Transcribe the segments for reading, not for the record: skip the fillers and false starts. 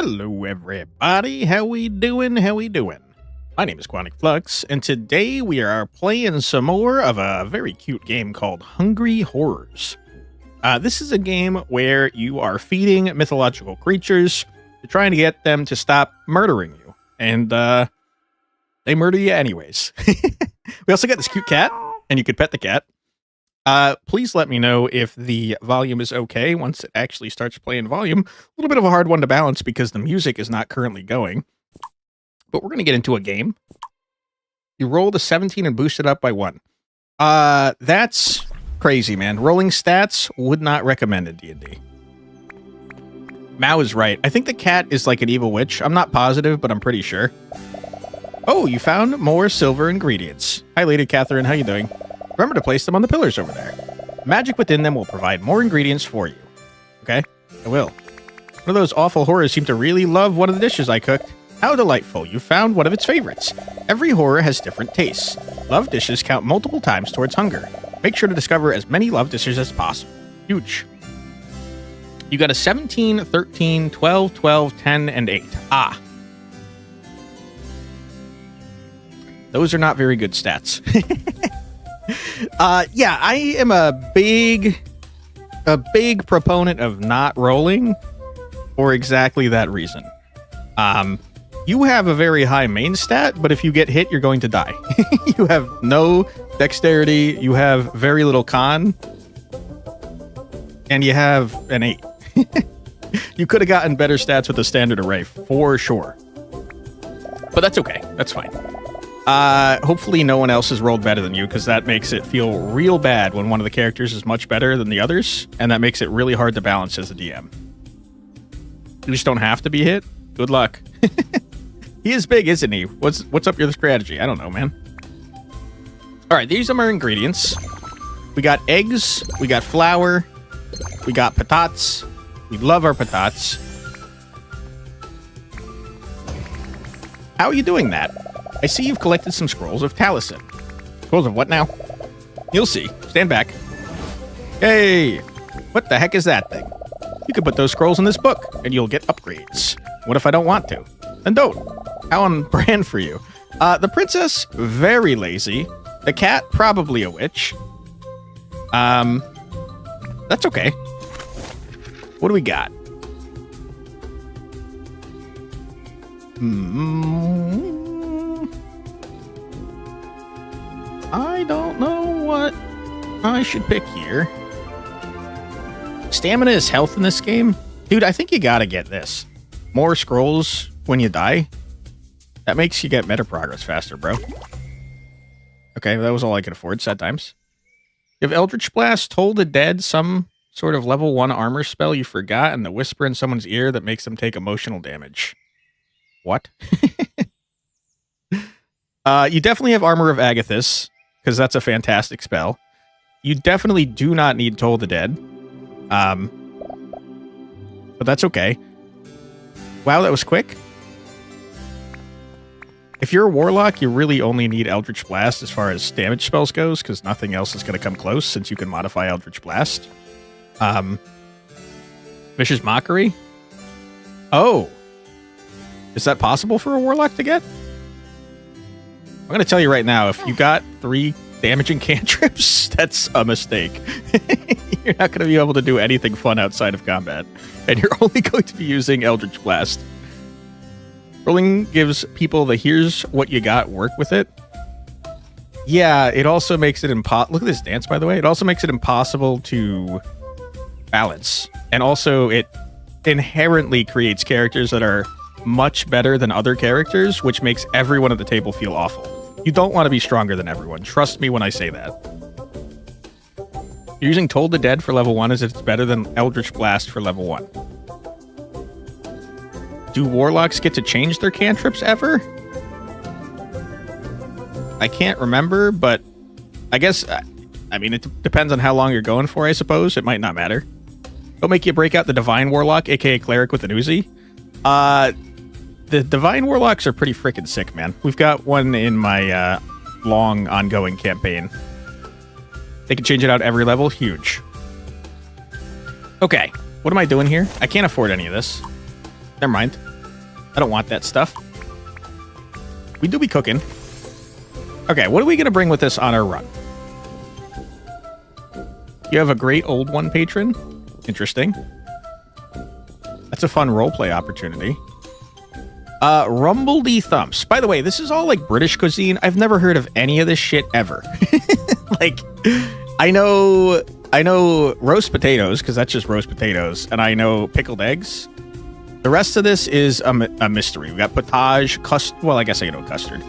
Hello, everybody. How we doing? How we doing? My name is Quantic Flux, and today we are playing some more of a very cute game called Hungry Horrors. This is a game where you are feeding mythological creatures to try to get them to stop murdering you, and they murder you anyways. We also got this cute cat, and you could pet the cat. Please let me know if the volume is okay once it actually starts playing volume. A little bit of a hard one to balance because the music is not currently going. But we're going to get into a game. You roll the 17 and boost it up by 1. That's crazy, man. Rolling stats, would not recommend in D&D. Mao is right. I think the cat is like an evil witch. I'm not positive, but I'm pretty sure. Oh, you found more silver ingredients. Hi, Lady Catherine. How you doing? Remember to place them on the pillars over there. Magic within them will provide more ingredients for you. Okay, I will. One of those awful horrors seem to really love one of the dishes I cooked. How delightful, you found one of its favorites. Every horror has different tastes. Love dishes count multiple times towards hunger. Make sure to discover as many love dishes as possible. Huge. You got a 17, 13, 12, 12, 10, and 8. Ah. Those are not very good stats. Yeah, I am a big proponent of not rolling for exactly that reason. You have a very high main stat, but if you get hit, you're going to die. You have no dexterity, you have very little con, and you have an 8. You could have gotten better stats with a standard array, for sure. But that's okay, that's fine. Hopefully no one else has rolled better than you, because that makes it feel real bad when one of the characters is much better than the others, and that makes it really hard to balance as a DM. You just don't have to be hit. Good luck. He is big, isn't he? What's up your strategy? I don't know, man. All right, these are our ingredients. We got eggs, we got flour, we got patates. We love our patates. How are you doing that? I see you've collected some scrolls of Taliesin. Scrolls of what now? You'll see. Stand back. Hey! What the heck is that thing? You can put those scrolls in this book, and you'll get upgrades. What if I don't want to? Then don't. How on brand for you. The princess, very lazy. The cat, probably a witch. That's okay. What do we got? I don't know what I should pick here. Stamina is health in this game. Dude, I think you gotta get this. More scrolls when you die. That makes you get meta progress faster, bro. Okay, that was all I could afford, sad times. If Eldritch Blast told the dead some sort of level 1 armor spell you forgot and the whisper in someone's ear that makes them take emotional damage. What? You definitely have Armor of Agathis, because that's a fantastic spell. You definitely do not need Toll the Dead. But that's okay. Wow, that was quick. If you're a Warlock, you really only need Eldritch Blast as far as damage spells goes, because nothing else is going to come close since you can modify Eldritch Blast. Vicious Mockery? Oh. Is that possible for a Warlock to get? I'm going to tell you right now, if you got 3 damaging cantrips, that's a mistake. You're not going to be able to do anything fun outside of combat. And you're only going to be using Eldritch Blast. Rolling gives people the here's what you got, work with it. Yeah, it also makes it impossible. Look at this dance, by the way. It also makes it impossible to balance. And also, it inherently creates characters that are much better than other characters, which makes everyone at the table feel awful. You don't want to be stronger than everyone. Trust me when I say that. You're using Toll the Dead for level 1 as if it's better than Eldritch Blast for level 1. Do Warlocks get to change their cantrips ever? I can't remember, but I guess, I mean, it depends on how long you're going for, I suppose. It might not matter. Don't make you break out the Divine Warlock, aka Cleric with an Uzi. The Divine Warlocks are pretty freaking sick, man. We've got one in my long ongoing campaign. They can change it out every level. Huge. Okay. What am I doing here? I can't afford any of this. Never mind. I don't want that stuff. We do be cooking. Okay, what are we going to bring with us on our run? You have a great old one, patron. Interesting. That's a fun roleplay opportunity. Rumbledy Thumps. By the way, this is all like British cuisine. I've never heard of any of this shit ever. Like, I know roast potatoes, because that's just roast potatoes, and I know pickled eggs. The rest of this is a mystery. We got potage, well, I guess I know custard.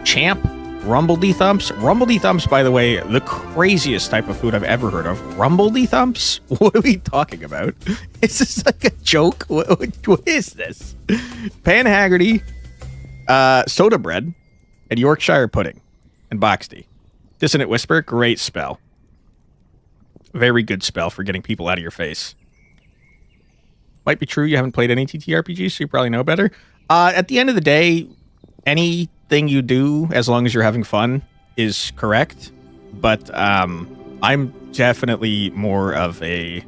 Champ, Rumbledy Thumps. Rumbledy Thumps, by the way, the craziest type of food I've ever heard of. Rumbledy Thumps? What are we talking about? Is this like a joke? What is this? Pan Haggerty, soda bread, and Yorkshire pudding, and box tea. Dissonant Whisper, great spell. Very good spell for getting people out of your face. Might be true you haven't played any TTRPGs, so you probably know better. At the end of the day, anything you do, as long as you're having fun, is correct. But I'm definitely more of a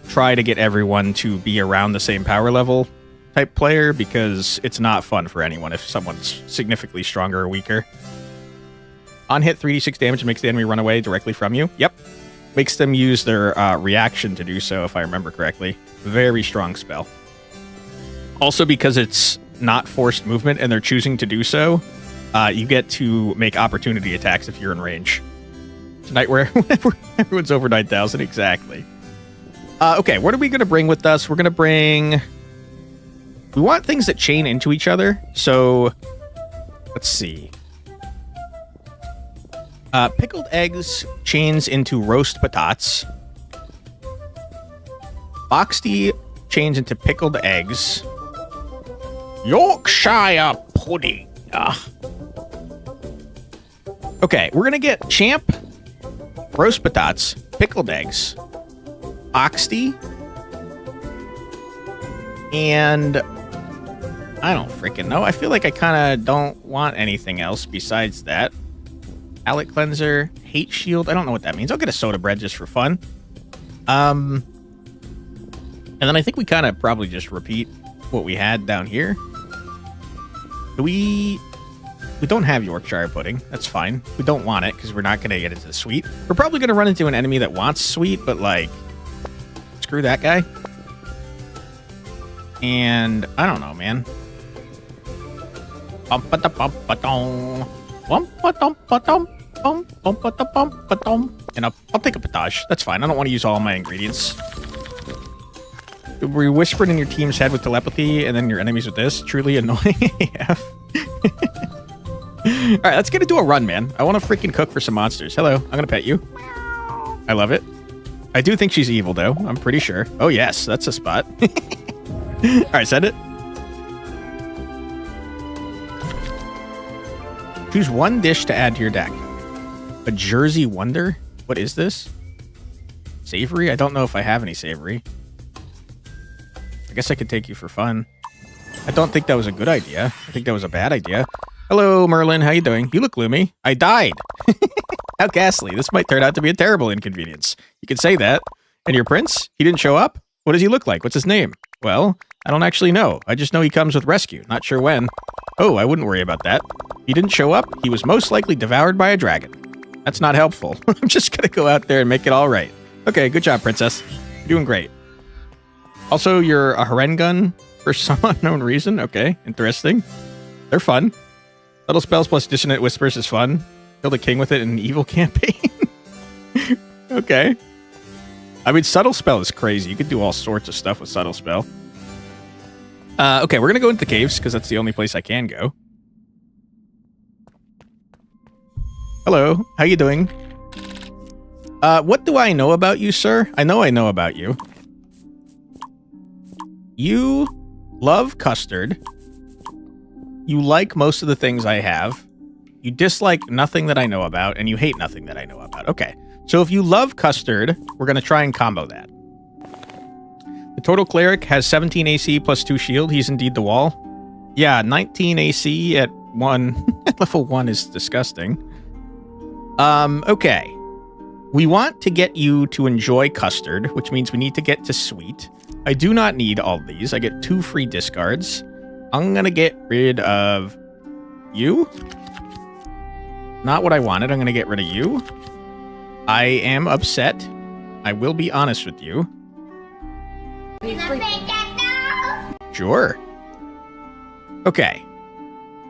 try to get everyone to be around the same power level type player, because it's not fun for anyone if someone's significantly stronger or weaker. On hit, 3d6 damage makes the enemy run away directly from you. Yep. Makes them use their reaction to do so, if I remember correctly. Very strong spell. Also, because it's not forced movement and they're choosing to do so, you get to make opportunity attacks if you're in range. Tonight, where everyone's over 9,000, exactly. Okay, what are we going to bring with us? We're going to bring... We want things that chain into each other, so... Let's see. Pickled eggs chains into roast patates. Box tea chains into pickled eggs. Yorkshire pudding. Okay, we're gonna get champ, roast patates, pickled eggs, box tea, and I don't freaking know. I feel like I kind of don't want anything else besides that. Palate cleanser, hate shield. I don't know what that means. I'll get a soda bread just for fun. And then I think we kind of probably just repeat what we had down here. We don't have Yorkshire pudding. That's fine. We don't want it because we're not going to get into the sweet. We're probably going to run into an enemy that wants sweet, but like, screw that guy. And I don't know, man. And I'll take a potage. That's fine. I don't want to use all my ingredients. Were you whispering in your team's head with telepathy and then your enemies with this? Truly annoying AF. Alright, let's get into a run, man. I want to freaking cook for some monsters. Hello, I'm going to pet you. I love it. I do think she's evil, though. I'm pretty sure. Oh, yes. That's a spot. Alright, send it. Choose one dish to add to your deck. A Jersey Wonder? What is this? Savory? I don't know if I have any savory. I guess I could take you for fun. I don't think that was a good idea. I think that was a bad idea. Hello, Merlin. How you doing? You look gloomy. I died. How ghastly. This might turn out to be a terrible inconvenience. You could say that. And your prince? He didn't show up? What does he look like? What's his name? Well, I don't actually know. I just know he comes with rescue. Not sure when. Oh, I wouldn't worry about that. He didn't show up. He was most likely devoured by a dragon. That's not helpful. I'm just going to go out there and make it all right. Okay, good job, princess. You're doing great. Also, you're a Harengun for some unknown reason. Okay, interesting. They're fun. Subtle spells plus dissonant whispers is fun. Kill the king with it in an evil campaign. Okay. I mean, subtle spell is crazy. You could do all sorts of stuff with subtle spell. Okay, we're going to go into the caves because that's the only place I can go. Hello, how you doing? What do I know about you, sir? I know about you. You love custard. You like most of the things I have. You dislike nothing that I know about, and you hate nothing that I know about. Okay, so if you love custard, we're going to try and combo that. The total cleric has 17 AC plus 2 shield. He's indeed the wall. Yeah, 19 AC at 1. Level 1 is disgusting. Okay. We want to get you to enjoy custard, which means we need to get to sweet. I do not need all these. I get 2 free discards. I'm gonna get rid of you. Not what I wanted. I'm gonna get rid of you. I am upset. I will be honest with you. Sure. Okay.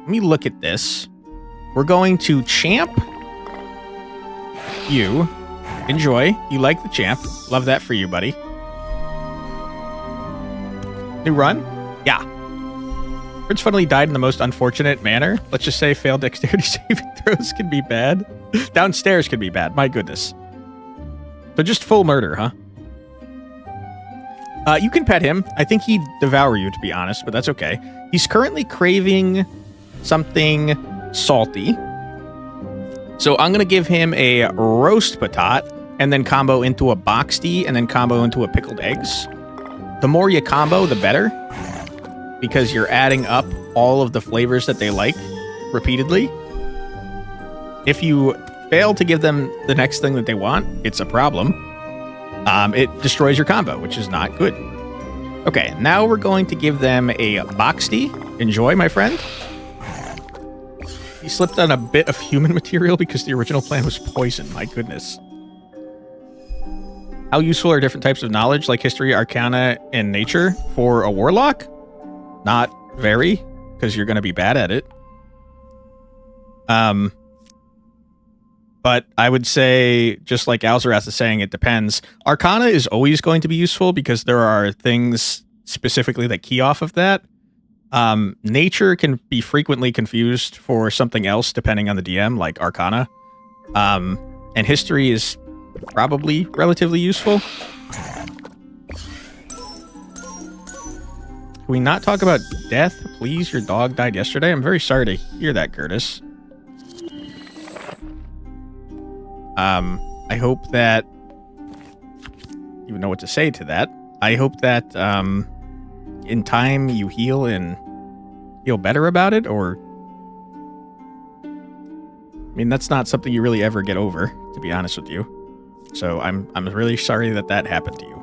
Let me look at this. We're going to champ you. Enjoy. You like the champ. Love that for you, buddy. New run? Yeah. Prince funnily died in the most unfortunate manner. Let's just say failed dexterity saving throws can be bad. Downstairs can be bad. My goodness. So just full murder, huh? You can pet him. I think he'd devour you, to be honest, but that's okay. He's currently craving something salty. So I'm going to give him a roast patat and then combo into a boxty and then combo into a pickled eggs. The more you combo, the better, because you're adding up all of the flavors that they like repeatedly. If you fail to give them the next thing that they want, it's a problem. It destroys your combo, which is not good. Okay, now we're going to give them a boxty. Enjoy, my friend. He slipped on a bit of human material because the original plan was poison. My goodness. How useful are different types of knowledge, like history, arcana, and nature, for a warlock? Not very, because you're going to be bad at it. But I would say, just like Alzarath is saying, it depends. Arcana is always going to be useful because there are things specifically that key off of that. Nature can be frequently confused for something else depending on the DM, like Arcana. And history is probably relatively useful. Can we not talk about death, please? Your dog died yesterday. I'm very sorry to hear that, Curtis. I hope that you even know what to say to that. I hope that in time you heal and feel better about it, or I mean, that's not something you really ever get over, to be honest with you. So I'm really sorry that that happened to you.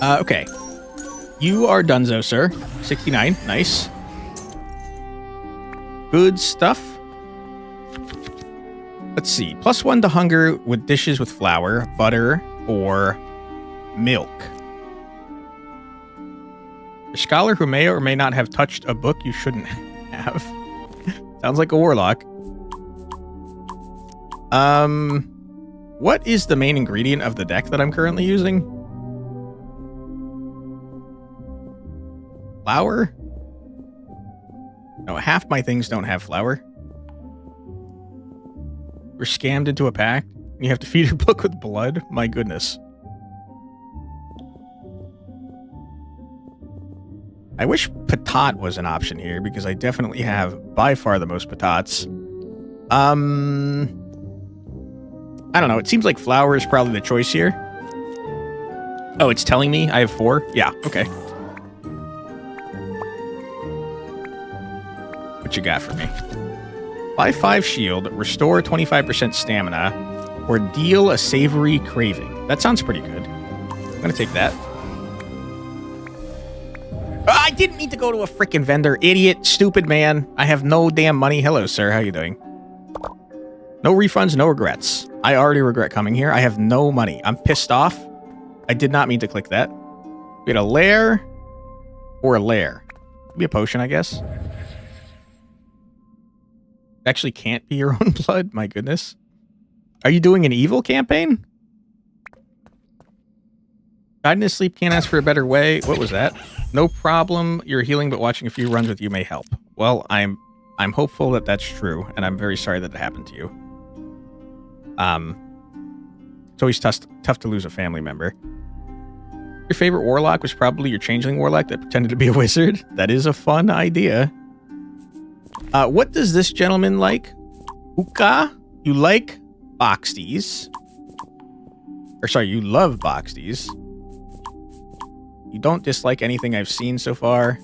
Okay. You are donezo, sir. 69. Nice. Good stuff. Let's see. +1 to hunger with dishes with flour, butter, or milk. A scholar who may or may not have touched a book you shouldn't have. Sounds like a warlock. What is the main ingredient of the deck that I'm currently using? Flour? No, half my things don't have flour. We're scammed into a pact. You have to feed your book with blood? My goodness. I wish patat was an option here, because I definitely have by far the most patats. I don't know. It seems like flour is probably the choice here. Oh, it's telling me I have 4? Yeah, okay. What you got for me? Buy 5 shield, restore 25% stamina, or deal a savory craving. That sounds pretty good. I'm gonna take that. I didn't need to go to a freaking vendor. Idiot, stupid man. I have no damn money. Hello, sir. How you doing? No refunds, no regrets. I already regret coming here. I have no money. I'm pissed off. I did not mean to click that. We had a lair or a lair. Could be a potion, I guess. Actually can't be your own blood. My goodness. Are you doing an evil campaign? Guidance sleep, can't ask for a better way. What was that? No problem. You're healing, but watching a few runs with you may help. Well, I'm hopeful that that's true, and I'm very sorry that it happened to you. It's always tough to lose a family member. Your favorite warlock was probably your changeling warlock that pretended to be a wizard. That is a fun idea. What does this gentleman like? Uka? You like boxties. Or sorry, you love boxties. You don't dislike anything I've seen so far.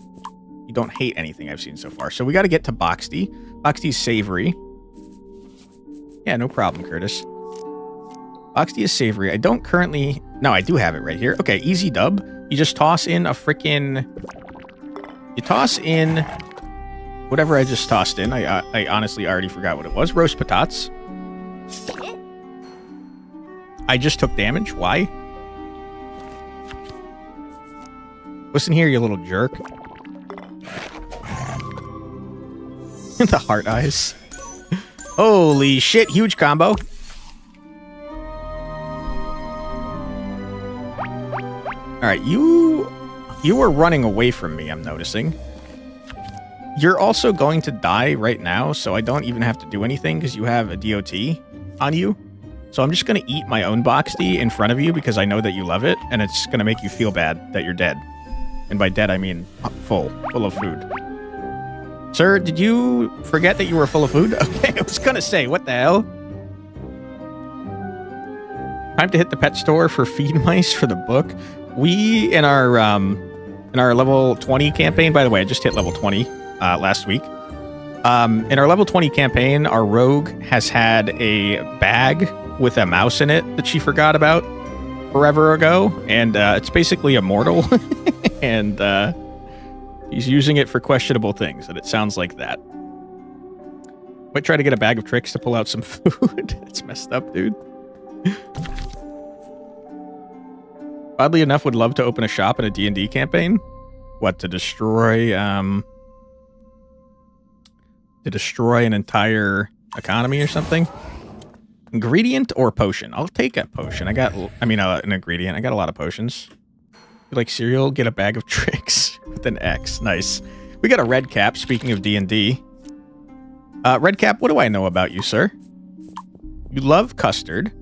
You don't hate anything I've seen so far. So we got to get to boxty. Boxty's savory. Yeah, no problem, Curtis. Boxty is savory. I don't currently... No, I do have it right here. Okay, easy dub. You just toss in a freaking... You toss in whatever I just tossed in. I honestly already forgot what it was. Roast patates. I just took damage. Why? Listen here, you little jerk. The heart eyes. Holy shit, huge combo. Alright, you were running away from me, I'm noticing. You're also going to die right now, so I don't even have to do anything because you have a DOT on you. So I'm just going to eat my own box D in front of you because I know that you love it, and it's going to make you feel bad that you're dead. And by dead, I mean full of food. Sir, did you forget that you were full of food? Okay, I was going to say, what the hell? Time to hit the pet store for feed mice for the book. We, in our level 20 campaign, by the way, I just hit level 20 last week. In our level 20 campaign, our rogue has had a bag with a mouse in it that she forgot about forever ago, and it's basically immortal, and he's using it for questionable things, and it sounds like that. Might try to get a bag of tricks to pull out some food. That's messed up, dude. Oddly enough, would love to open a shop in a D&D campaign. What, to destroy an entire economy or something? Ingredient or potion? I'll take a potion. An ingredient. I got a lot of potions. You like cereal? Get a bag of tricks with an X. Nice. We got a red cap, speaking of D&D. Red cap, what do I know about you, sir? You love custard.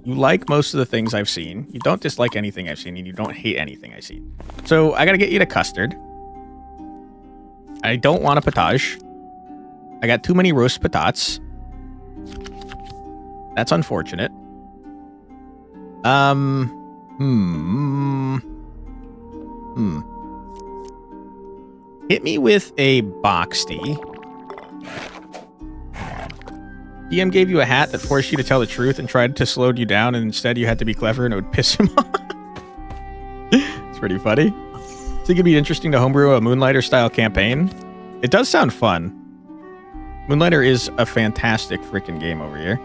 You like most of the things I've seen. You don't dislike anything I've seen, and you don't hate anything I've seen. So I gotta get you to custard. I don't want a potage. I got too many roast patates. That's unfortunate. Hit me with a box D. DM gave you a hat that forced you to tell the truth and tried to slow you down, and instead you had to be clever and it would piss him off. It's pretty funny. Think it'd be interesting to homebrew a Moonlighter style campaign. It does sound fun. Moonlighter is a fantastic freaking game over here.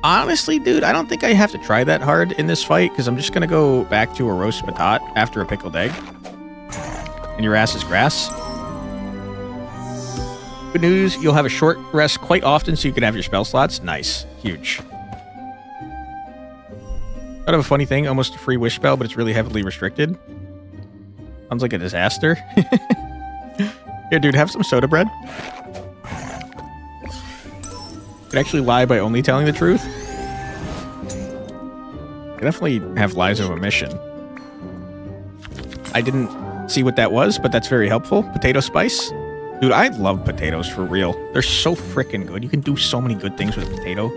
Honestly, dude, I don't think I have to try that hard in this fight because I'm just gonna go back to a roast patat after a pickled egg. And your ass is grass. Good news, you'll have a short rest quite often so you can have your spell slots. Nice. Huge. Kind of a funny thing, almost a free wish spell, but it's really heavily restricted. Sounds like a disaster. Here, dude, have some soda bread. Could actually lie by only telling the truth. I definitely have lies of omission. I didn't see what that was, but that's very helpful. Potato spice. Dude, I love potatoes for real. They're so freaking good. You can do so many good things with a potato.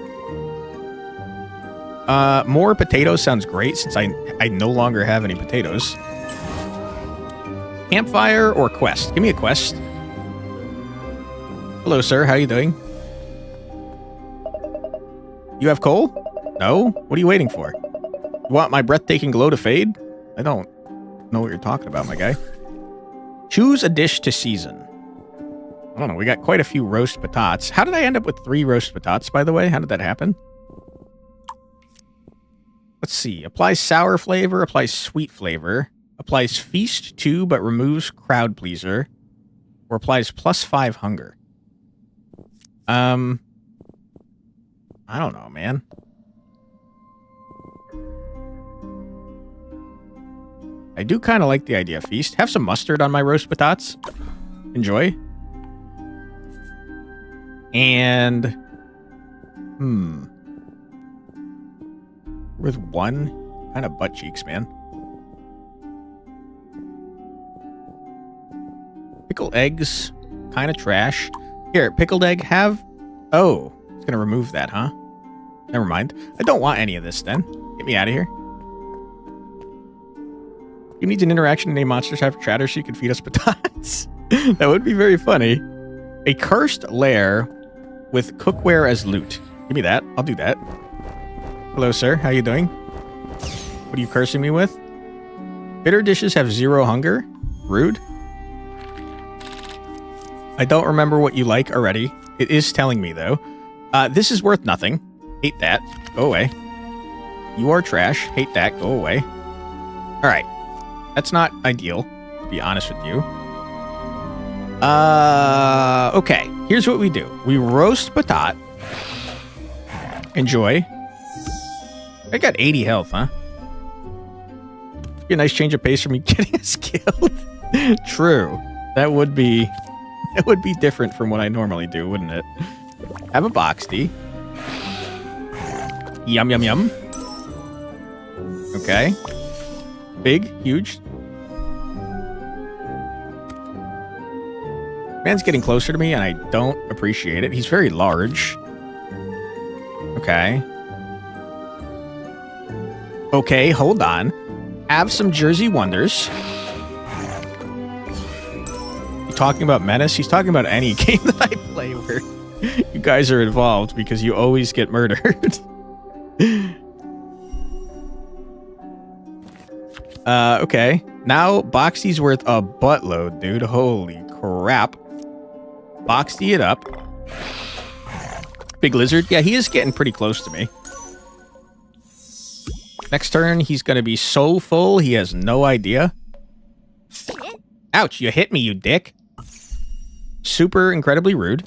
More potatoes sounds great since I no longer have any potatoes. Campfire or quest? Give me a quest. Hello, sir. How are you doing? You have coal? No? What are you waiting for? You want my breathtaking glow to fade? I don't know what you're talking about, my guy. Choose a dish to season. I don't know. We got quite a few roast patates. How did I end up with 3 roast patates, by the way? How did that happen? Let's see. Applies sour flavor, applies sweet flavor, applies feast 2 but removes crowd pleaser, or applies +5 hunger. I don't know, man. I do kind of like the idea of feast. Have some mustard on my roast patates. Enjoy. And with 1 kind of butt cheeks, man. Pickled eggs, kind of trash. Here, pickled egg, have... Oh, it's gonna remove that, huh? Never mind. I don't want any of this then. Get me out of here. You need an interaction in a monster type chatter so you can feed us patates. That would be very funny. A cursed lair with cookware as loot. Give me that. I'll do that. Hello, sir. How you doing? What are you cursing me with? Bitter dishes have 0 hunger? Rude. I don't remember what you like already. It is telling me, though. This is worth nothing. Hate that. Go away. You are trash. Hate that. Go away. Alright. That's not ideal, to be honest with you. Okay. Here's what we do. We roast patat. Enjoy. I got 80 health, huh? Be a nice change of pace from me getting us killed. True. That would be different from what I normally do, wouldn't it? Have a box tea. Yum, yum, yum. Okay. Big, huge. Man's getting closer to me, and I don't appreciate it. He's very large. Okay. Okay, hold on. Have some Jersey Wonders. You talking about Menace? He's talking about any game that I play where you guys are involved because you always get murdered. Okay. Now, Boxy's worth a buttload, dude. Holy crap. Boxy it up. Big Lizard. Yeah, he is getting pretty close to me. Next turn, he's going to be so full, he has no idea. Ouch, you hit me, you dick. Super incredibly rude.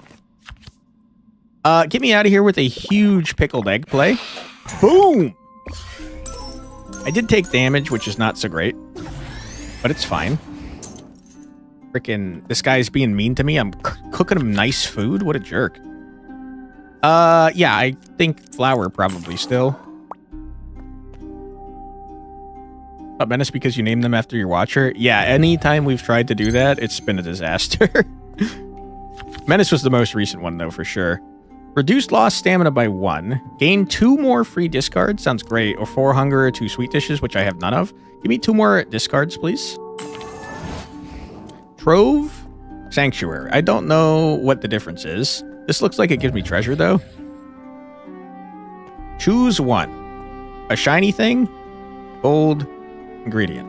Get me out of here with a huge pickled egg play. Boom! I did take damage, which is not so great. But it's fine. Frickin', this guy's being mean to me. I'm cooking him nice food? What a jerk. Yeah, I think flour probably still. Menace because you named them after your watcher? Yeah, anytime we've tried to do that, it's been a disaster. Menace was the most recent one, though, for sure. Reduced lost stamina by 1. Gain 2 more free discards. Sounds great. Or 4 hunger, 2 sweet dishes, which I have none of. Give me 2 more discards, please. Trove? Sanctuary. I don't know what the difference is. This looks like it gives me treasure, though. Choose 1. A shiny thing? Gold. Ingredient.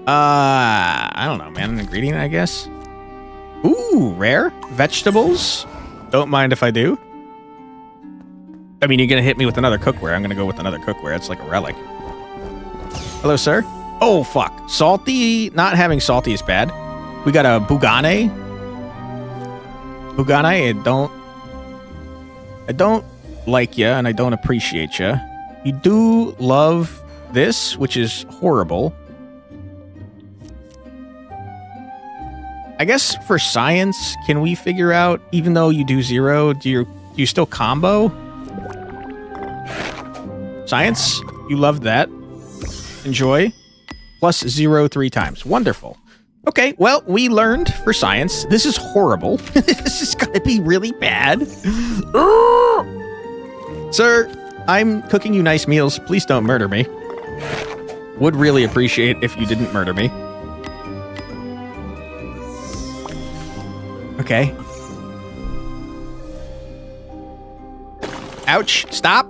I don't know, man. An ingredient, I guess. Ooh, rare. Vegetables. Don't mind if I do. I mean, you're going to hit me with another cookware. I'm going to go with another cookware. It's like a relic. Hello, sir. Oh, fuck. Salty. Not having salty is bad. We got a Bugane. Bugane, I don't like you, and I don't appreciate you. You do love this, which is horrible. I guess for science, can we figure out, even though you do 0, do you still combo? Science, you loved that. Enjoy. Plus 0 3 times. Wonderful. Okay, well, we learned for science. This is horrible. This is gonna be really bad. Sir, I'm cooking you nice meals. Please don't murder me. Would really appreciate if you didn't murder me. Okay. Ouch. Stop.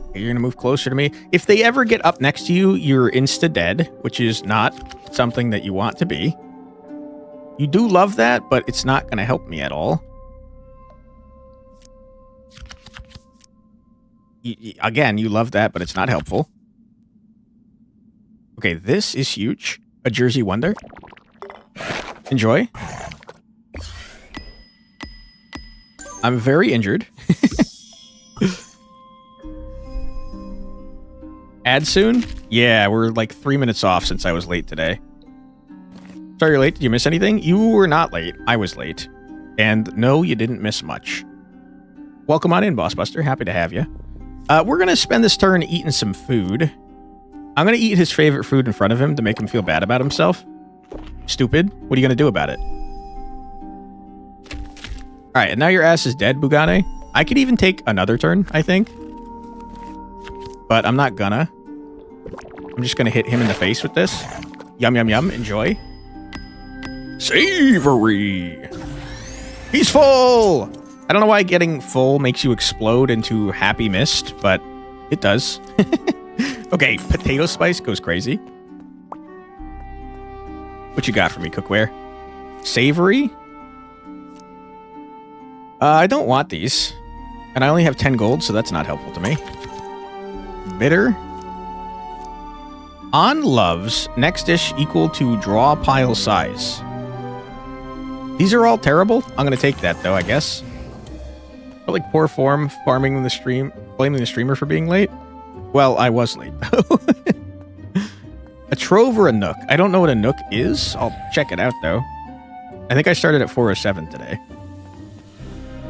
Okay, you're gonna move closer to me. If they ever get up next to you, you're insta-dead, which is not something that you want to be. You do love that, but it's not gonna help me at all. Again, you love that, but it's not helpful. Okay, this is huge. A Jersey Wonder. Enjoy. I'm very injured. Ad soon? Yeah, we're like 3 minutes off since I was late today. Sorry you're late. Did you miss anything? You were not late. I was late. And no, you didn't miss much. Welcome on in, Boss Buster. Happy to have you. We're going to spend this turn eating some food. I'm going to eat his favorite food in front of him to make him feel bad about himself. Stupid. What are you going to do about it? Alright, and now your ass is dead, Bugane. I could even take another turn, I think. But I'm not gonna. I'm just gonna hit him in the face with this. Yum, yum, yum. Enjoy. Savory. He's full. I don't know why getting full makes you explode into happy mist, but it does. Okay, potato spice goes crazy. What you got for me, cookware? Savory? I don't want these. And I only have 10 gold, so that's not helpful to me. Bitter. On loves, next dish equal to draw pile size. These are all terrible. I'm going to take that, though, I guess. But like poor form, farming the stream, blaming the streamer for being late. Well, I was late, though. A trove or a nook? I don't know what a nook is. I'll check it out, though. I think I started at 4:07 today.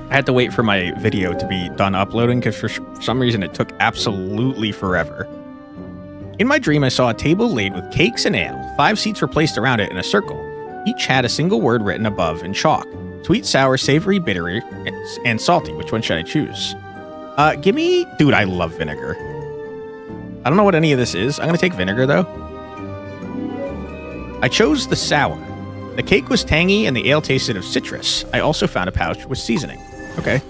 I had to wait for my video to be done uploading because for some reason it took absolutely forever. In my dream, I saw a table laid with cakes and ale. 5 seats were placed around it in a circle. Each had a single word written above in chalk. Sweet, sour, savory, bitter, and salty. Which one should I choose? Give me... Dude, I love vinegar. I don't know what any of this is. I'm going to take vinegar, though. I chose the sour. The cake was tangy and the ale tasted of citrus. I also found a pouch with seasoning. Okay.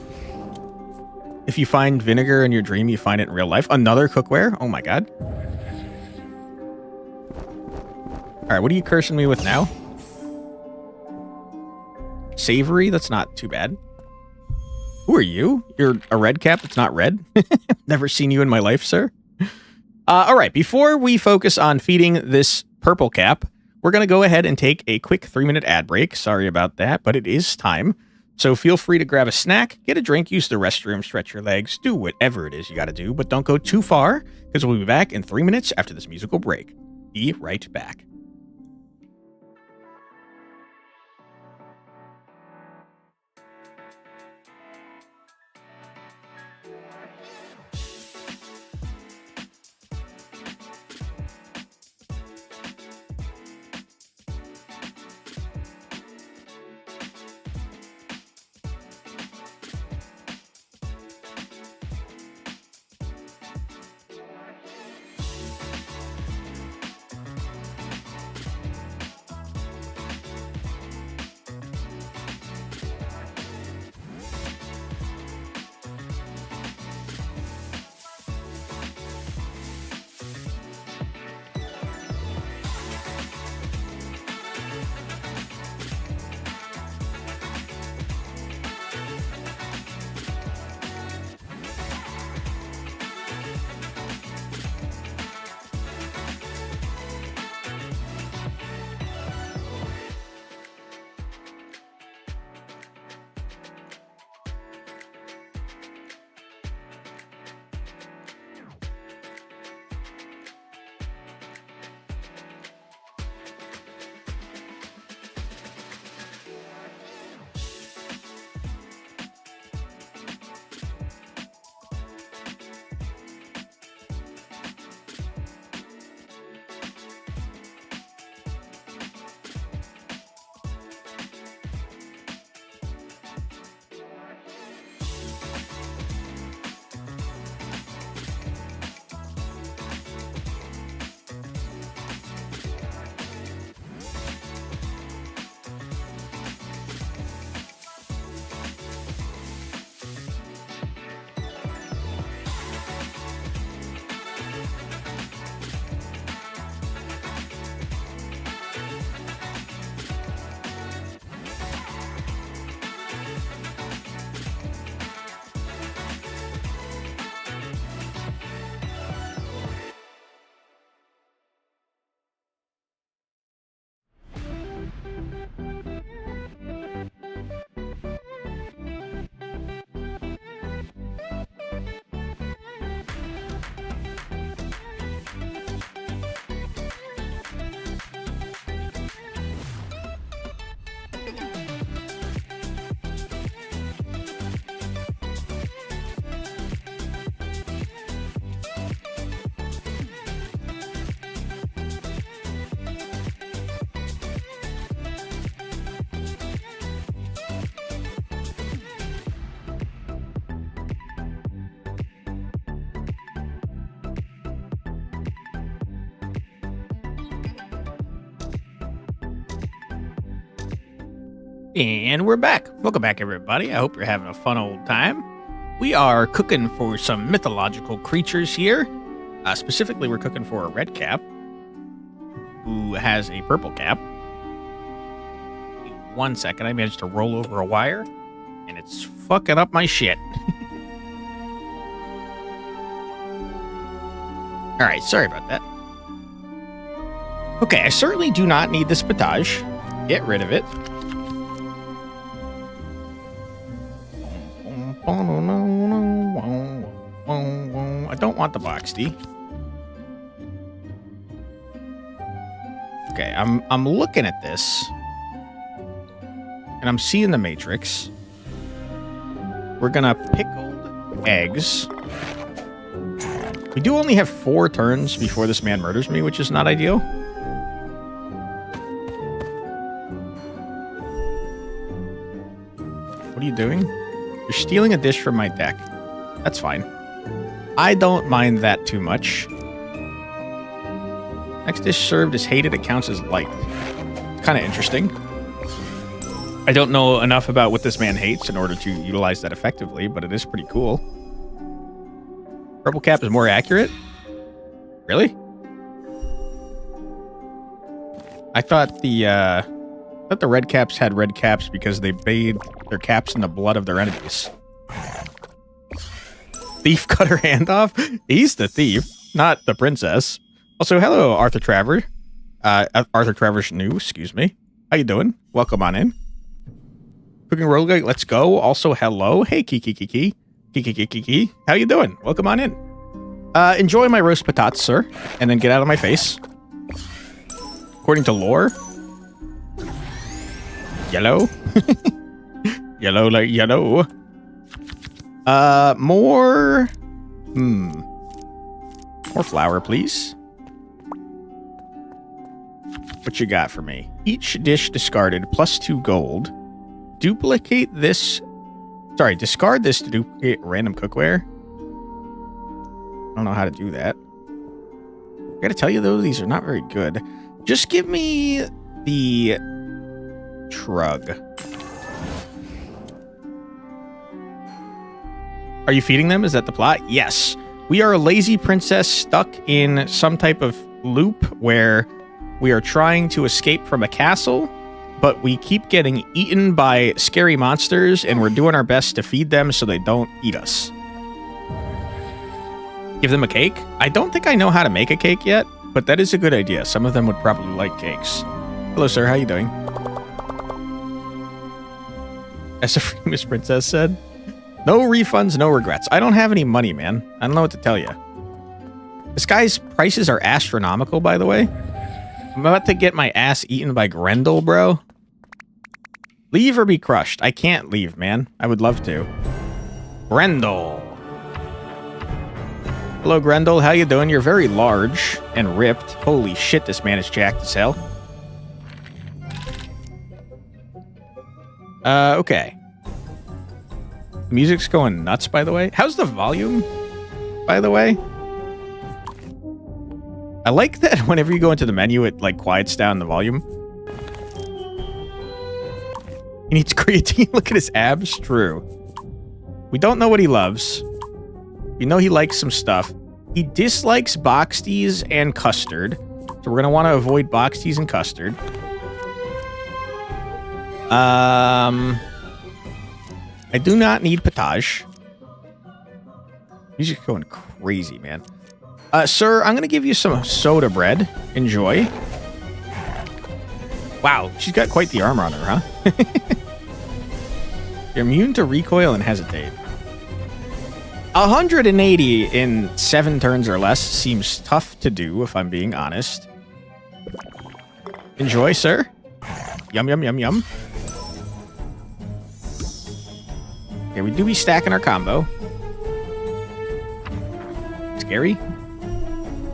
If you find vinegar in your dream, you find it in real life. Another cookware? Oh my god. Alright, what are you cursing me with now? Savory? That's not too bad. Who are you? You're a red cap that's not red? Never seen you in my life, sir. Alright, before we focus on feeding this purple cap, we're going to go ahead and take a quick 3-minute ad break. Sorry about that, but it is time. So feel free to grab a snack, get a drink, use the restroom, stretch your legs, do whatever it is you got to do, but don't go too far, because we'll be back in 3 minutes after this musical break. Be right back. And we're back. Welcome back, everybody. I hope you're having a fun old time. We are cooking for some mythological creatures here. Specifically, we're cooking for a red cap who has a purple cap. 1 second, I managed to roll over a wire, and it's fucking up my shit. All right, sorry about that. Okay, I certainly do not need this potage. Get rid of it. I don't want the box D. Okay, I'm looking at this, and I'm seeing the matrix. We're gonna pickled eggs. We do only have 4 turns before this man murders me, which is not ideal. What are you doing? You're stealing a dish from my deck. That's fine. I don't mind that too much. Next dish served is hated. It counts as light. Kind of interesting. I don't know enough about what this man hates in order to utilize that effectively, but it is pretty cool. Purple cap is more accurate? Really? I thought the red caps had red caps because they bathed their caps in the blood of their enemies. Thief cut her hand off? He's the thief, not the princess. Also, hello, Arthur Travers. Arthur Travers new, excuse me. How you doing? Welcome on in. Cooking Roguelite, let's go. Also, hello. Hey, Kiki. How you doing? Welcome on in. Enjoy my roast potatoes, sir. And then get out of my face. According to lore, yellow. Yellow like yellow. More flour, please. What you got for me? Each dish discarded plus 2 gold. Duplicate this. Sorry, discard this to duplicate random cookware. I don't know how to do that. I gotta tell you though, these are not very good. Just give me the shrug. Are you feeding them? Is that the plot? Yes. We are a lazy princess stuck in some type of loop where we are trying to escape from a castle, but we keep getting eaten by scary monsters, and we're doing our best to feed them so they don't eat us. Give them a cake? I don't think I know how to make a cake yet, but that is a good idea. Some of them would probably like cakes. Hello, sir. How you doing? As a famous princess said, no refunds, no regrets. I don't have any money, man. I don't know what to tell you. This guy's prices are astronomical, by the way. I'm about to get my ass eaten by Grendel, bro. Leave or be crushed. I can't leave, man. I would love to. Grendel. Hello, Grendel. How you doing? You're very large and ripped. Holy shit, this man is jacked as hell. Okay. The music's going nuts, by the way. How's the volume, by the way? I like that whenever you go into the menu, it, like, quiets down the volume. He needs creatine. Look at his abs. True. We don't know what he loves. We know he likes some stuff. He dislikes box teas and custard. So we're going to want to avoid box teas and custard. I do not need potage. He's just going crazy, man. Sir, I'm going to give you some soda bread. Enjoy. Wow, she's got quite the armor on her, huh? You're immune to recoil and hesitate. 180 in 7 turns or less seems tough to do, if I'm being honest. Enjoy, sir. Yum, yum, yum, yum. Okay, we do be stacking our combo. Scary.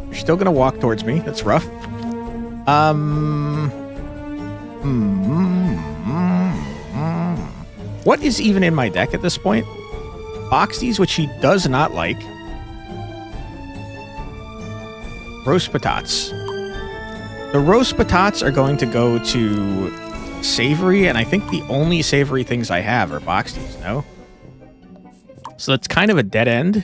You're still gonna walk towards me. That's rough. What is even in my deck at this point? Boxies, which he does not like. Roast potatoes. The roast potatoes are going to go to savory, and I think the only savory things I have are boxties, no? So that's kind of a dead end.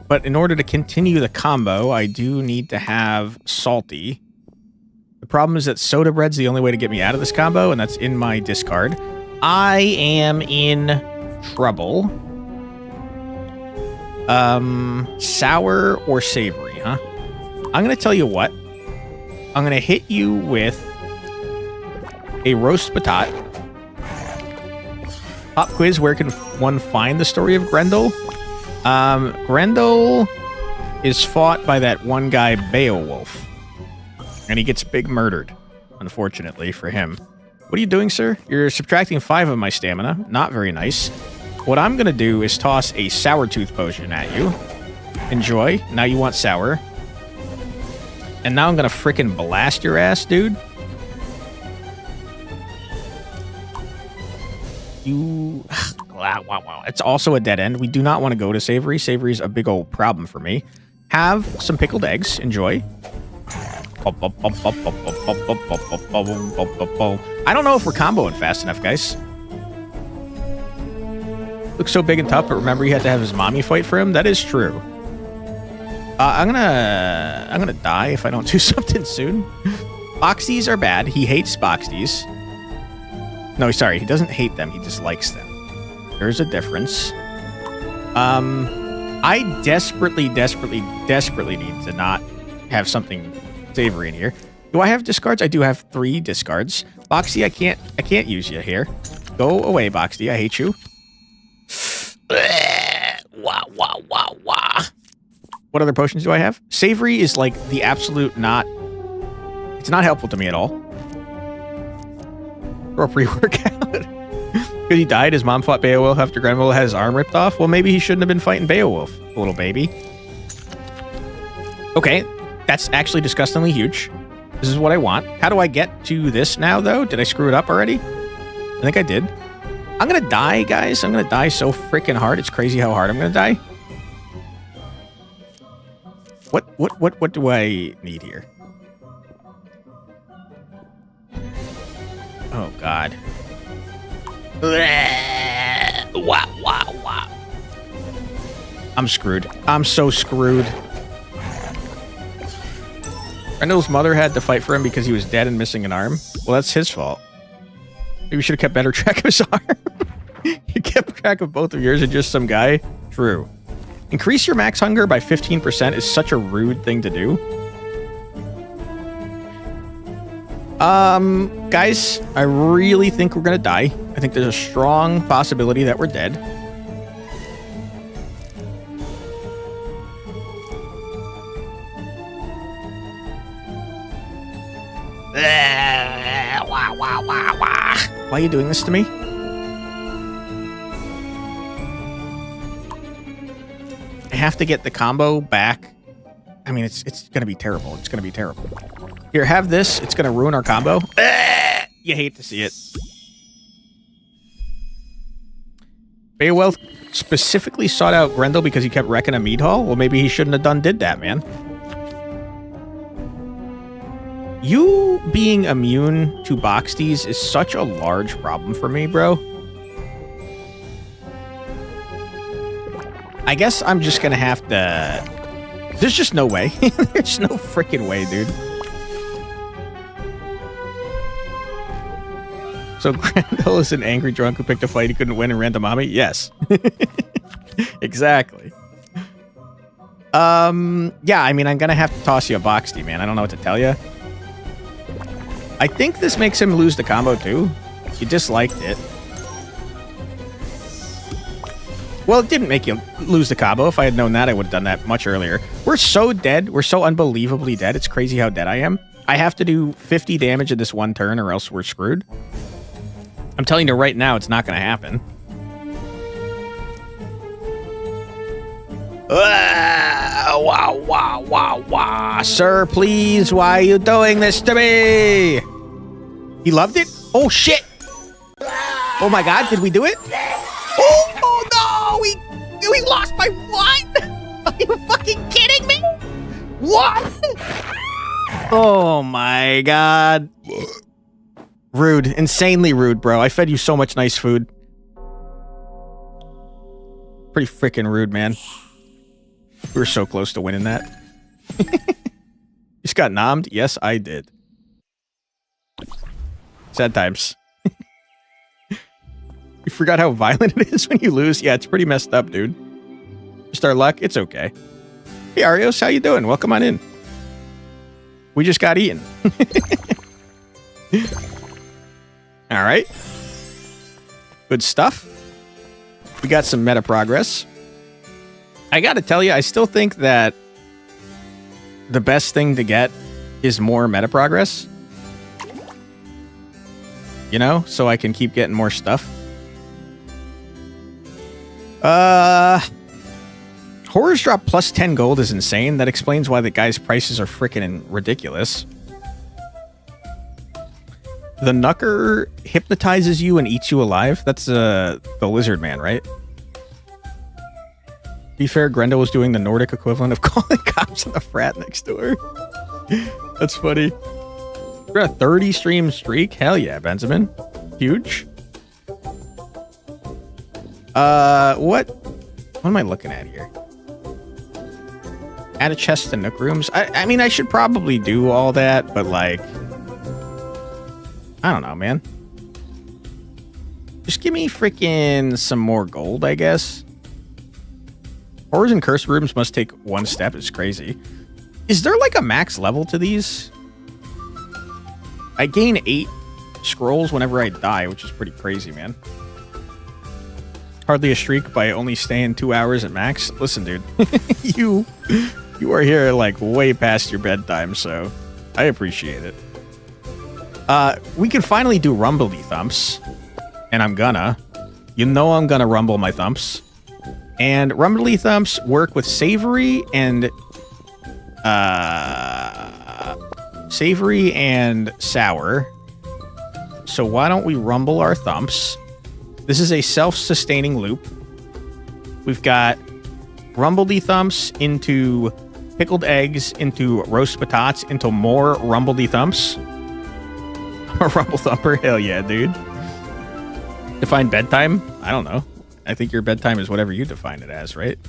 But in order to continue the combo, I do need to have salty. The problem is that soda bread's the only way to get me out of this combo, and that's in my discard. I am in trouble. Sour or savory, huh? I'm going to tell you what. I'm going to hit you with a roast patat. Pop quiz, where can one find the story of Grendel? Grendel is fought by that one guy, Beowulf. And he gets big murdered, unfortunately for him. What are you doing, sir? You're subtracting 5 of my stamina. Not very nice. What I'm going to do is toss a sour tooth potion at you. Enjoy. Now you want sour. And now I'm going to frickin' blast your ass, dude. You... Wow. It's also a dead end. We do not want to go to savory. Savory is a big old problem for me. Have some pickled eggs. Enjoy. I don't know if we're comboing fast enough, guys. Looks so big and tough, but remember he had to have his mommy fight for him? That is true. I'm gonna die if I don't do something soon. Boxties are bad. He hates boxties. No, sorry, he doesn't hate them. He dislikes them. There's a difference. I desperately need to not have something savory in here. Do I have discards? I do have 3 discards. Boxy, I can't use you here. Go away, Boxy. I hate you. Wow. What other potions do I have? Savory is like the absolute not... It's not helpful to me at all. Or a pre-workout. Because he died, his mom fought Beowulf after Grendel had his arm ripped off. Well, maybe he shouldn't have been fighting Beowulf, little baby. Okay, that's actually disgustingly huge. This is what I want. How do I get to this now, though? Did I screw it up already? I think I did. I'm gonna die, guys. I'm gonna die so freaking hard. It's crazy how hard I'm gonna die. What do I need here? Oh, God. Wow. I'm screwed. I'm so screwed. Grendel's mother had to fight for him because he was dead and missing an arm. Well, that's his fault. Maybe we should have kept better track of his arm. You kept track of both of yours and just some guy? True. Increase your max hunger by 15% is such a rude thing to do. Guys, I really think we're gonna die. I think there's a strong possibility that we're dead. Why are you doing this to me? I have to get the combo back. I mean, it's gonna be terrible. It's gonna be terrible. Here, have this. It's gonna ruin our combo. You hate to see it. Beowulf specifically sought out Grendel because he kept wrecking a mead hall? Well, maybe he shouldn't have did that, man. You being immune to boxties is such a large problem for me, bro. I guess I'm just gonna have to... There's just no way. There's no freaking way, dude. So Grendel is an angry drunk who picked a fight he couldn't win and ran to mommy? Yes. Exactly. Yeah, I mean, I'm gonna have to toss you a boxty, man. I don't know what to tell you. I think this makes him lose the combo, too. You disliked it. Well, it didn't make you lose the combo. If I had known that, I would have done that much earlier. We're so dead. We're so unbelievably dead. It's crazy how dead I am. I have to do 50 damage in this one turn or else we're screwed. I'm telling you right now, it's not going to happen. Wow. Sir, please, why are you doing this to me? He loved it? Oh, shit. Oh, my God. Did we do it? Oh no! We lost by what? Are you fucking kidding me? What? Oh my God. Rude. Insanely rude, bro. I fed you so much nice food. Pretty freaking rude, man. We were so close to winning that. Just got nommed? Yes, I did. Sad times. You forgot how violent it is when you lose? Yeah, it's pretty messed up, dude. Just our luck? It's okay. Hey, Arios, how you doing? Welcome on in. We just got eaten. All right. Good stuff. We got some meta progress. I gotta tell you, I still think that the best thing to get is more meta progress. You know, so I can keep getting more stuff. Horrors drop plus 10 gold is insane. That explains why the guy's prices are freaking ridiculous. The Knucker hypnotizes you and eats you alive. That's the lizard man, right? To be fair, Grendel was doing the Nordic equivalent of calling cops on the frat next door. That's funny. We're at a 30 stream streak. Hell yeah, Benjamin. Huge. What am I looking at here? Add a chest to Nook rooms. I mean, I should probably do all that, but like, I don't know, man. Just give me freaking some more gold, I guess. Horrors and cursed rooms must take one step. It's crazy. Is there like a max level to these? I gain 8 scrolls whenever I die, which is pretty crazy, man. Hardly a streak by only staying 2 hours at max. Listen, dude, you are here like way past your bedtime, so I appreciate it. We can finally do rumbly thumps, and I'm gonna. You know I'm gonna rumble my thumps. And rumbly thumps work with savory and sour. So why don't we rumble our thumps? This is a self-sustaining loop. We've got rumbledy thumps into pickled eggs, into roast patates, into more rumbledy thumps. A rumble thumper? Hell yeah, dude. Define bedtime? I don't know. I think your bedtime is whatever you define it as, right?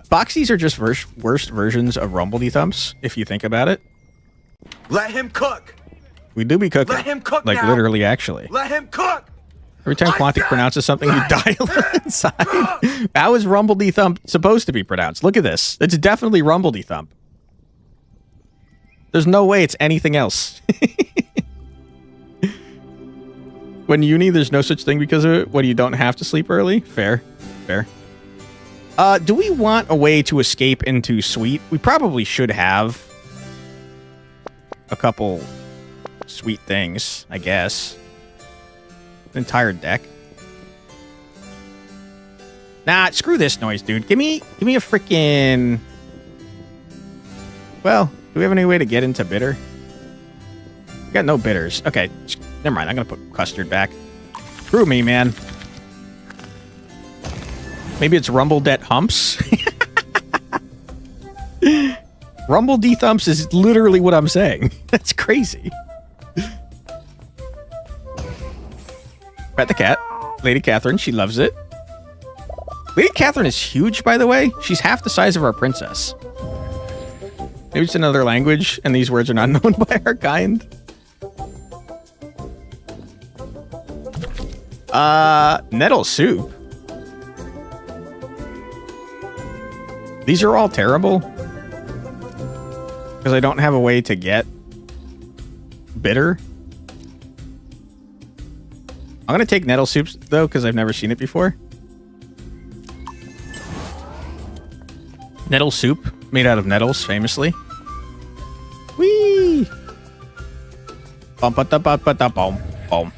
Boxies are just worst versions of rumbledy thumps, if you think about it. Let him cook. We do be cooking. Let him cook like now. literally, actually. Let him cook. Every time Quantic pronounces something, you die a little inside. How is rumbledy thump supposed to be pronounced? Look at this. It's definitely rumbledy thump. There's no way it's anything else. When uni, there's no such thing because of it. When you don't have to sleep early. Fair. Fair. Do we want a way to escape into Sweet? We probably should have a couple sweet things, I guess. An entire deck. Nah, screw this noise, dude. Give me a freaking... Well, do we have any way to get into bitter? We got no bitters. Okay, never mind. I'm gonna put custard back. Screw me, man. Maybe it's Rumble Det Humps. Rumble D Thumps is literally what I'm saying. That's crazy. Pet the cat. Lady Catherine, she loves it. Lady Catherine is huge, by the way. She's half the size of our princess. Maybe it's another language, and these words are not known by our kind. Nettle soup. These are all terrible. Because I don't have a way to get bitter. I'm going to take nettle soups, though, because I've never seen it before. Nettle soup, made out of nettles, famously. Whee! Bum.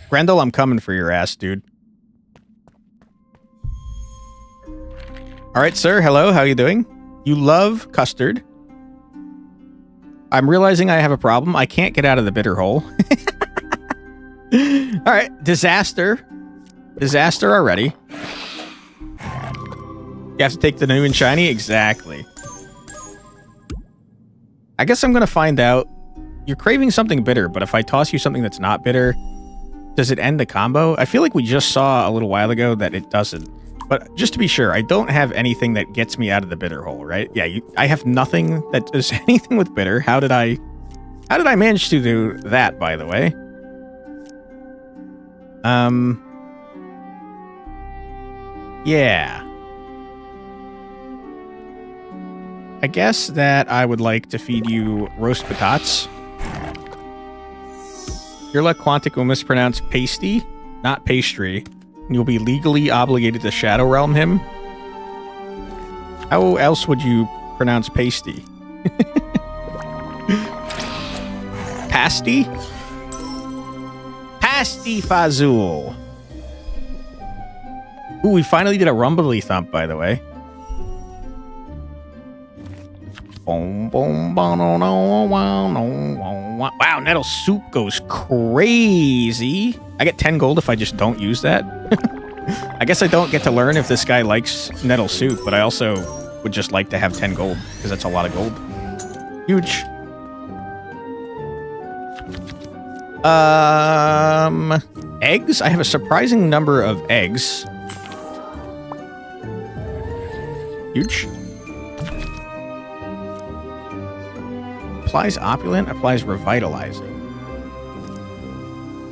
Grendel, I'm coming for your ass, dude. All right, sir. Hello. How you doing? You love custard. I'm realizing I have a problem. I can't get out of the bitter hole. All right. Disaster. Disaster already. You have to take the new and shiny? Exactly. I guess I'm going to find out. you're craving something bitter, but if I toss you something that's not bitter, does it end the combo? I feel like we just saw a little while ago that it doesn't. But just to be sure, I don't have anything that gets me out of the bitter hole, right? Yeah, I have nothing that does anything with bitter. How did I manage to do that, by the way? Yeah. I guess that I would like to feed you roast patates. Your luck Quantic will mispronounce pasty, not pastry. And you'll be legally obligated to Shadow Realm him. How else would you pronounce pasty? Pasty? Pasty Fazul. Ooh, we finally did a rumbly thump, by the way. Wow, Nettle Soup goes crazy. I get 10 gold if I just don't use that. I guess I don't get to learn if this guy likes Nettle Soup, but I also would just like to have 10 gold, because that's a lot of gold. Huge. Eggs? I have a surprising number of eggs. Huge. Applies opulent, applies revitalizing.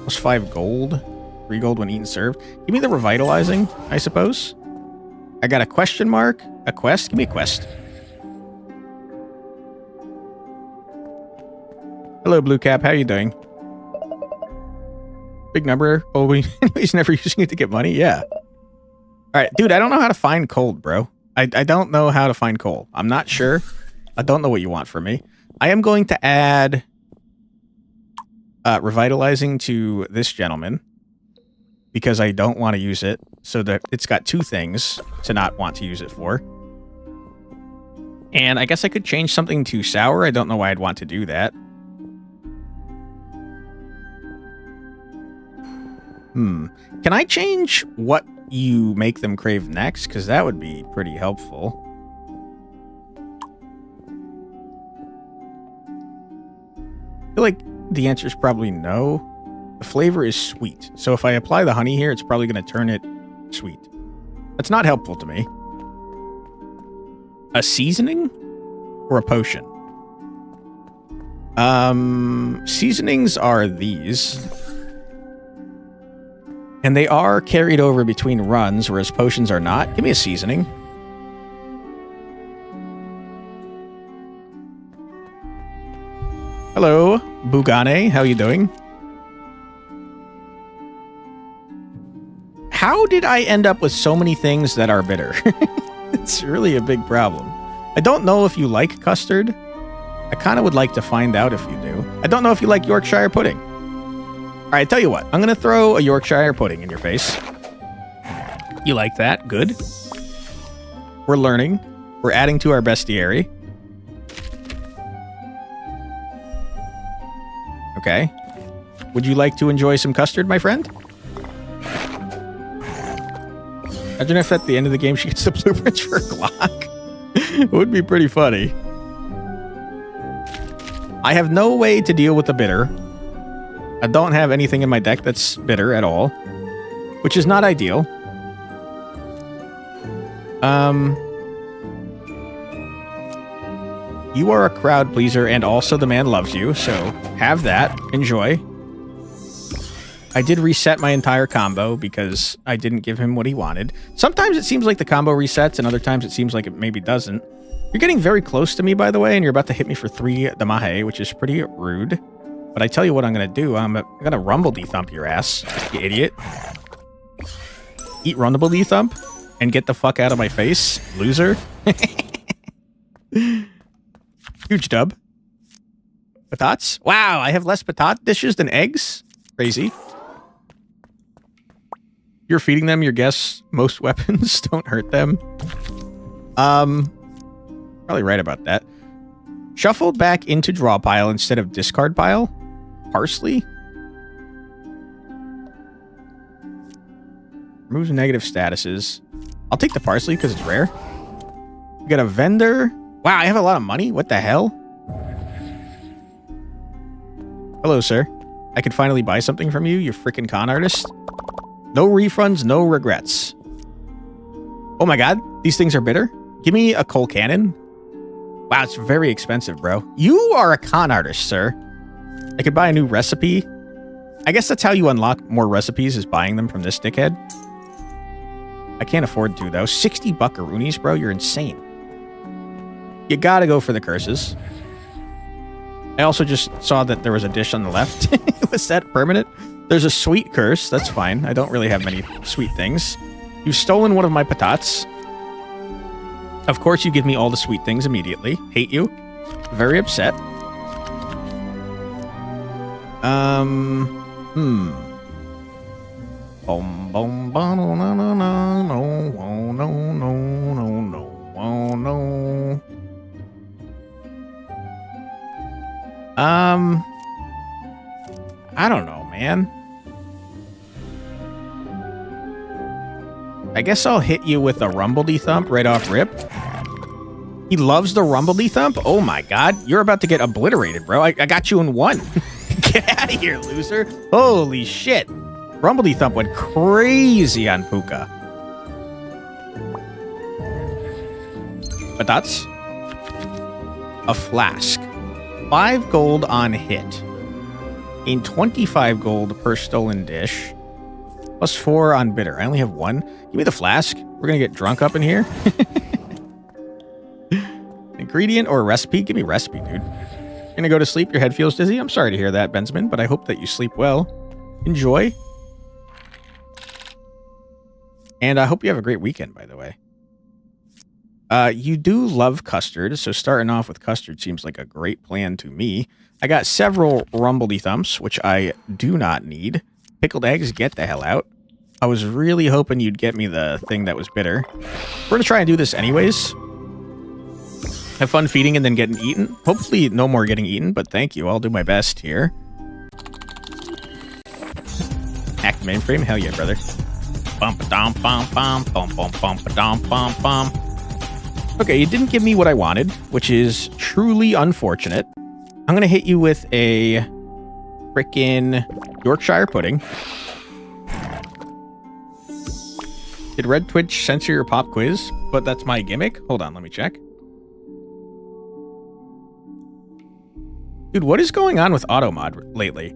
Plus 5 gold. 3 gold when eaten served. Give me the revitalizing, I suppose. I got a question mark. A quest? Give me a quest. Hello, Blue Cap. How you doing? Big number. Oh, he's never using it to get money? Yeah. Alright, dude, I don't know how to find cold, bro. I don't know how to find coal. I'm not sure. I don't know what you want from me. I am going to add revitalizing to this gentleman because I don't want to use it, so that it's got 2 things to not want to use it for. And I guess I could change something to sour. I don't know why I'd want to do that. Can I change what you make them crave next? Because that would be pretty helpful. I feel like the answer is probably no. The flavor is sweet. So if I apply the honey here, it's probably going to turn it sweet. That's not helpful to me. A seasoning or a potion? Seasonings are these. And they are carried over between runs, whereas potions are not. Give me a seasoning. Hello, Bugane. How you doing? How did I end up with so many things that are bitter? It's really a big problem. I don't know if you like custard. I kind of would like to find out if you do. I don't know if you like Yorkshire pudding. All right, tell you what. I'm going to throw a Yorkshire pudding in your face. You like that? Good. We're learning. We're adding to our bestiary. Okay. Would you like to enjoy some custard, my friend? Imagine if at the end of the game she gets the blueprints for a Glock. It would be pretty funny. I have no way to deal with the bitter. I don't have anything in my deck that's bitter at all, which is not ideal. You are a crowd pleaser, and also the man loves you, so have that. Enjoy. I did reset my entire combo because I didn't give him what he wanted. Sometimes it seems like the combo resets, and other times it seems like it maybe doesn't. You're getting very close to me, by the way, and you're about to hit me for 3 Damahe, which is pretty rude. But I tell you what I'm going to do. I'm going to rumble thump your ass, you idiot. Eat rumble thump and get the fuck out of my face, loser. Huge dub. Patats? Wow, I have less patat dishes than eggs? Crazy. You're feeding them your guests. Most weapons don't hurt them. Probably right about that. Shuffled back into draw pile instead of discard pile. Parsley. Removes negative statuses. I'll take the parsley because it's rare. We got a vendor. Wow, I have a lot of money. What the hell? Hello, sir. I could finally buy something from you, you freaking con artist. No refunds, no regrets. Oh my god, these things are bitter? Give me a coal cannon. Wow, it's very expensive, bro. You are a con artist, sir. I could buy a new recipe. I guess that's how you unlock more recipes, is buying them from this dickhead. I can't afford to, though. 60 buckaroonies, bro? You're insane. You gotta go for the curses. I also just saw that there was a dish on the left. Was that permanent? There's a sweet curse. That's fine. I don't really have many sweet things. You've stolen one of my patatas. Of course you give me all the sweet things immediately. Hate you. Very upset. Boom, boom, no, no, no, no, no, no, no, no, no, no. I don't know, man. I guess I'll hit you with a rumbledy thump right off rip. He loves the rumbledy thump? Oh my god, you're about to get obliterated, bro. I got you in one. Get out of here, loser. Holy shit. Rumbledy thump went crazy on Puka. But that's a flask. 5 gold on hit. Gain 25 gold per stolen dish. Plus 4 on bitter. I only have 1. Give me the flask. We're gonna get drunk up in here. Ingredient or recipe? Give me recipe, dude. You're gonna go to sleep, your head feels dizzy? I'm sorry to hear that, Benjamin, but I hope that you sleep well. Enjoy. And I hope you have a great weekend, by the way. You do love custard, so starting off with custard seems like a great plan to me. I got several rumbledy thumps, which I do not need. Pickled eggs, get the hell out. I was really hoping you'd get me the thing that was bitter. We're gonna try and do this anyways. Have fun feeding and then getting eaten. Hopefully no more getting eaten, but thank you. I'll do my best here. Hack the mainframe? Hell yeah, brother. Bum-ba-dum-bum-bum-bum-bum-ba-dum-bum-bum. Okay, you didn't give me what I wanted, which is truly unfortunate. I'm gonna hit you with a frickin' Yorkshire pudding. Did Red Twitch censor your pop quiz? But that's my gimmick? Hold on, let me check. Dude, what is going on with Automod lately?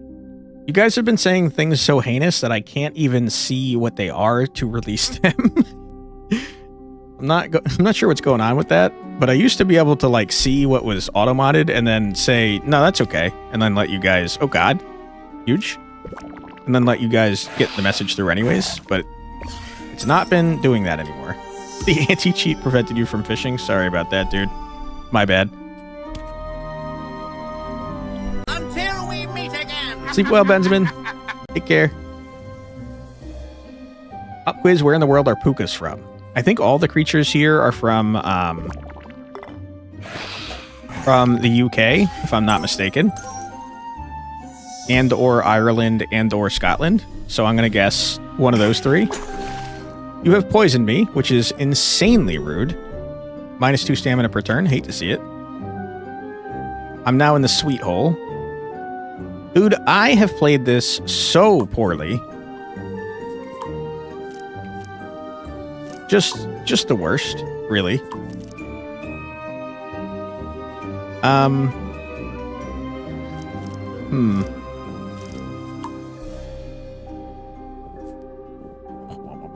You guys have been saying things so heinous that I can't even see what they are to release them. I'm not sure what's going on with that, but I used to be able to like see what was automodded and then say, no, that's okay. And then let you guys, oh God, huge. And then let you guys get the message through anyways, but it's not been doing that anymore. The anti-cheat prevented you from fishing. Sorry about that, dude. My bad. Until we meet again. Sleep well, Benjamin. Take care. Pop quiz, where in the world are pukas from? I think all the creatures here are from the UK, if I'm not mistaken. And or Ireland and or Scotland. So I'm going to guess one of those 3. You have poisoned me, which is insanely rude. -2 stamina per turn. Hate to see it. I'm now in the sweet hole. Dude, I have played this so poorly. Just the worst, really.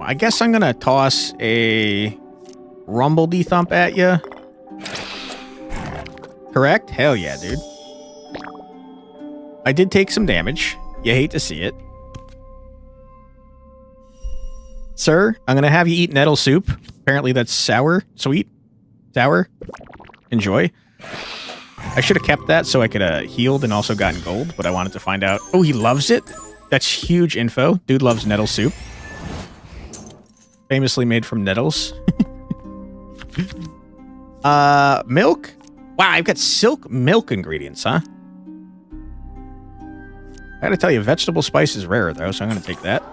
I guess I'm gonna toss a rumbledy thump at you. Correct? Hell yeah, dude. I did take some damage. You hate to see it. Sir, I'm gonna have you eat nettle soup. Apparently that's sour. Sweet? Sour? Enjoy. I should have kept that so I could have healed and also gotten gold, but I wanted to find out. Oh, he loves it? That's huge info. Dude loves nettle soup. Famously made from nettles. Milk? Wow, I've got silk milk ingredients, huh? I gotta tell you, vegetable spice is rare, though, so I'm gonna take that.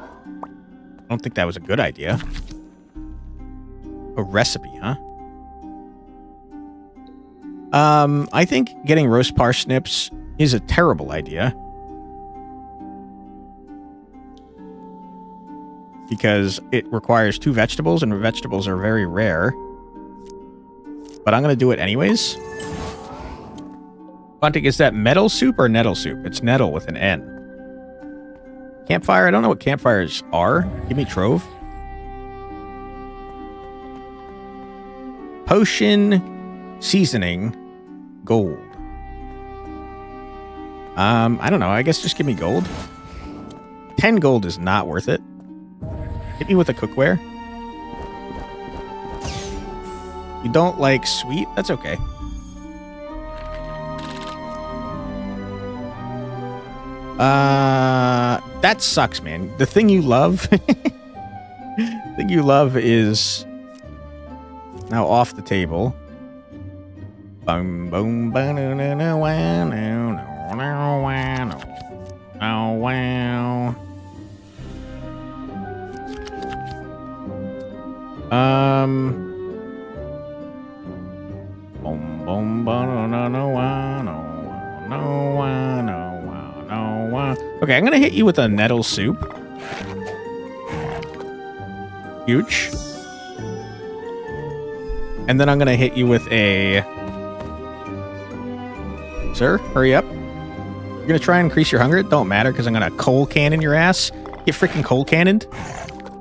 I don't think that was a good idea. A recipe, huh? I think getting roast parsnips is a terrible idea. because it requires 2 vegetables, and vegetables are very rare. But I'm going to do it anyways. Bunting, is that metal soup or nettle soup? It's nettle with an N. Campfire? I don't know what campfires are. Give me trove. Potion, seasoning, gold. I don't know. I guess just give me gold. 10 gold is not worth it. Hit me with a cookware. You don't like sweet? That's okay. That sucks, man. The thing you love, is now off the table. Boom, boom, wow. Oh, wow. Boom, boom, okay, I'm gonna hit you with a nettle soup. Huge. And then I'm gonna hit you with a... Sir, hurry up. You're gonna try and increase your hunger? It don't matter, because I'm gonna coal cannon your ass. Get freaking coal cannoned.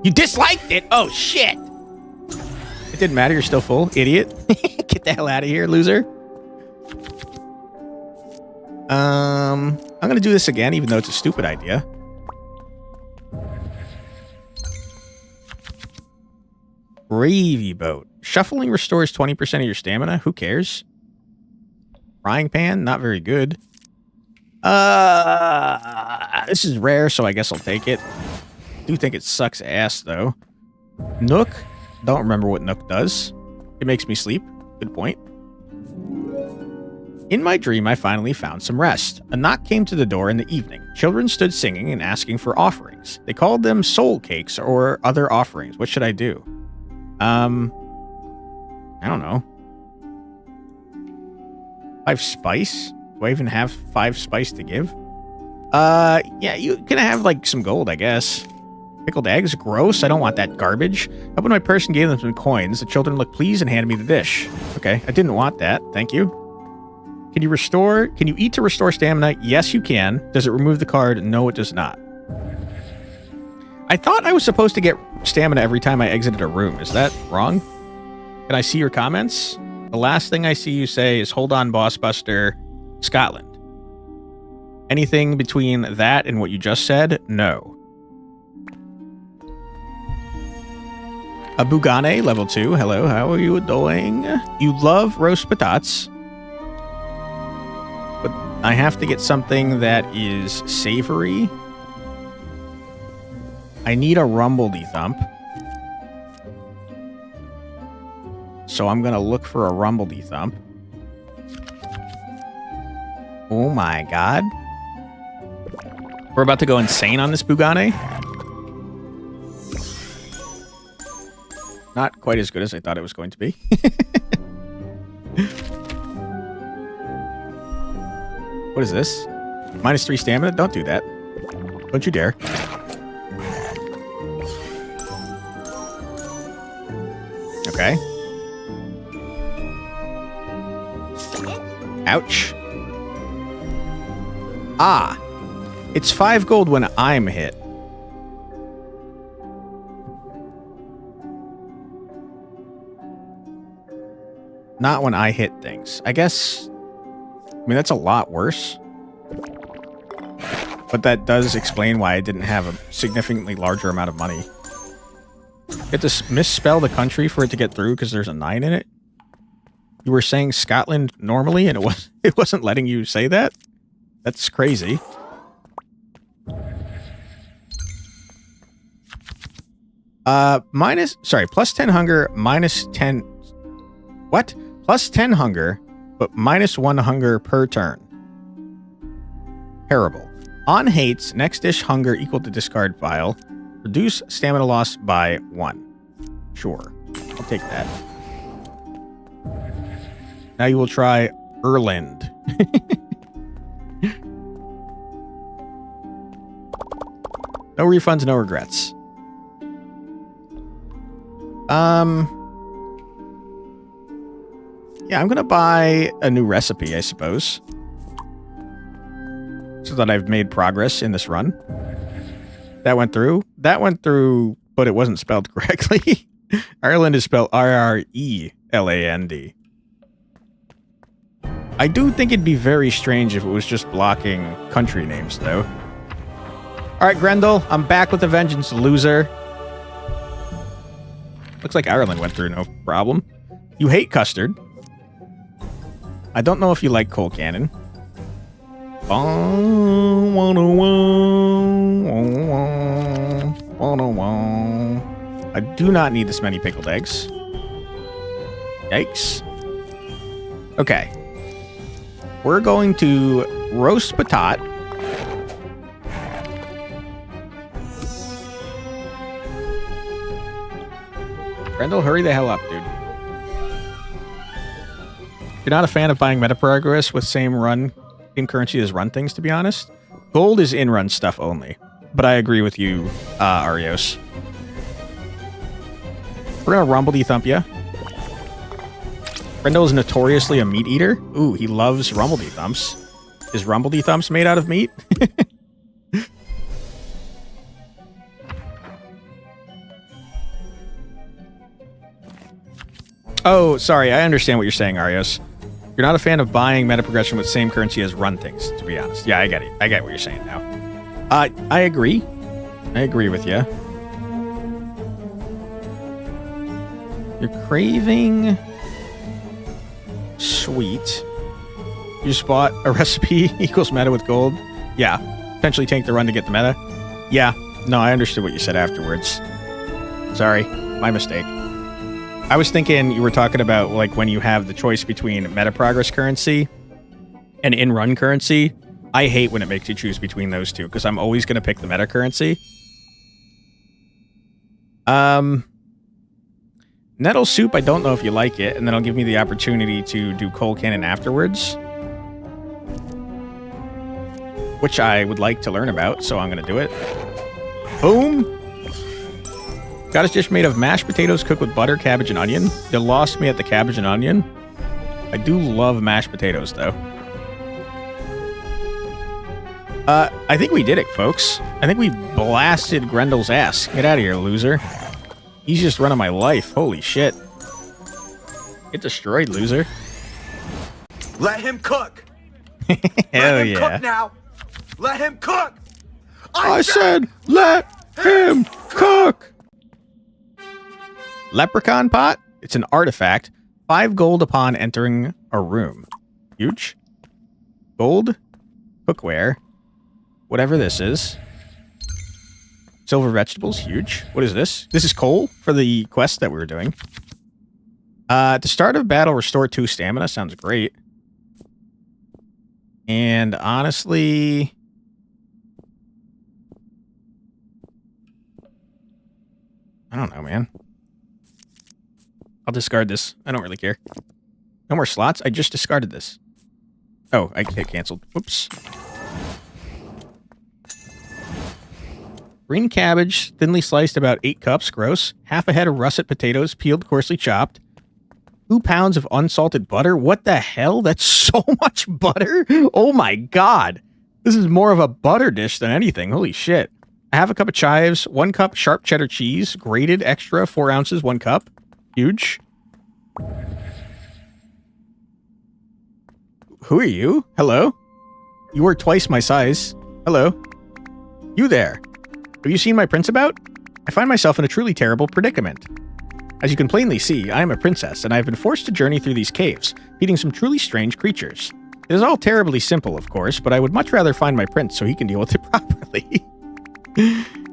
You disliked it? Oh, shit. It didn't matter, you're still full, idiot. Get the hell out of here, loser. I'm gonna do this again, even though it's a stupid idea. Gravy boat. Shuffling restores 20% of your stamina. Who cares? Frying pan, not very good. This is rare, so I guess I'll take it. Do think it sucks ass, though. Nook. Don't remember what Nook does. It makes me sleep. Good point. In my dream, I finally found some rest. A knock came to the door in the evening. Children stood singing and asking for offerings. They called them soul cakes or other offerings. What should I do? I don't know. 5 spice? Do I even have 5 spice to give? Yeah, you can have, like, some gold, I guess. Pickled eggs? Gross. I don't want that garbage. I opened my purse and gave them some coins. The children looked pleased and handed me the dish. Okay, I didn't want that. Thank you. Can you eat to restore stamina? Yes, you can. Does it remove the card? No, it does not. I thought I was supposed to get stamina every time I exited a room. Is that wrong? Can I see your comments? The last thing I see you say is, hold on, Boss Buster, Scotland. Anything between that and what you just said? No. A Bugane, level 2. Hello, how are you doing? You love roast potatoes. But I have to get something that is savory. I need a rumbledy thump. So I'm going to look for a rumbledy thump. Oh my god. We're about to go insane on this Bugane. Not quite as good as I thought it was going to be. What is this? -3 stamina? Don't do that. Don't you dare. Okay. Ouch. Ah. It's 5 gold when I'm hit. Not when I hit things. I guess... I mean, that's a lot worse. But that does explain why I didn't have a significantly larger amount of money. You have to misspell the country for it to get through because there's a 9 in it? You were saying Scotland normally and it wasn't letting you say that? That's crazy. Plus 10 hunger, minus 10... What? Plus 10 hunger, but -1 hunger per turn. Terrible. On hates, next dish hunger equal to discard file. Reduce stamina loss by 1. Sure. I'll take that. Now you will try Erland. No refunds, no regrets. Yeah, I'm gonna buy a new recipe, I suppose. So that I've made progress in this run. That went through. That went through, but it wasn't spelled correctly. Ireland is spelled Ireland. I do think it'd be very strange if it was just blocking country names, though. Alright, Grendel, I'm back with a vengeance, loser. Looks like Ireland went through, no problem. You hate custard. I don't know if you like coal cannon. I do not need this many pickled eggs. Yikes. Okay. We're going to roast patat. Grendel, hurry the hell up, dude. You're not a fan of buying meta progress with same currency as run things, to be honest. Gold is in-run stuff only. But I agree with you, Arios. We're gonna rumbledy thump ya. Grendel is notoriously a meat eater. Ooh, he loves rumbledy thumps. Is rumbledy thumps made out of meat? Oh, sorry. I understand what you're saying, Arios. You're not a fan of buying meta progression with same currency as run things, to be honest. Yeah, I get it. I get what you're saying now. I agree. I agree with you. You're craving sweet. You just bought a recipe equals meta with gold. Yeah. Potentially tank the run to get the meta. Yeah. No, I understood what you said afterwards. Sorry. My mistake. I was thinking you were talking about like when you have the choice between meta progress currency and in-run currency. I hate when it makes you choose between those two because I'm always going to pick the meta currency. Nettle soup, I don't know if you like it, and then it'll give me the opportunity to do coal cannon afterwards, which I would like to learn about, so I'm going to do it. Boom! Got a dish made of mashed potatoes cooked with butter, cabbage, and onion. You lost me at the cabbage and onion. I do love mashed potatoes, though. I think we did it, folks. I think we blasted Grendel's ass. Get out of here, loser. He's just running my life. Holy shit. Get destroyed, loser. Let him cook. Hell let him yeah. cook now. Let him cook. I said, let him cook. Leprechaun pot? It's an artifact. 5 gold upon entering a room. Huge. Gold. Cookware. Whatever this is. Silver vegetables. Huge. What is this? This is coal for the quest that we were doing. At the start of battle, restore 2 stamina. Sounds great. And honestly... I don't know, man. I'll discard this. I don't really care. No more slots? I just discarded this. Oh, I get canceled. Whoops. Green cabbage, thinly sliced about 8 cups. Gross. Half a head of russet potatoes, peeled, coarsely chopped. 2 pounds of unsalted butter. What the hell? That's so much butter. Oh my god. This is more of a butter dish than anything. Holy shit. A half a cup of chives. 1 cup sharp cheddar cheese. Grated extra. 4 ounces. 1 cup. Huge. Who are you? Hello? You were twice my size. Hello? You there. Have you seen my prince about? I find myself in a truly terrible predicament. As you can plainly see, I am a princess, and I have been forced to journey through these caves, feeding some truly strange creatures. It is all terribly simple, of course, but I would much rather find my prince so he can deal with it properly.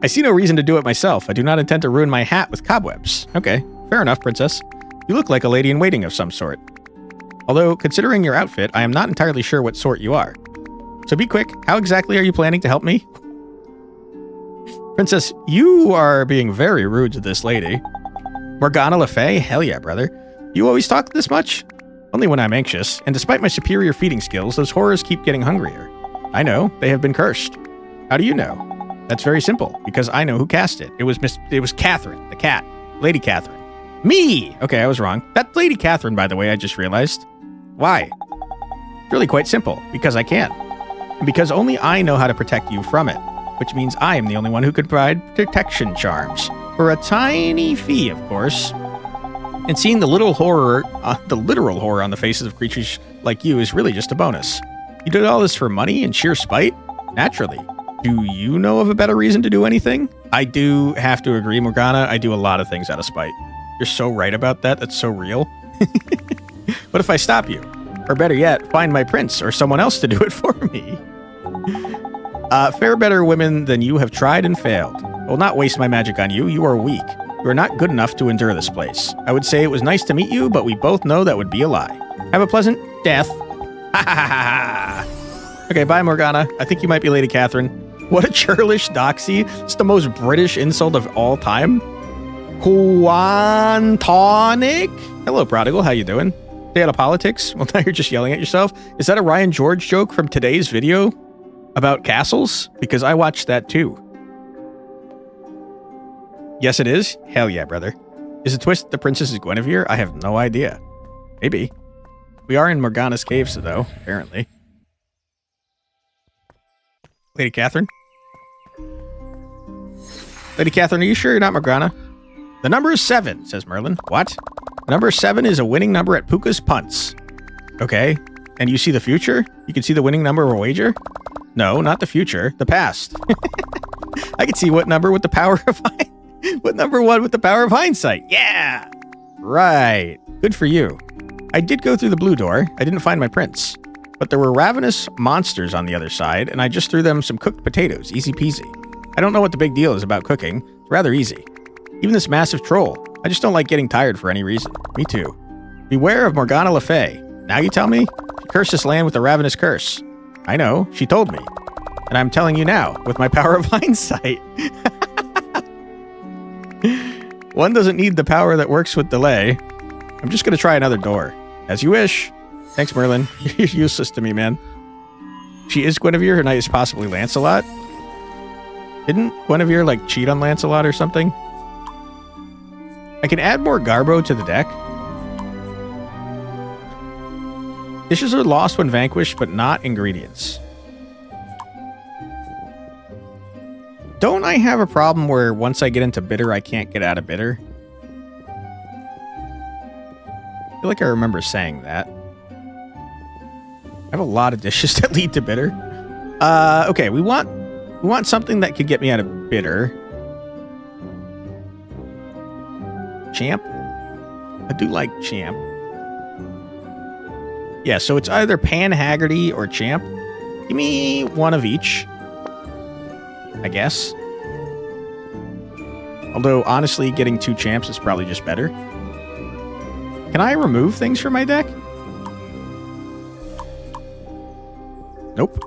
I see no reason to do it myself. I do not intend to ruin my hat with cobwebs. Okay. Fair enough, princess. You look like a lady-in-waiting of some sort. Although, considering your outfit, I am not entirely sure what sort you are. So be quick, how exactly are you planning to help me? Princess, you are being very rude to this lady. Morgana Le Fay? Hell yeah, brother. You always talk this much? Only when I'm anxious, and despite my superior feeding skills, those horrors keep getting hungrier. I know, they have been cursed. How do you know? That's very simple, because I know who cast it. It was Catherine, the cat. Lady Catherine. Me! Okay, I was wrong. That's Lady Catherine, by the way, I just realized. Why? Really quite simple. Because I can. And because only I know how to protect you from it. Which means I am the only one who could provide protection charms. For a tiny fee, of course. And seeing the literal horror on the faces of creatures like you is really just a bonus. You did all this for money and sheer spite? Naturally. Do you know of a better reason to do anything? I do have to agree, Morgana. I do a lot of things out of spite. You're so right about that. That's so real. What if I stop you? Or better yet, find my prince or someone else to do it for me? Fair better women than you have tried and failed. I will not waste my magic on you. You are weak. You are not good enough to endure this place. I would say it was nice to meet you, but we both know that would be a lie. Have a pleasant death. Ha ha ha ha. Okay, bye, Morgana. I think you might be Lady Catherine. What a churlish doxy. It's the most British insult of all time. Quantonic? Hello, Prodigal. How you doing? Stay out of politics? Well, now you're just yelling at yourself. Is that a Ryan George joke from today's video about castles? Because I watched that too. Yes, it is? Hell yeah, brother. Is the twist the princess is Guinevere? I have no idea. Maybe. We are in Morgana's caves, though, apparently. Lady Catherine? Lady Catherine, are you sure you're not Morgana? The number is 7, says Merlin. What? The number 7 is a winning number at Puka's Punts. Okay. And you see the future? You can see the winning number of a wager? No, not the future. The past. I can see what number with the power of what number 1 with the power of hindsight. Yeah! Right. Good for you. I did go through the blue door. I didn't find my prince. But there were ravenous monsters on the other side, and I just threw them some cooked potatoes. Easy peasy. I don't know what the big deal is about cooking. It's rather easy. Even this massive troll. I just don't like getting tired for any reason. Me too. Beware of Morgana Le Fay. Now you tell me? She cursed this land with a ravenous curse. I know. She told me. And I'm telling you now, with my power of hindsight. One doesn't need the power that works with delay. I'm just going to try another door. As you wish. Thanks, Merlin. You're useless to me, man. She is Guinevere. Her knight is possibly Lancelot. Didn't Guinevere, like, cheat on Lancelot or something? I can add more Garbo to the deck. Dishes are lost when vanquished, but not ingredients. Don't I have a problem where once I get into bitter, I can't get out of bitter? I feel like I remember saying that. I have a lot of dishes that lead to bitter. Okay, we want something that could get me out of bitter. Champ? I do like Champ. Yeah, so it's either Pan Haggerty or Champ. Give me one of each, I guess. Although, honestly, getting 2 Champs is probably just better. Can I remove things from my deck? Nope.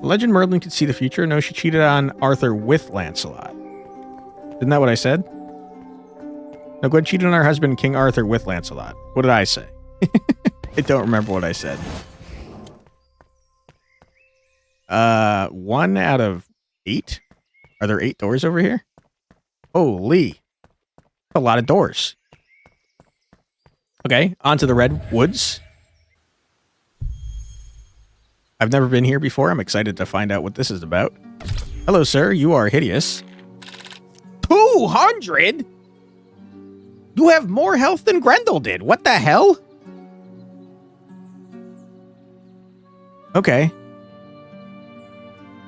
Legend Merlin could see the future. No, she cheated on Arthur with Lancelot. Isn't that what I said? No, Gwen cheated on her husband, King Arthur, with Lancelot. What did I say? I don't remember what I said. 1 out of 8? Are there 8 doors over here? Holy. A lot of doors. Okay, on to the Red Woods. I've never been here before. I'm excited to find out what this is about. Hello, sir. You are hideous. 200? You have more health than Grendel did. What the hell? Okay.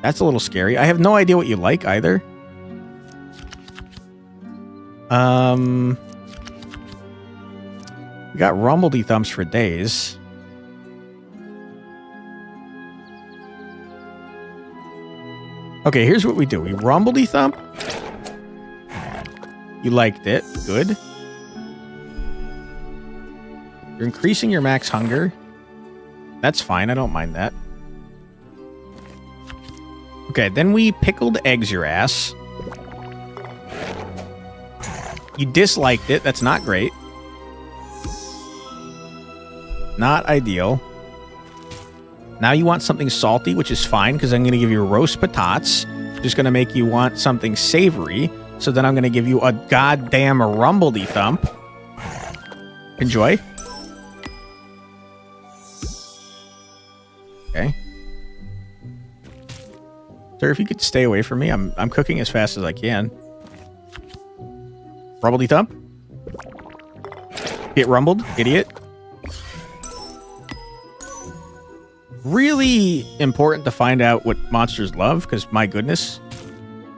That's a little scary. I have no idea what you like either. We got Rumbledy Thumbs for days. Okay, here's what we do. We Rumbledy Thump. You liked it. Good. You're increasing your max hunger. That's fine. I don't mind that. Okay, then we pickled eggs your ass. You disliked it. That's not great. Not ideal. Now you want something salty, which is fine, because I'm going to give you roast patates, which is going to make you want something savory, So then I'm going to give you a goddamn rumbledy thump. Enjoy. Okay. Sir, if you could stay away from me, I'm cooking as fast as I can. Rumbledy thump. Get rumbled, idiot. Really important to find out what monsters love, because my goodness,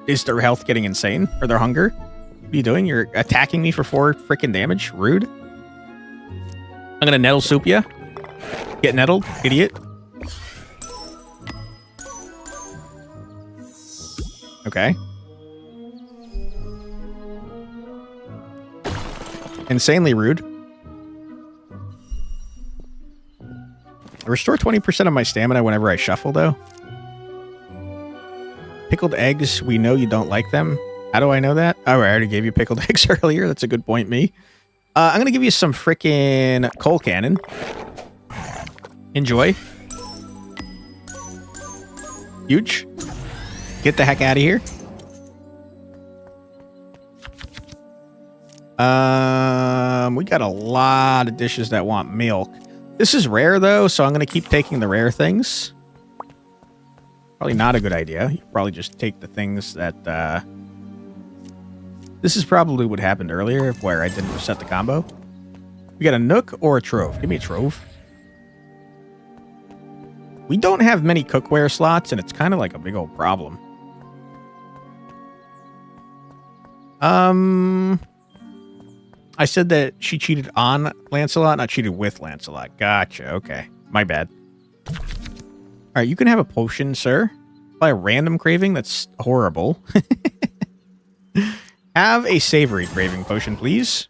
is their health getting insane? Or their hunger? What are you doing? You're attacking me for 4 freaking damage? Rude. I'm gonna nettle soup ya. Get nettled, idiot. Okay. Insanely rude. I restore 20% of my stamina whenever I shuffle, though. Pickled eggs, we know you don't like them. How do I know that? Oh, I already gave you pickled eggs earlier. That's a good point, me. I'm going to give you some frickin' coal cannon. Enjoy. Huge. Get the heck out of here. We got a lot of dishes that want milk. This is rare, though, so I'm going to keep taking the rare things. Probably not a good idea. You probably just take the things that... This is probably what happened earlier, where I didn't reset the combo. We got a nook or a trove. Give me a trove. We don't have many cookware slots, and it's kind of like a big old problem. I said that she cheated on Lancelot, not cheated with Lancelot. Gotcha, okay. My bad. Alright, you can have a potion, sir. By a random craving? That's horrible. Have a savory craving potion, please.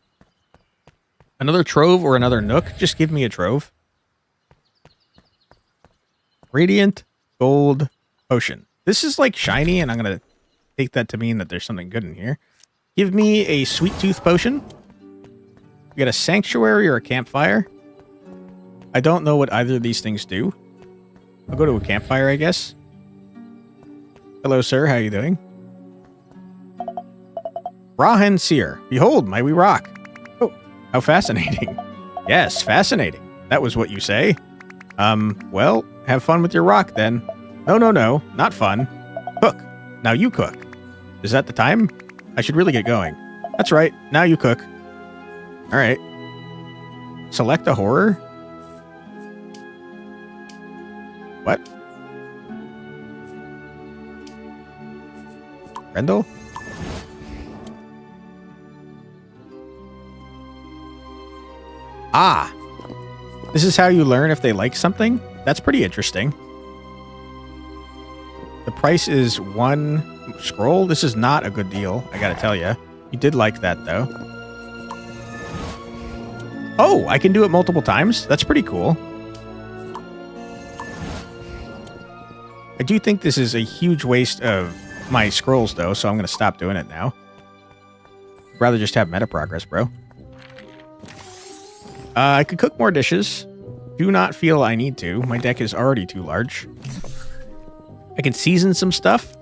Another trove or another nook? Just give me a trove. Radiant gold potion. This is like shiny, and I'm going to take that to mean that there's something good in here. Give me a sweet tooth potion. We got a sanctuary or a campfire. I don't know what either of these things do. I'll go to a campfire, I guess. Hello, sir. How are you doing? Rahen Seer. Behold, my wee rock. Oh, how fascinating. Yes, fascinating. That was what you say. Well, have fun with your rock, then. No, not fun. Cook. Now you cook. Is that the time? I should really get going. That's right. Now you cook. All right. Select a horror. What? Rendell? Ah. This is how you learn if they like something? That's pretty interesting. The price is 1 scroll. This is not a good deal, I gotta tell you. You did like that, though. Oh, I can do it multiple times? That's pretty cool. I do think this is a huge waste of my scrolls, though, so I'm going to stop doing it now. I'd rather just have meta progress, bro. I could cook more dishes. Do not feel I need to. My deck is already too large. I can season some stuff.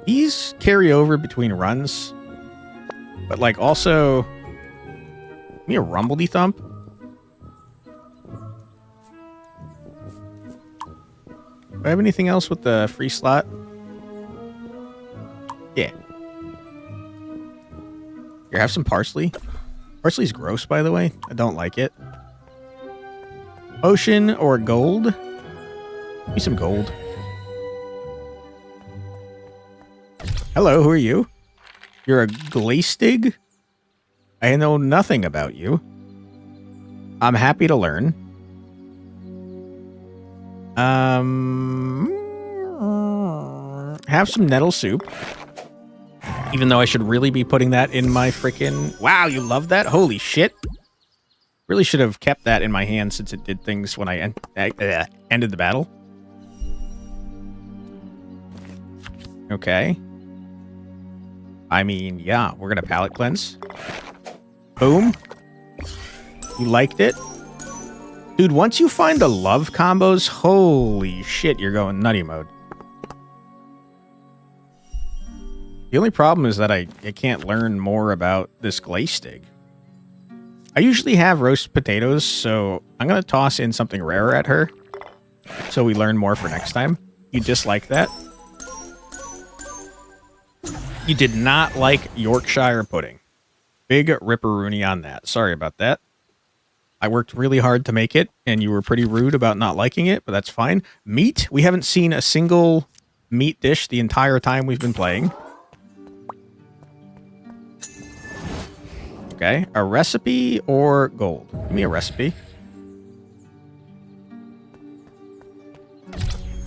These carry over between runs, but like also, give me a rumbledy thump. Do I have anything else with the free slot? Yeah. Here, have some parsley. Parsley's gross, by the way. I don't like it. Ocean or gold? Give me some gold. Hello, who are you? You're a Glaistig? I know nothing about you. I'm happy to learn. Have some nettle soup. Even though I should really be putting that in my frickin'... Wow, you love that? Holy shit. Really should have kept that in my hand since it did things when I ended the battle. Okay. I mean, yeah, we're gonna palate cleanse. Boom. You liked it? Dude, once you find the love combos, holy shit, you're going nutty mode. The only problem is that I can't learn more about this glaystig. I usually have roast potatoes, so I'm going to toss in something rarer at her so we learn more for next time. You dislike that? You did not like Yorkshire pudding. Big ripperoonie on that. Sorry about that. I worked really hard to make it, and you were pretty rude about not liking it, but that's fine. Meat? We haven't seen a single meat dish the entire time we've been playing. Okay, a recipe or gold? Give me a recipe.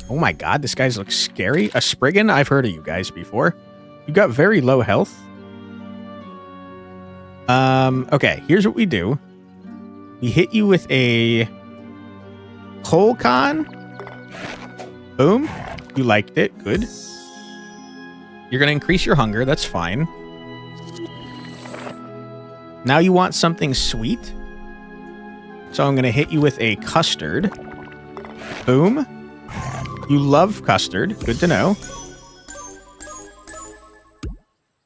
Oh my god, this guy looks scary. A Spriggan? I've heard of you guys before. You got very low health. Okay, here's what we do. We hit you with a coal con. Boom. You liked it. Good. You're going to increase your hunger. That's fine. Now you want something sweet. So I'm going to hit you with a custard. Boom. You love custard. Good to know.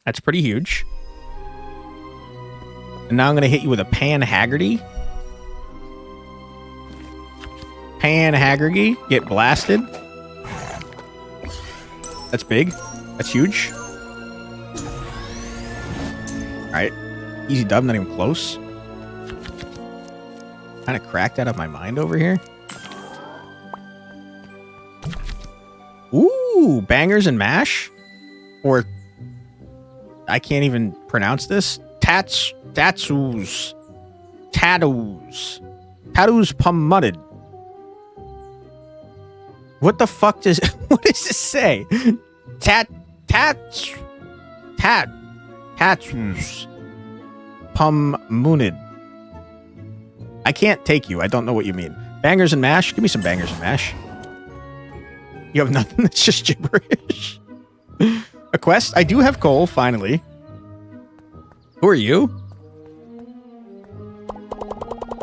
That's pretty huge. And now I'm going to hit you with a Pan Haggerty. Pan Haggerty. Get blasted. That's big. That's huge. Alright. Easy dub, not even close. Kind of cracked out of my mind over here. Ooh, bangers and mash? Or, I can't even pronounce this. Tattoos pommudded. What the fuck does what does this say? Tattoos pommunid. I can't take you. I don't know what you mean. Bangers and mash? Give me some bangers and mash. You have nothing that's just gibberish. A quest? I do have coal, finally. Who are you?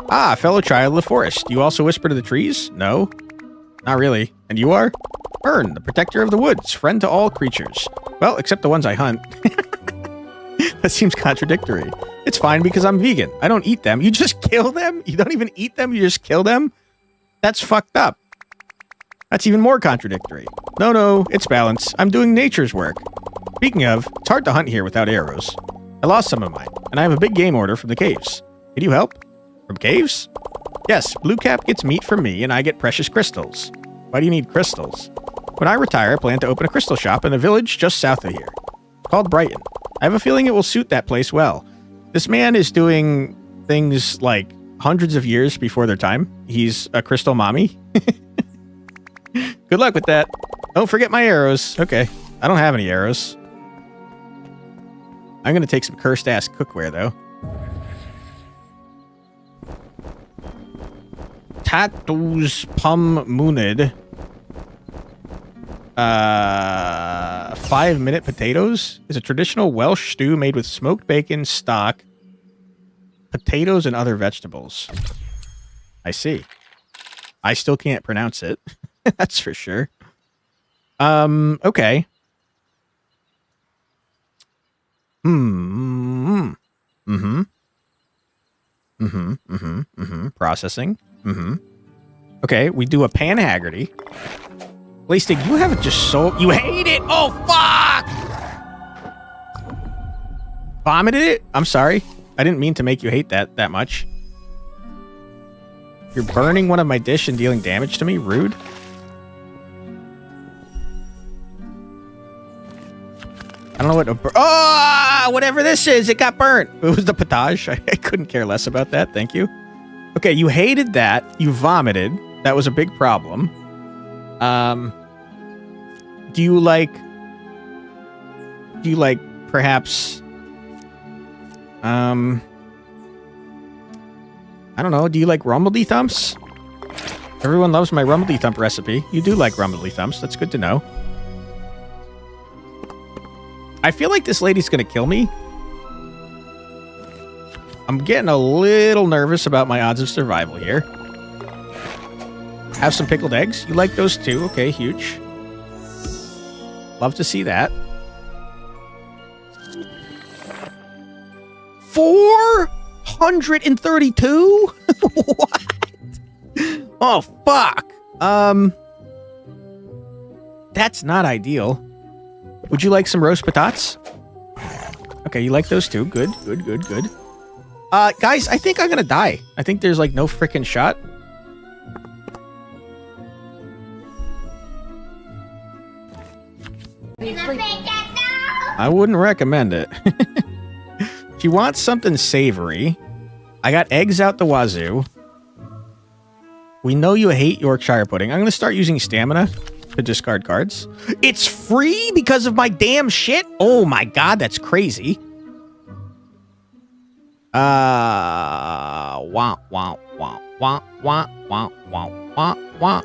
Ah, fellow child of the forest. You also whisper to the trees? No. Not really. And you are? Ern, the protector of the woods, friend to all creatures. Well, except the ones I hunt. That seems contradictory. It's fine because I'm vegan. I don't eat them. You just kill them? You don't even eat them? You just kill them? That's fucked up. That's even more contradictory. No, it's balance. I'm doing nature's work. Speaking of, it's hard to hunt here without arrows. I lost some of mine, and I have a big game order from the caves. Can you help? From caves? Yes, Blue Cap gets meat from me, and I get precious crystals. Why do you need crystals? When I retire, I plan to open a crystal shop in a village just south of here. It's called Brighton. I have a feeling it will suit that place well. This man is doing things like hundreds of years before their time. He's a crystal mommy. Good luck with that. Don't forget my arrows. Okay. I don't have any arrows. I'm going to take some cursed-ass cookware, though. Tattoos pommunid. 5-minute potatoes is a traditional Welsh stew made with smoked bacon, stock, potatoes, and other vegetables. I see. I still can't pronounce it. That's for sure. Okay. Processing. Okay, we do a Pan Haggerty. Glaystig, you haven't just sold... You hate it! Oh, fuck! Vomited it? I'm sorry. I didn't mean to make you hate that much. You're burning one of my dish and dealing damage to me? Rude. I don't know what... Oh! Whatever this is, it got burnt. It was the potage. I couldn't care less about that. Thank you. Okay, you hated that. You vomited. That was a big problem. Do you like perhaps, I don't know. Do you like Rumbledy Thumps? Everyone loves my Rumbledy Thump recipe. You do like Rumbledy Thumps. That's good to know. I feel like this lady's gonna kill me. I'm getting a little nervous about my odds of survival here. Have some pickled eggs. You like those too? Okay, huge. Love to see that. 432? What? Oh, fuck. That's not ideal. Would you like some roast patatas? Okay, you like those too. Good, good, good, good. Guys, I think I'm gonna die. I think there's like no freaking shot. I wouldn't recommend it. She wants something savory. I got eggs out the wazoo. We know you hate Yorkshire pudding. I'm going to start using stamina to discard cards. It's free because of my damn shit? Oh my god, that's crazy. Wah, wah, wah, wah, wah, wah, wah, wah, wah.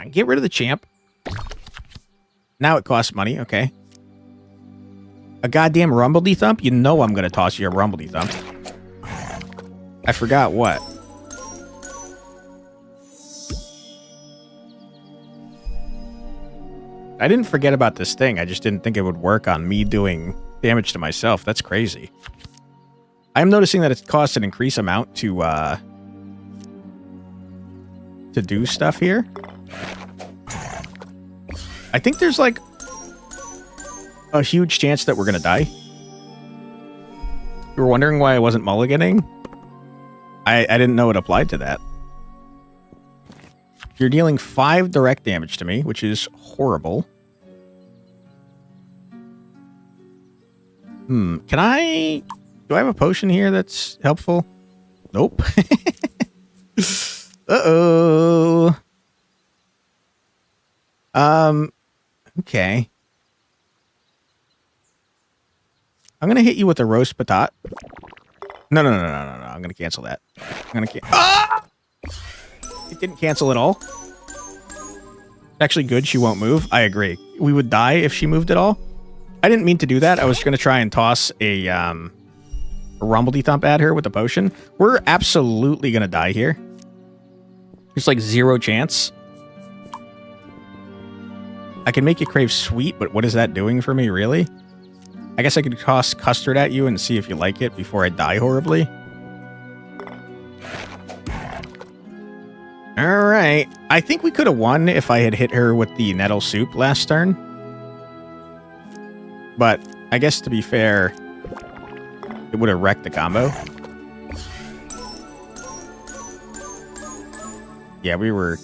Get rid of the champ. Now it costs money, okay. A goddamn Rumbledy Thump? You know I'm gonna toss you a Rumbledy Thump. I forgot what. I didn't forget about this thing. I just didn't think it would work on me doing damage to myself. That's crazy. I'm noticing that it costs an increased amount to do stuff here. I think there's like a huge chance that we're gonna die. You were wondering why I wasn't mulliganing? I didn't know it applied to that. You're dealing 5 direct damage to me, which is horrible. Can I... Do I have a potion here that's helpful? Nope. Uh-oh. Okay. I'm gonna hit you with a roast patat. No. I'm gonna cancel that. I'm gonna Ah! It didn't cancel at all. It's actually good she won't move. I agree. We would die if she moved at all. I didn't mean to do that. I was gonna try and toss a Rumbledy Thump at her with a potion. We're absolutely gonna die here. There's like 0 chance. I can make you crave sweet, but what is that doing for me, really? I guess I could toss custard at you and see if you like it before I die horribly. Alright. I think we could have won if I had hit her with the nettle soup last turn. But I guess to be fair, it would have wrecked the combo. Yeah, we were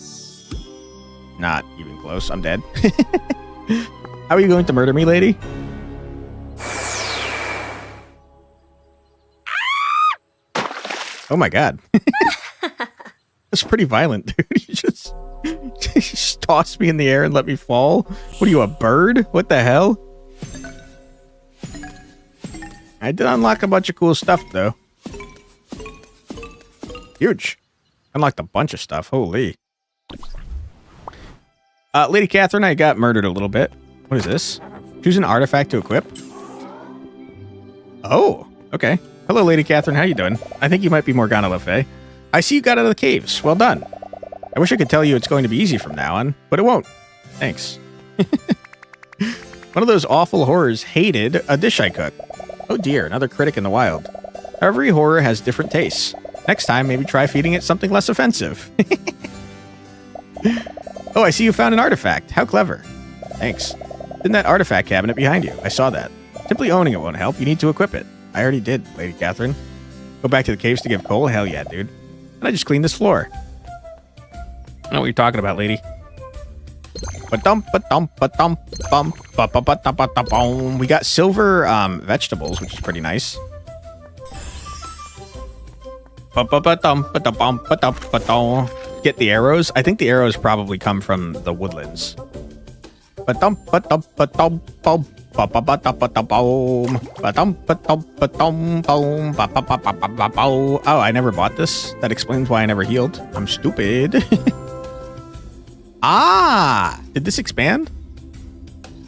not even close. I'm dead. How are you going to murder me, lady? Oh my god. That's pretty violent, dude. You just tossed me in the air and let me fall? What are you, a bird? What the hell? I did unlock a bunch of cool stuff, though. Huge. Unlocked a bunch of stuff. Holy. Lady Catherine, I got murdered a little bit. What is this? Choose an artifact to equip. Oh, okay. Hello, Lady Catherine. How you doing? I think you might be Morgana Le Fay. I see you got out of the caves. Well done. I wish I could tell you it's going to be easy from now on, but it won't. Thanks. One of those awful horrors hated a dish I cooked. Oh dear, another critic in the wild. Every horror has different tastes. Next time, maybe try feeding it something less offensive. Oh, I see you found an artifact. How clever. Thanks. It's in that artifact cabinet behind you. I saw that. Simply owning it won't help. You need to equip it. I already did, Lady Catherine. Go back to the caves to give coal? Hell yeah, dude. And I just cleaned this floor. I know what you're talking about, lady. We got silver vegetables, which is pretty nice. Get the arrows. I think the arrows probably come from the woodlands. Oh, I never bought this. That explains why I never healed. I'm stupid. Ah! Did this expand?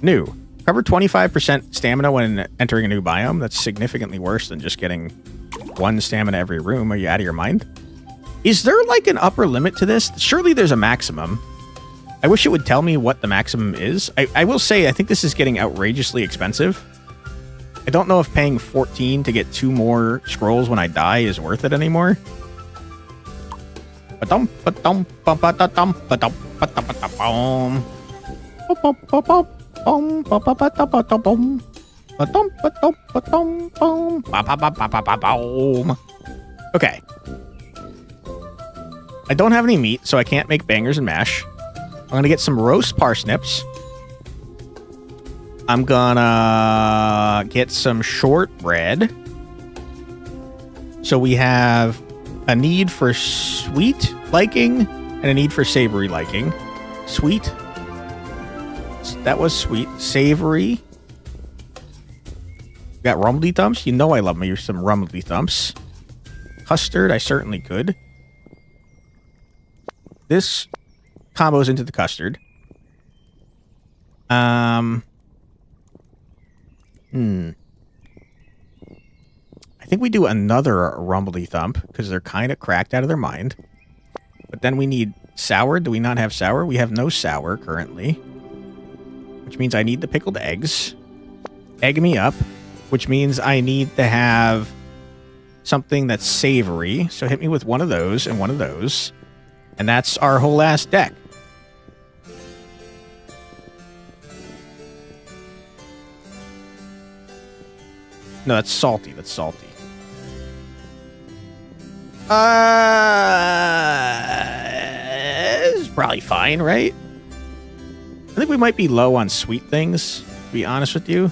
New. Recover 25% stamina when entering a new biome. That's significantly worse than just getting 1 stamina every room. Are you out of your mind? Is there like an upper limit to this? Surely there's a maximum. I wish it would tell me what the maximum is. I will say I think this is getting outrageously expensive. I don't know if paying 14 to get 2 more scrolls when I die is worth it anymore. Okay. I don't have any meat, so I can't make bangers and mash. I'm gonna get some roast parsnips. I'm gonna get some shortbread. So we have a need for sweet liking and a need for savory liking. Sweet. That was sweet. Savory. Got rumbly thumps. You know I love me some rumbly thumps. Custard, I certainly could. This combos into the custard. I think we do another rumbly thump because they're kind of cracked out of their mind. But then we need sour. Do we not have sour? We have no sour currently. Which means I need the pickled eggs. Egg me up. Which means I need to have something that's savory. So hit me with one of those and one of those. And that's our whole last deck. No, that's salty. That's salty. It's probably fine, right? I think we might be low on sweet things, to be honest with you.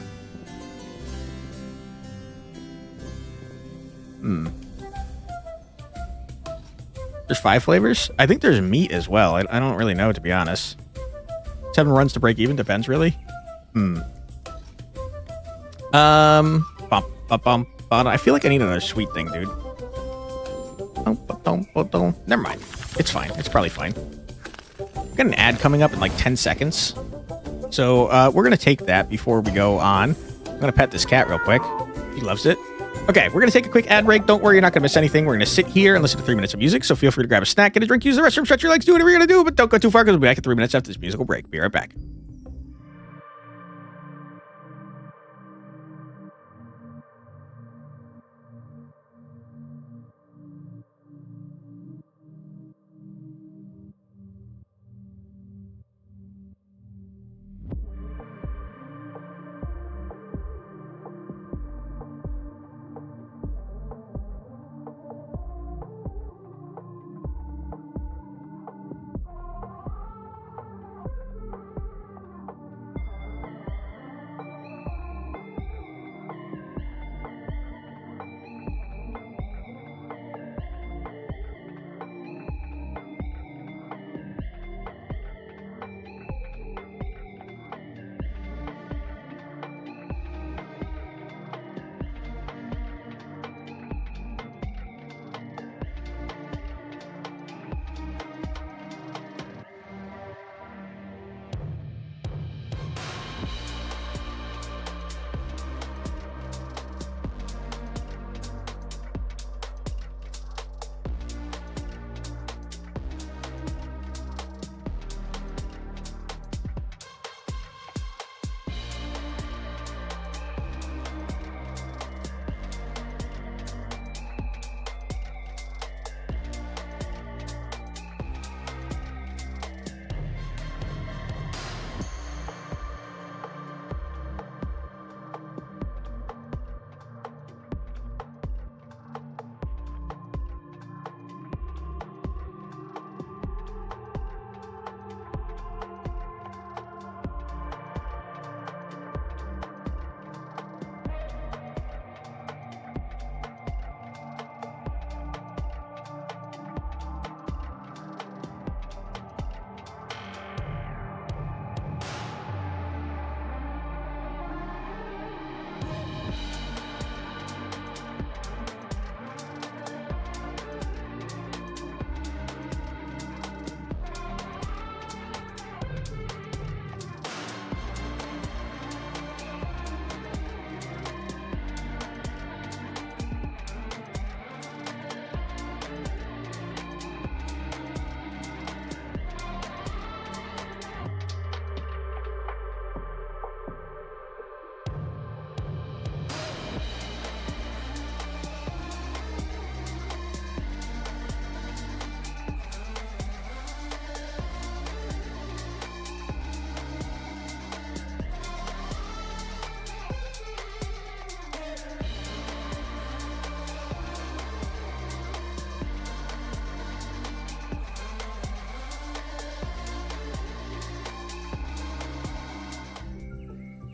There's 5 flavors? I think there's meat as well. I don't really know, to be honest. 7 runs to break even. Depends, really. I feel like I need another sweet thing, dude. Never mind. It's fine. It's probably fine. I've got an ad coming up in like 10 seconds. So we're going to take that before we go on. I'm going to pet this cat real quick. He loves it. Okay, we're going to take a quick ad break. Don't worry, you're not going to miss anything. We're going to sit here and listen to 3 minutes of music. So feel free to grab a snack, get a drink, use the restroom, stretch your legs, do whatever you're going to do. But don't go too far because we'll be back in 3 minutes after this musical break. Be right back.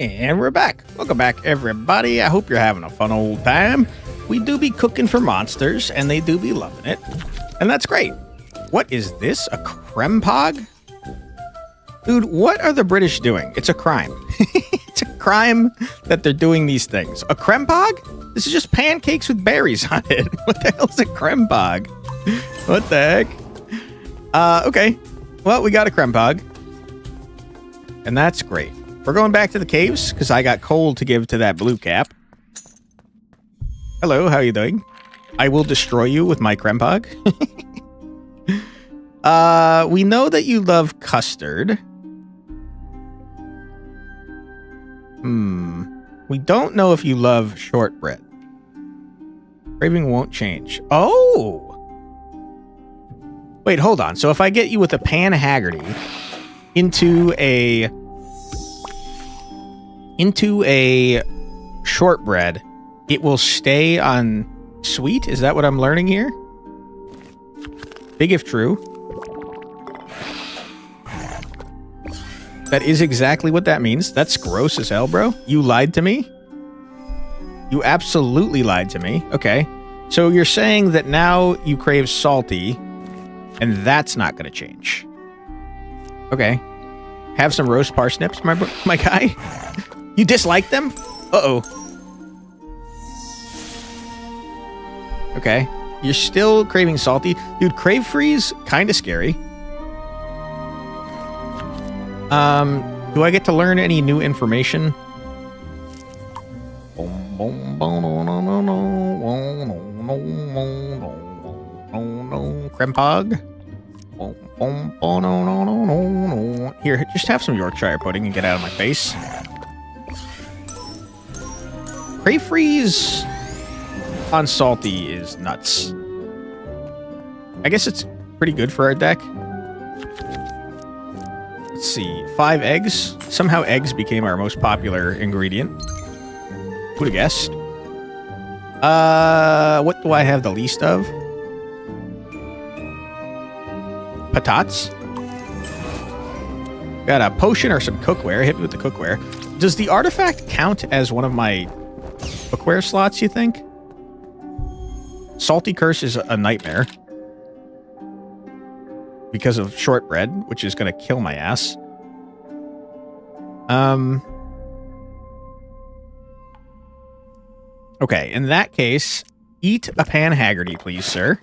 And we're back. Welcome back, everybody. I hope you're having a fun old time. We do be cooking for monsters, and they do be loving it. And that's great. What is this? A crempog? Dude, what are the British doing? It's a crime. It's a crime that they're doing these things. A crempog? This is just pancakes with berries on it. What the hell is a crempog? What the heck? Okay. Well, we got a crempog. And that's great. We're going back to the caves because I got coal to give to that blue cap. Hello, how are you doing? I will destroy you with my crempog. We know that you love custard. We don't know if you love shortbread. Craving won't change. Oh! Wait, hold on. So if I get you with a pan Haggerty into a shortbread, it will stay on sweet? Is that what I'm learning here? Big if true. That is exactly what that means. That's gross as hell, bro. You lied to me? You absolutely lied to me. Okay. So you're saying that now you crave salty, and that's not going to change. Okay. Have some roast parsnips, my guy. You dislike them? Uh-oh. Okay. You're still craving salty. Dude, crave freeze, kind of scary. Do I get to learn any new information? Crempog? Here, just have some Yorkshire pudding and get out of my face. Crave freeze on salty is nuts. I guess it's pretty good for our deck. Let's see. 5 eggs. Somehow eggs became our most popular ingredient. Who'd have guessed? What do I have the least of? Patats. Got a potion or some cookware. Hit me with the cookware. Does the artifact count as one of my cookware slots, you think? Salty curse is a nightmare. Because of shortbread, which is going to kill my ass. Okay, in that case, eat a pan Haggerty, please, sir.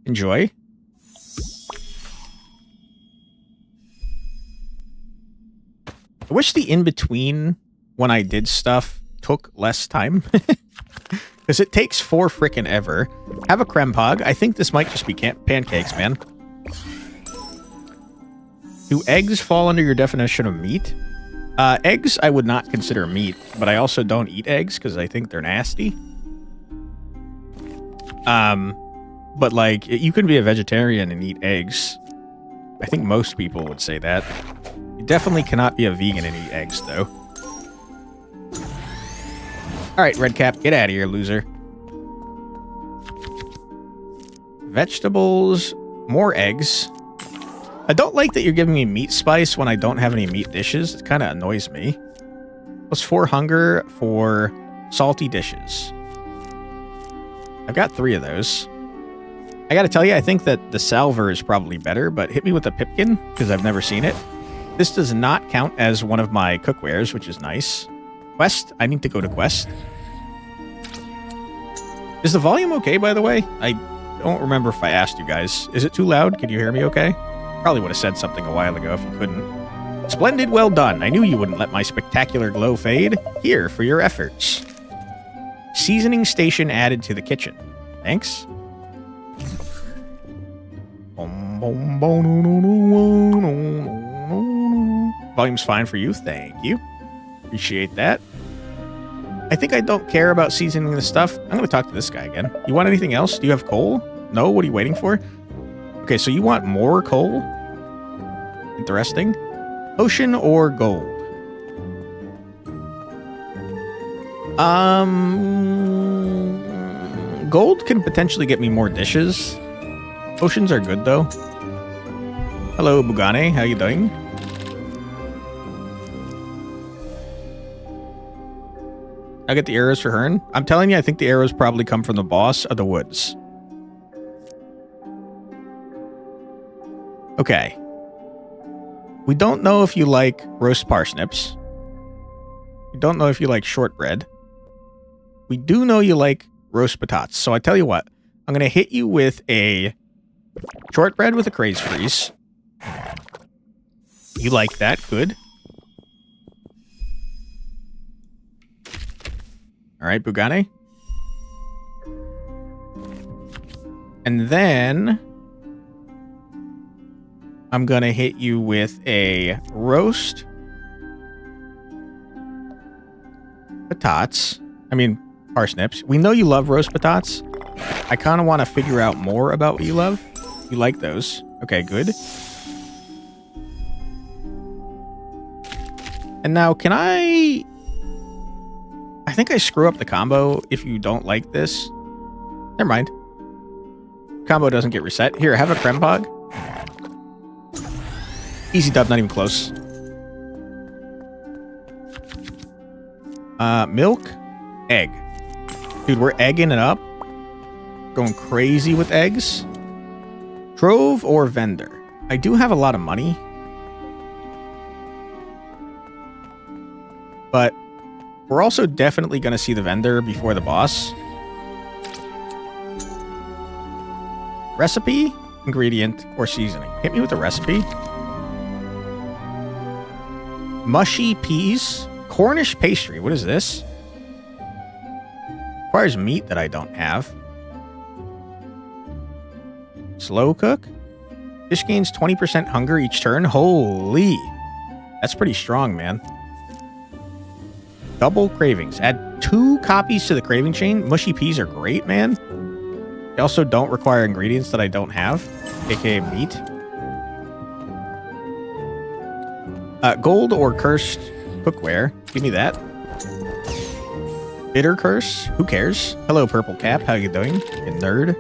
Enjoy. I wish the in-between when I did stuff took less time. Because it takes 4 frickin' ever. Have a crempog. I think this might just be pancakes, man. Do eggs fall under your definition of meat? Eggs I would not consider meat, but I also don't eat eggs because I think they're nasty. But like, you can be a vegetarian and eat eggs. I think most people would say that. You definitely cannot be a vegan and eat eggs, though. Alright, Redcap, get out of here, loser. Vegetables, more eggs. I don't like that you're giving me meat spice when I don't have any meat dishes. It kind of annoys me. +4 hunger for salty dishes. I've got 3 of those. I gotta tell you, I think that the salver is probably better, but hit me with a pipkin, because I've never seen it. This does not count as one of my cookwares, which is nice. Quest? I need to go to quest. Is the volume okay, by the way? I don't remember if I asked you guys. Is it too loud? Can you hear me okay? Probably would have said something a while ago if you couldn't. Splendid, well done. I knew you wouldn't let my spectacular glow fade. Here, for your efforts. Seasoning station added to the kitchen. Thanks. Volume's fine for you. Thank you. Appreciate that. I think I don't care about seasoning the stuff. I'm going to talk to this guy again. You want anything else? Do you have coal? No? What are you waiting for? Okay, so you want more coal? Interesting. Ocean or gold? Gold can potentially get me more dishes. Oceans are good, though. Hello, Bugane. How you doing? I'll get the arrows for Hearn. I'm telling you, I think the arrows probably come from the boss of the woods. Okay. We don't know if you like roast parsnips. We don't know if you like shortbread. We do know you like roast potatoes. So I tell you what, I'm going to hit you with a shortbread with a craze freeze. You like that? Good. All right, Bugane. And then I'm going to hit you with a roast potatoes. I mean, parsnips. We know you love roast potatoes. I kind of want to figure out more about what you love. You like those. Okay, good. And now, can I think I screw up the combo if you don't like this. Never mind. Combo doesn't get reset. Here, have a Krempog. Easy dub, not even close. Milk, egg. Dude, we're egging it up. Going crazy with eggs. Trove or vendor? I do have a lot of money. But we're also definitely going to see the vendor before the boss. Recipe, ingredient, or seasoning. Hit me with a recipe. Mushy peas. Cornish pastry. What is this? Requires meat that I don't have. Slow cook. Fish gains 20% hunger each turn. Holy. That's pretty strong, man. Double cravings. Add 2 copies to the craving chain. Mushy peas are great, man. They also don't require ingredients that I don't have, aka meat. Gold or cursed cookware. Give me that. Bitter curse. Who cares? Hello, purple cap. How you doing? You nerd.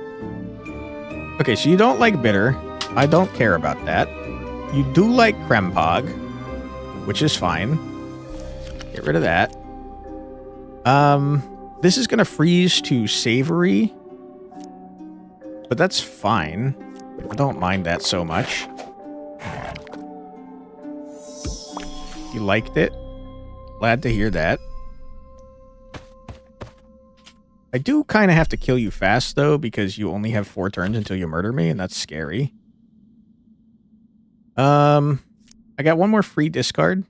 Okay, so you don't like bitter. I don't care about that. You do like Krempog, which is fine. Get rid of that. This is gonna freeze to savory, but that's fine. I don't mind that so much. You liked it? Glad to hear that. I do kind of have to kill you fast, though, because you only have 4 turns until you murder me, and that's scary. I got one more free discard.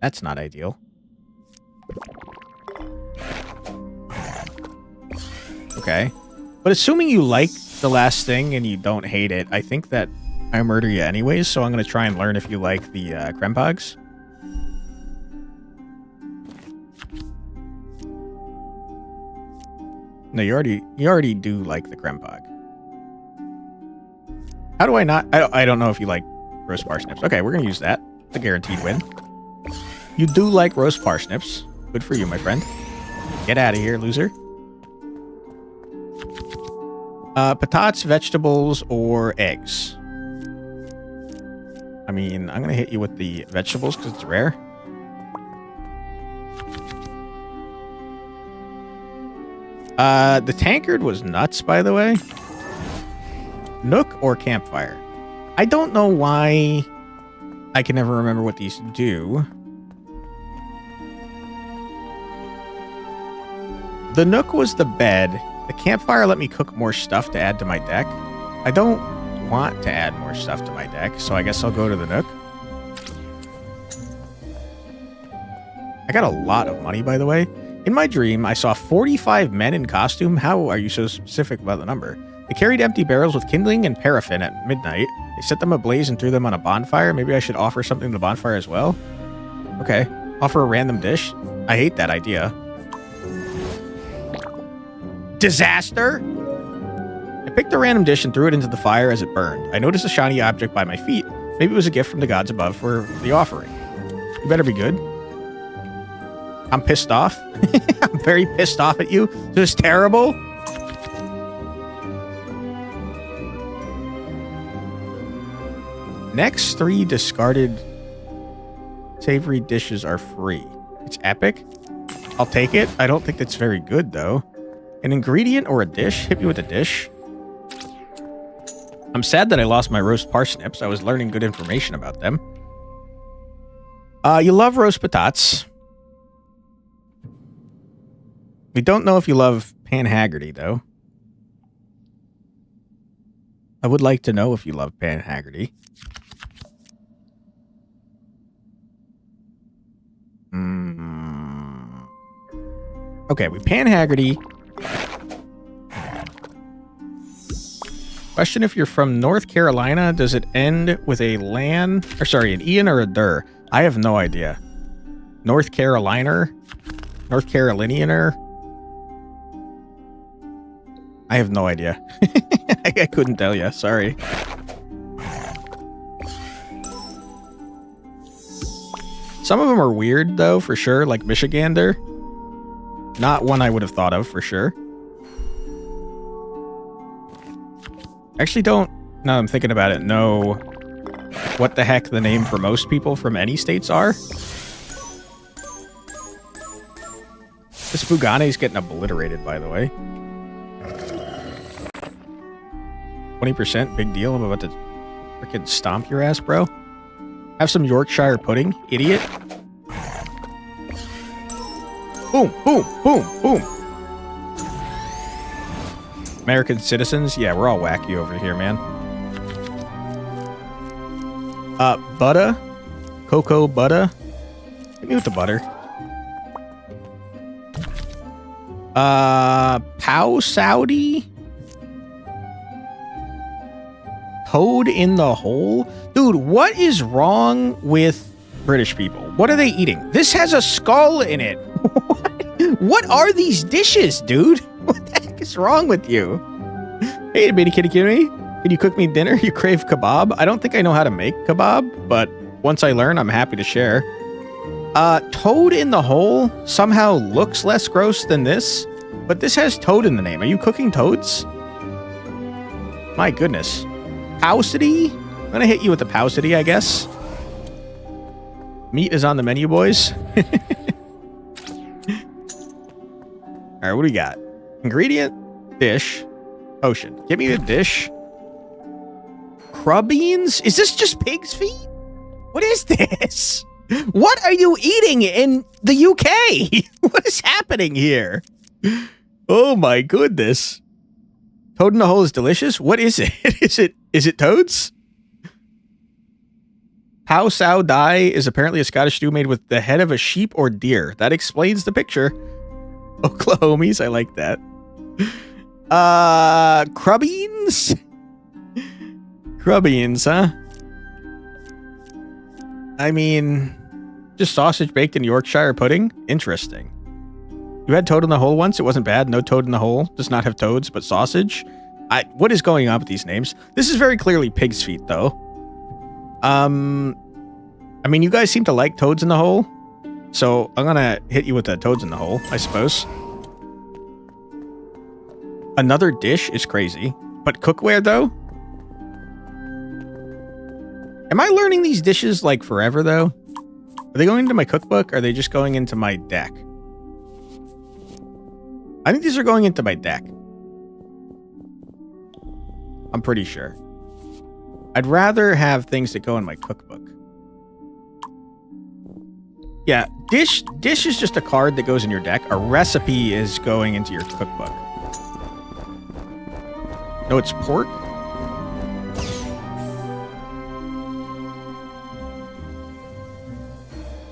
That's not ideal. Okay. But assuming you like the last thing and you don't hate it, I think that I murder you anyways, so I'm going to try and learn if you like the Krempogs. No, you already do like the Krempog. How do I not? I don't know if you like roast parsnips. Okay, we're going to use that. It's a guaranteed win. You do like roast parsnips. Good for you, my friend. Get out of here, loser. Potatoes, vegetables, or eggs? I mean, I'm going to hit you with the vegetables because it's rare. The tankard was nuts, by the way. Nook or campfire? I don't know why I can never remember what these do. The Nook was the bed. The campfire let me cook more stuff to add to my deck. I don't want to add more stuff to my deck, so I guess I'll go to the Nook. I got a lot of money, by the way. In my dream, I saw 45 men in costume. How are you so specific about the number? They carried empty barrels with kindling and paraffin at midnight. They set them ablaze and threw them on a bonfire. Maybe I should offer something to the bonfire as well? Okay. Offer a random dish? I hate that idea. Disaster! I picked a random dish and threw it into the fire as it burned. I noticed a shiny object by my feet. Maybe it was a gift from the gods above for the offering. You better be good. I'm pissed off. I'm very pissed off at you. This is terrible. Next 3 discarded savory dishes are free. It's epic. I'll take it. I don't think that's very good, though. An ingredient or a dish? Hit me with a dish. I'm sad that I lost my roast parsnips. I was learning good information about them. You love roast patates. We don't know if you love Pan Haggerty, though. I would like to know if you love Pan Haggerty. Okay, we Pan Haggerty. Question if you're from North Carolina, does it end with a an Ian or a der? I have no idea. North Carolina? North Carolinianer? I have no idea. I couldn't tell you. Sorry. Some of them are weird, though, for sure. Like Michigander. Not one I would have thought of, for sure. Actually don't, now I'm thinking about it, know what the heck the name for most people from any states are. This Bugane's getting obliterated, by the way. 20%, big deal. I'm about to freaking stomp your ass, bro. Have some Yorkshire pudding, idiot. Boom, boom, boom, boom. American citizens? Yeah, we're all wacky over here, man. Butter? Cocoa butter? Hit me with the butter. Pow Saudi? Toad in the hole? Dude, what is wrong with British people? What are they eating? This has a skull in it. What are these dishes, dude? What the heck is wrong with you? Hey, bitty kitty kitty. Can you cook me dinner? You crave kebab? I don't think I know how to make kebab, but once I learn, I'm happy to share. Toad in the hole somehow looks less gross than this, but this has toad in the name. Are you cooking toads? My goodness. Paucity? I'm gonna hit you with the paucity, I guess. Meat is on the menu, boys. All right, what do we got? Ingredient, dish, potion. Give me the dish. Crab beans? Is this just pig's feet? What is this? What are you eating in the UK? What is happening here? Oh my goodness. Toad in the hole is delicious? What is it? Is it toads? How Sow Dai is apparently a Scottish stew made with the head of a sheep or deer. That explains the picture. Oklahomies, I like that. Crubbings? Crubbings, huh? I mean, just sausage baked in Yorkshire pudding? Interesting. You had toad in the hole once? It wasn't bad. No toad in the hole. Does not have toads, but sausage. What is going on with these names? This is very clearly pig's feet, though. I mean, you guys seem to like toads in the hole, so I'm gonna hit you with the toads in the hole, I suppose. Another dish is crazy, but cookware, though? Am I learning these dishes, like, forever, though? Are they going into my cookbook, or are they just going into my deck? I think these are going into my deck. I'm pretty sure. I'd rather have things that go in my cookbook. Yeah, dish is just a card that goes in your deck. A recipe is going into your cookbook. No, it's pork.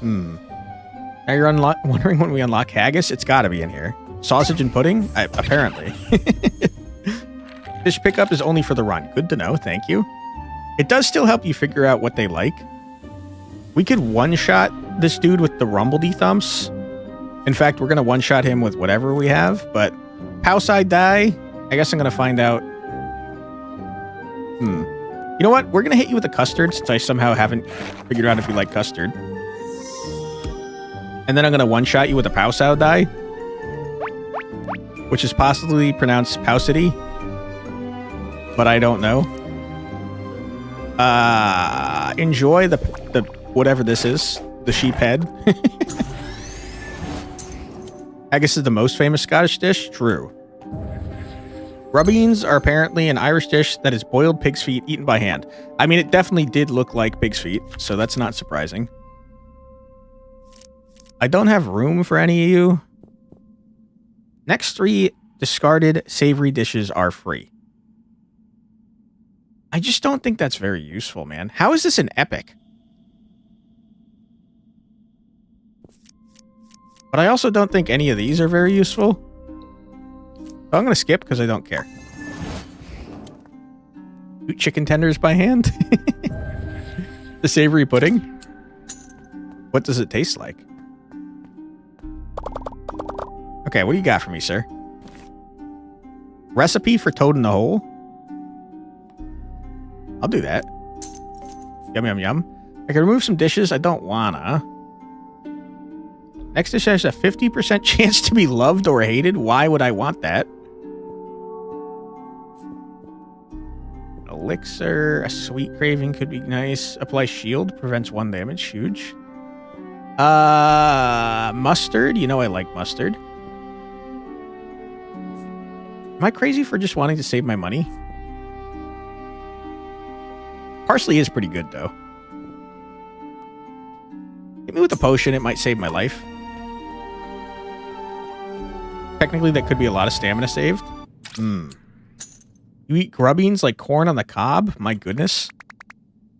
Now you're wondering when we unlock haggis? It's got to be in here. Sausage and pudding? Apparently. Dish pickup is only for the run. Good to know. Thank you. It does still help you figure out what they like. We could one-shot this dude with the rumbledy thumps. In fact, we're going to one-shot him with whatever we have, but how side die? I guess I'm going to find out. You know what? We're going to hit you with a custard since I somehow haven't figured out if you like custard. And then I'm going to one-shot you with a pow sow die, which is possibly pronounced paucity, but I don't know. Enjoy the whatever this is. The sheep head. Haggis is the most famous Scottish dish. True. Rubbings are apparently an Irish dish that is boiled pig's feet eaten by hand. I mean, it definitely did look like pig's feet, so that's not surprising. I don't have room for any of you. Next 3 discarded savory dishes are free. I just don't think that's very useful, man. How is this an epic? But I also don't think any of these are very useful. So I'm going to skip because I don't care. Eat chicken tenders by hand? The savory pudding? What does it taste like? Okay, what do you got for me, sir? Recipe for toad in the hole? I'll do that. Yum, yum, yum. I can remove some dishes. I don't wanna. Next dish has a 50% chance to be loved or hated. Why would I want that? Elixir. A sweet craving could be nice. Apply shield. Prevents 1 damage. Huge. Mustard. You know I like mustard. Am I crazy for just wanting to save my money? Parsley is pretty good, though. Hit me with a potion. It might save my life. Technically, that could be a lot of stamina saved. You eat grubbings like corn on the cob? My goodness.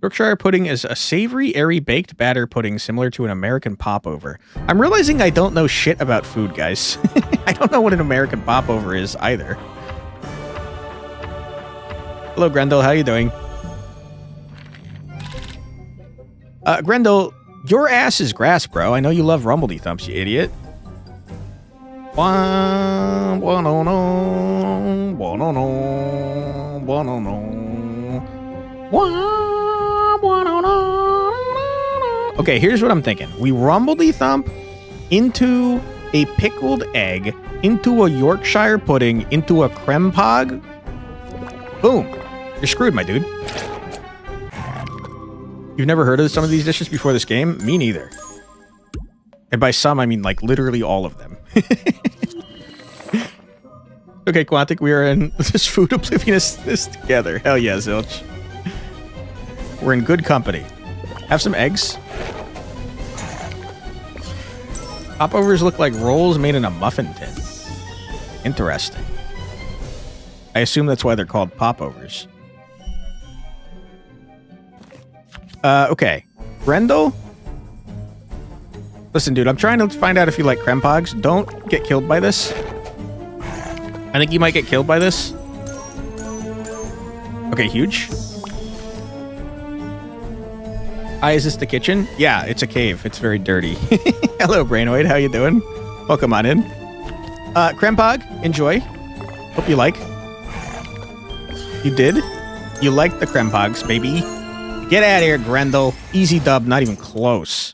Yorkshire pudding is a savory, airy baked batter pudding similar to an American popover. I'm realizing I don't know shit about food, guys. I don't know what an American popover is either. Hello, Grendel. How you doing? Grendel, your ass is grass, bro. I know you love Rumbledy Thumps, you idiot. Okay, here's what I'm thinking. We Rumbledy Thump into a pickled egg, into a Yorkshire pudding, into a creme pog. Boom. You're screwed, my dude. You've never heard of some of these dishes before this game? Me neither. And by some, I mean like literally all of them. Okay, Quantic, we are in this food obliviousness together. Hell yeah, Zilch. We're in good company. Have some eggs. Popovers look like rolls made in a muffin tin. Interesting. I assume that's why they're called popovers. Okay. Grendel? Listen, dude, I'm trying to find out if you like creme pogs. Don't get killed by this. I think you might get killed by this. Okay, huge. Hi, is this the kitchen? Yeah, it's a cave. It's very dirty. Hello, Brainoid. How you doing? Welcome on in. Creme pog, enjoy. Hope you like. You did? You liked the creme pogs, baby. Get out of here, Grendel. Easy dub, not even close.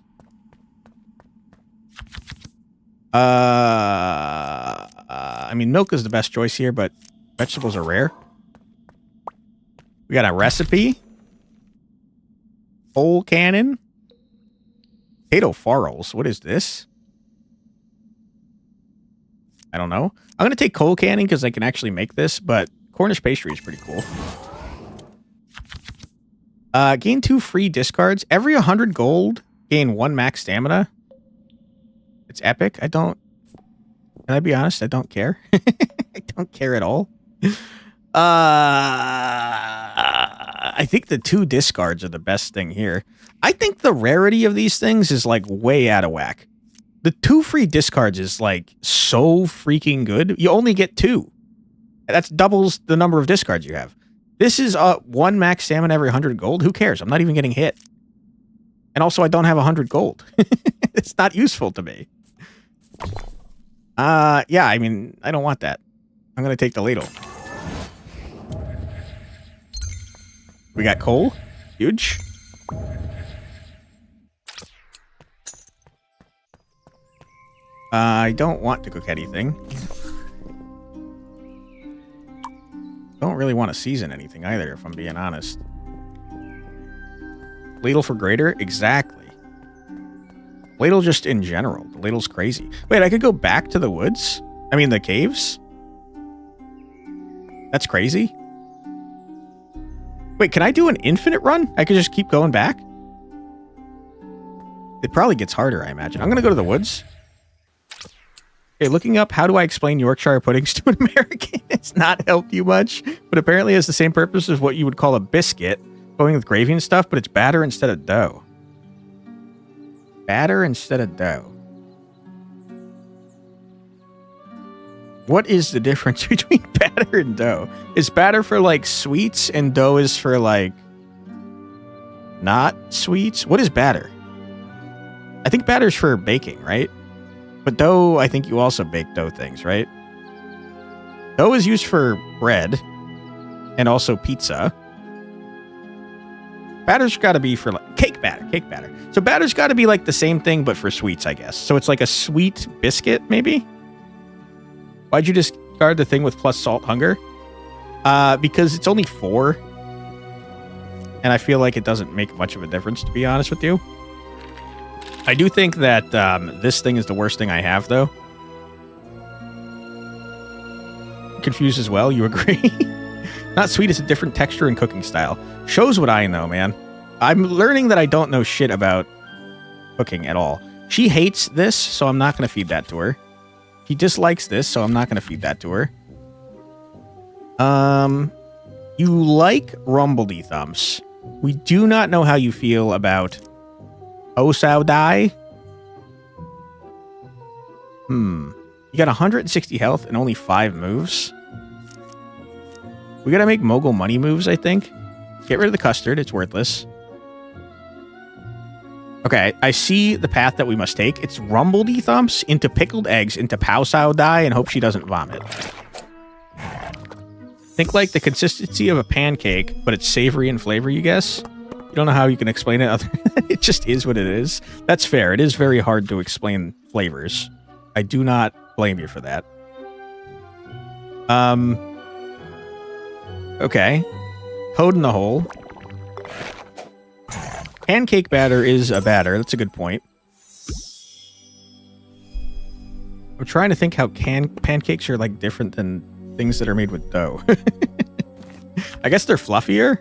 I mean, milk is the best choice here, but vegetables are rare. We got a recipe. Whole cannon. Potato farls. What is this? I don't know. I'm going to take coal canning because I can actually make this, but Cornish pastry is pretty cool. Gain 2 free discards. Every 100 gold, gain 1 max stamina. It's epic. Can I be honest? I don't care. I don't care at all. I think the 2 discards are the best thing here. I think the rarity of these things is like way out of whack. The 2 free discards is like so freaking good. You only get 2. That's doubles the number of discards you have. This is 1 max stamina every 100 gold. Who cares? I'm not even getting hit. And also, I don't have 100 gold. It's not useful to me. Yeah, I mean, I don't want that. I'm going to take the ladle. We got coal. Huge. I don't want to cook anything. Don't really want to season anything either, if I'm being honest. Ladle for greater? Exactly. Ladle just in general. The ladle's crazy. Wait, I could go back to the woods? I mean, the caves? That's crazy. Wait, can I do an infinite run? I could just keep going back? It probably gets harder, I imagine. I'm going to go to the woods. Okay, looking up how do I explain Yorkshire puddings to an American? It's not helped you much, but apparently has the same purpose as what you would call a biscuit, going with gravy and stuff, but it's batter instead of dough. Batter instead of dough. What is the difference between batter and dough? Is batter for like sweets and dough is for like not sweets? What is batter? I think batter's for baking, right? But dough, I think you also bake dough things, right? Dough is used for bread and also pizza. Batter's got to be for like cake batter. So batter's got to be like the same thing, but for sweets, I guess. So it's like a sweet biscuit, maybe? Why'd you discard the thing with plus salt hunger? Because it's only 4. And I feel like it doesn't make much of a difference, to be honest with you. I do think that this thing is the worst thing I have, though. Confused as well, you agree? Not sweet, it's a different texture and cooking style. Shows what I know, man. I'm learning that I don't know shit about cooking at all. She hates this, so I'm not going to feed that to her. She dislikes this, so I'm not going to feed that to her. You like Rumbledy Thumps. We do not know how you feel about Osao Die. You got 160 health and only 5 moves. We gotta make mogul money moves, I think. Get rid of the custard, it's worthless. Okay, I see the path that we must take. It's Rumbledy Thumps into pickled eggs into Pausao Die and hope she doesn't vomit. Think like the consistency of a pancake, but it's savory in flavor, you guess? You don't know how you can explain it other it just is what it is. That's fair. It is very hard to explain flavors. I do not blame you for that. Okay. Toad in the hole. Pancake batter is a batter. That's a good point. I'm trying to think how pancakes are like different than things that are made with dough. I guess they're fluffier.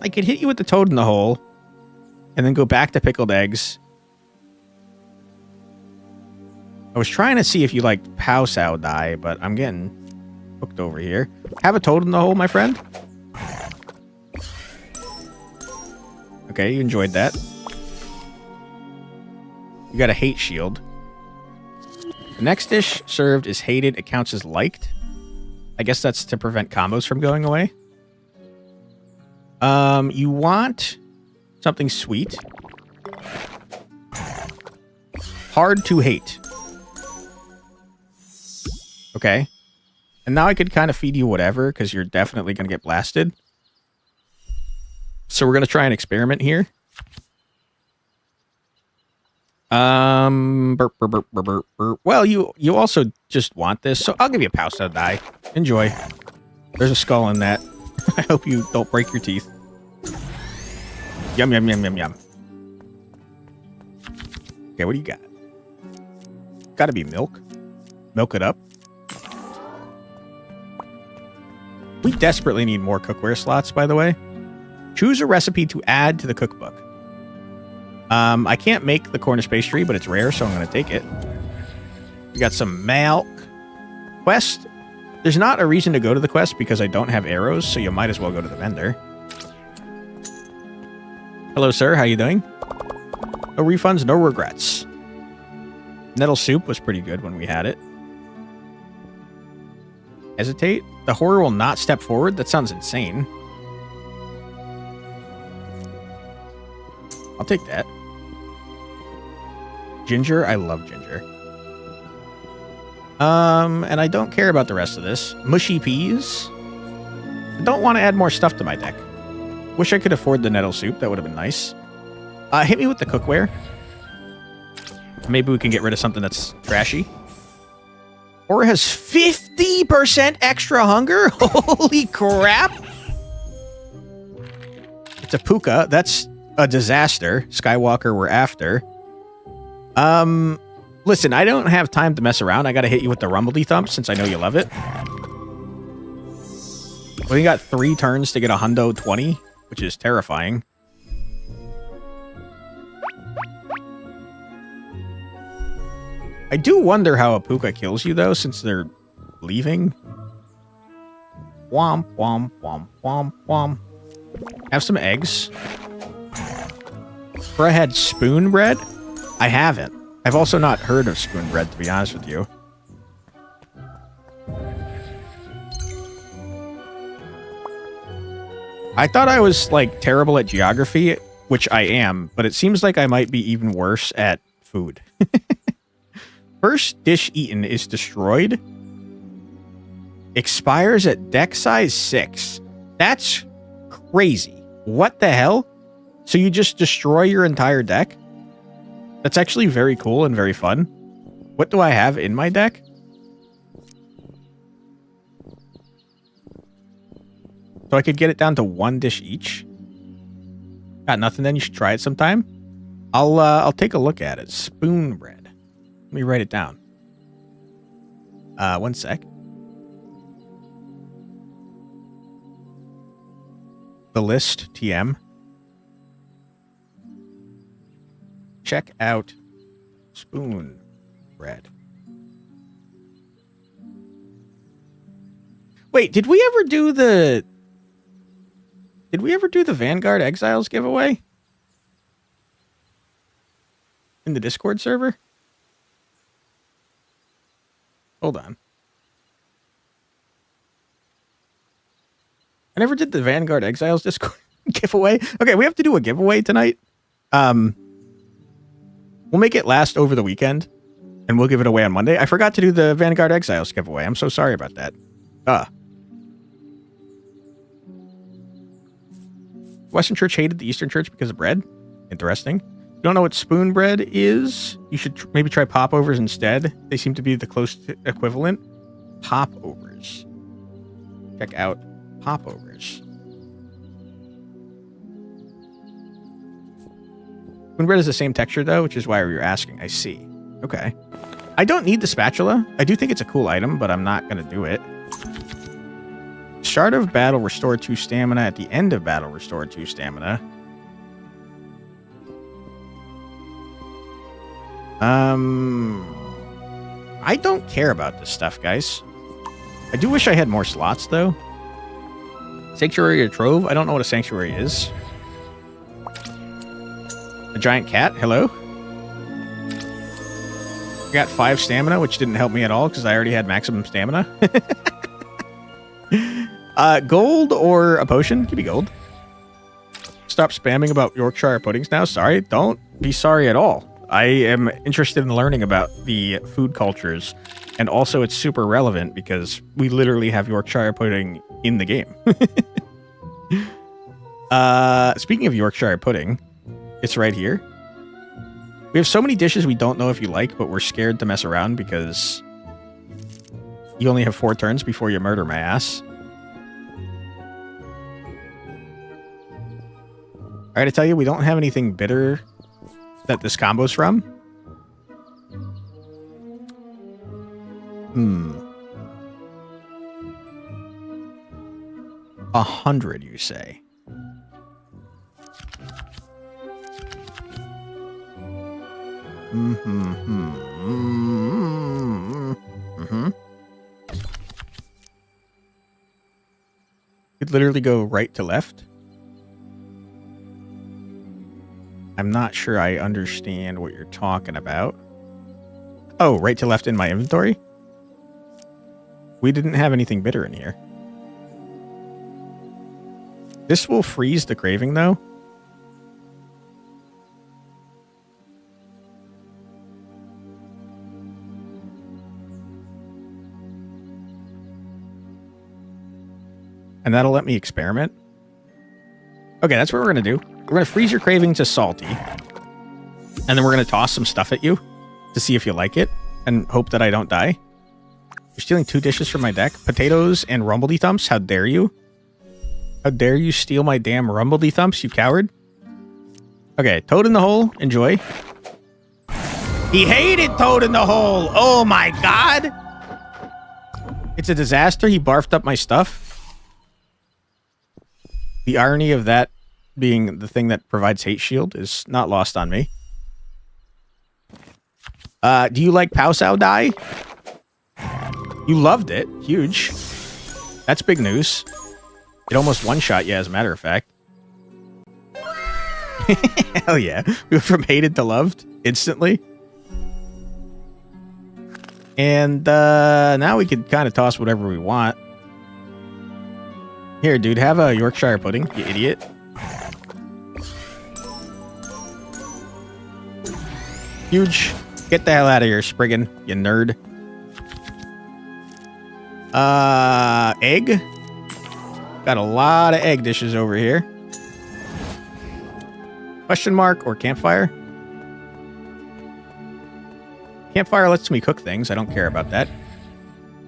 I could hit you with the toad in the hole and then go back to pickled eggs. I was trying to see if you liked Pausao Die, but I'm getting hooked over here. Have a toad in the hole, my friend. Okay, you enjoyed that. You got a hate shield. The next dish served is hated. It counts as liked. I guess that's to prevent combos from going away. You want something sweet. Hard to hate. Okay. And now I could kind of feed you whatever, because you're definitely going to get blasted. So we're going to try an experiment here. Burp, burp, burp, burp, burp, burp. Well, you also just want this, so I'll give you a Pausao Die. Enjoy. There's a skull in that. I hope you don't break your teeth. Yum, yum, yum, yum, yum. Okay, what do you got? Gotta be milk. Milk it up. We desperately need more cookware slots, by the way. Choose a recipe to add to the cookbook. I can't make the Cornish pastry, but it's rare, so I'm going to take it. We got some milk. Quest. There's not a reason to go to the quest because I don't have arrows, so you might as well go to the vendor. Hello, sir. How you doing? No refunds, no regrets. Nettle soup was pretty good when we had it. Hesitate? The horror will not step forward? That sounds insane. I'll take that. Ginger? I love ginger. And I don't care about the rest of this. Mushy peas? I don't want to add more stuff to my deck. Wish I could afford the nettle soup. That would have been nice. Hit me with the cookware. Maybe we can get rid of something that's trashy. Or has 50% extra hunger? Holy crap! It's a puka. That's a disaster. Skywalker we're after. Listen, I don't have time to mess around. I gotta hit you with the rumbledy thump since I know you love it. We got 3 turns to get a hundo 20, which is terrifying. I do wonder how a puka kills you, though, since they're leaving. Womp, womp, womp, womp, womp. Have some eggs. Bro had spoon bread? I haven't. I've also not heard of spoon bread, to be honest with you. I thought I was, like, terrible at geography, which I am, but it seems like I might be even worse at food. First dish eaten is destroyed. Expires at deck size 6. That's crazy. What the hell? So you just destroy your entire deck? That's actually very cool and very fun. What do I have in my deck? So I could get it down to 1 dish each. Got nothing then? You should try it sometime. I'll take a look at it. Spoon bread. Let me write it down. 1 sec. The list, TM. Check out spoon bread. Wait, did we ever do the Vanguard Exiles giveaway? In the Discord server? Hold on. I never did the Vanguard Exiles Discord giveaway. Okay, we have to do a giveaway tonight. We'll make it last over the weekend, and we'll give it away on Monday. I forgot to do the Vanguard Exiles giveaway. I'm so sorry about that. Western Church hated the Eastern Church because of bread. Interesting. You don't know what spoon bread is? You should maybe try popovers instead. They seem to be the close equivalent. Popovers. Check out popovers. Spoon bread is the same texture though, which is why we were asking. I see. Okay. I don't need the spatula. I do think it's a cool item, but I'm not going to do it. Start of battle, restore 2 stamina. At the end of battle, restore 2 stamina. I don't care about this stuff, guys. I do wish I had more slots, though. Sanctuary or Trove? I don't know what a sanctuary is. A giant cat? Hello? I got 5 stamina, which didn't help me at all, because I already had maximum stamina. Gold or a potion? Give me gold. Stop spamming about Yorkshire puddings now. Sorry. Don't be sorry at all. I am interested in learning about the food cultures, and also it's super relevant because we literally have Yorkshire pudding in the game. Speaking of Yorkshire pudding, it's right here. We have so many dishes we don't know if you like, but we're scared to mess around because you only have 4 turns before you murder my ass. All right, I tell you, we don't have anything bitter that this combo's from. 100, you say? Could literally go right to left. I'm not sure I understand what you're talking about. Oh, right to left in my inventory? We didn't have anything bitter in here. This will freeze the craving, though. And that'll let me experiment. Okay, that's what we're going to do. We're going to freeze your craving to salty. And then we're going to toss some stuff at you to see if you like it and hope that I don't die. You're stealing 2 dishes from my deck. Potatoes and rumbledy thumps. How dare you? How dare you steal my damn rumbledy thumps, you coward? Okay, Toad in the hole. Enjoy. He hated Toad in the hole. Oh my god. It's a disaster. He barfed up my stuff. The irony of that being the thing that provides hate shield is not lost on me. Do you like Pow Sow Die? You loved it. Huge. That's big news. It almost one-shot you, as a matter of fact. Hell yeah. We went from hated to loved instantly. And now we could kind of toss whatever we want. Here, dude, have a Yorkshire pudding, you idiot. Huge. Get the hell out of here, Spriggan, you nerd. Egg. Got a lot of egg dishes over here. Question mark or campfire? Campfire lets me cook things. I don't care about that.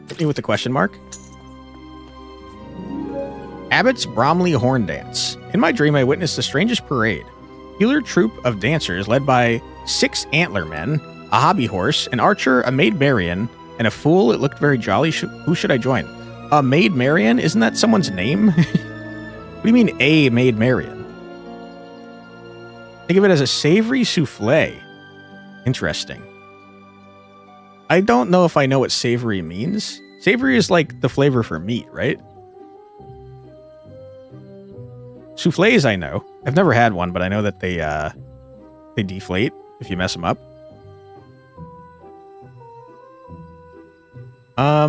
Hit me with the question mark. Abbott's Bromley Horn Dance. In my dream, I witnessed the strangest parade. Peculiar troop of dancers led by 6 antler men, a hobby horse, an archer, a maid Marian, and a fool. It looked very jolly. Who should I join? A maid Marian? Isn't that someone's name? What do you mean, a maid Marian? Think of it as a savory souffle. Interesting. I don't know if I know what savory means. Savory is like the flavor for meat, right? Souffles, I know. I've never had one, but I know that they deflate if you mess them up. I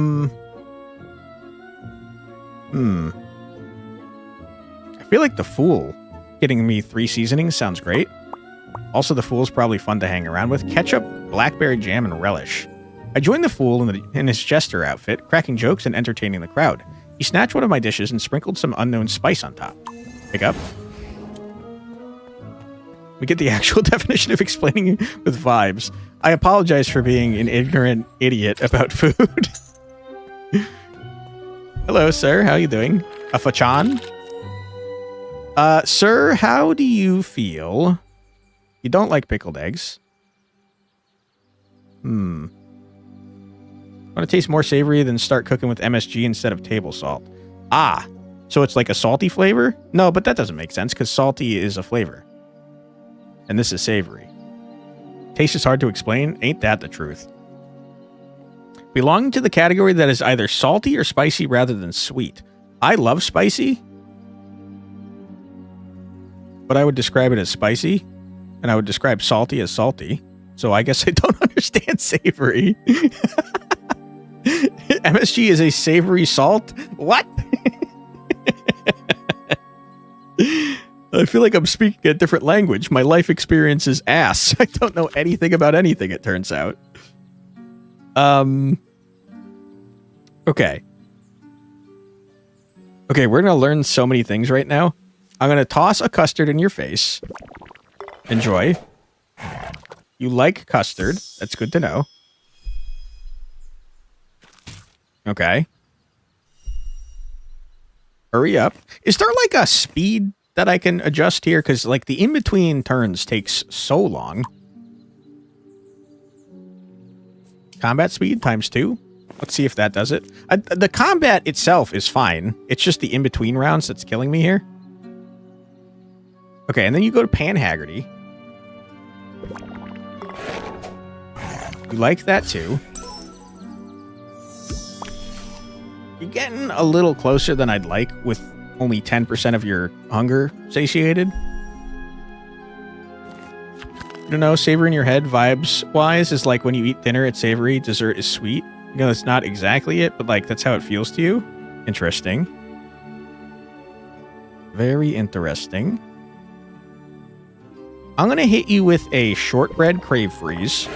feel like the Fool getting me 3 seasonings sounds great. Also, the Fool's probably fun to hang around with. Ketchup, blackberry jam, and relish. I joined the Fool in his jester outfit, cracking jokes and entertaining the crowd. He snatched one of my dishes and sprinkled some unknown spice on top. Pick up. We get the actual definition of explaining with vibes. I apologize for being an ignorant idiot about food. Hello, sir. How are you doing? A fachan? Sir, how do you feel? You don't like pickled eggs. Want to taste more savory than start cooking with MSG instead of table salt. Ah, so it's like a salty flavor? No, but that doesn't make sense because salty is a flavor. And this is savory. Taste is hard to explain. Ain't that the truth? Belonging to the category that is either salty or spicy rather than sweet. I love spicy, but I would describe it as spicy, and I would describe salty as salty. So I guess I don't understand savory. MSG is a savory salt? What? I feel like I'm speaking a different language. My life experience is ass. I don't know anything about anything, it turns out. Okay. Okay, we're going to learn so many things right now. I'm going to toss a custard in your face. Enjoy. You like custard. That's good to know. Okay. Hurry up. Is there like a speed that I can adjust here? Because like the in-between turns takes so long. Combat speed ×2. Let's see if that does it. The combat itself is fine. It's just the in-between rounds that's killing me here. Okay, and then you go to Pan Haggerty. You like that too. You're getting a little closer than I'd like with only 10% of your hunger satiated. You don't know, savor in your head vibes-wise is like when you eat dinner, it's savory, dessert is sweet. You know, that's not exactly it, but like that's how it feels to you. Interesting. Very interesting. I'm going to hit you with a shortbread crave freeze.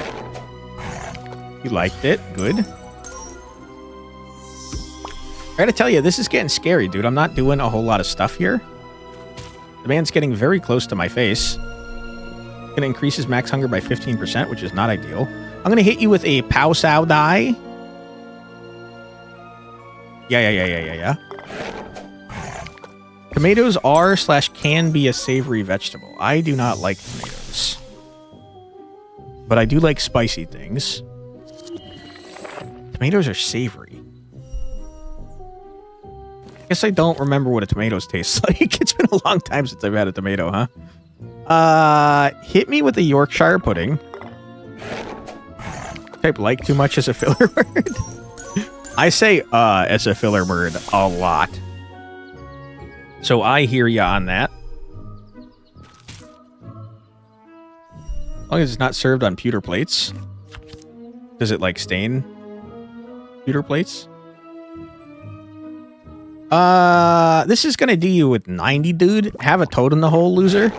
You liked it. Good. I gotta tell you, this is getting scary, dude. I'm not doing a whole lot of stuff here. The man's getting very close to my face. Gonna increase his max hunger by 15%, which is not ideal. I'm gonna hit you with a Pow Sow Die. Yeah. Tomatoes are / can be a savory vegetable. I do not like tomatoes. But I do like spicy things. Tomatoes are savory. Guess I don't remember what a tomatoes tastes like. It's been a long time since I've had a tomato, huh? Hit me with a Yorkshire pudding. Type like too much as a filler word. I say as a filler word a lot. So I hear ya on that. As long as it's not served on pewter plates. Does it like stain pewter plates? This is gonna do you with 90, dude. Have a toad in the hole, loser.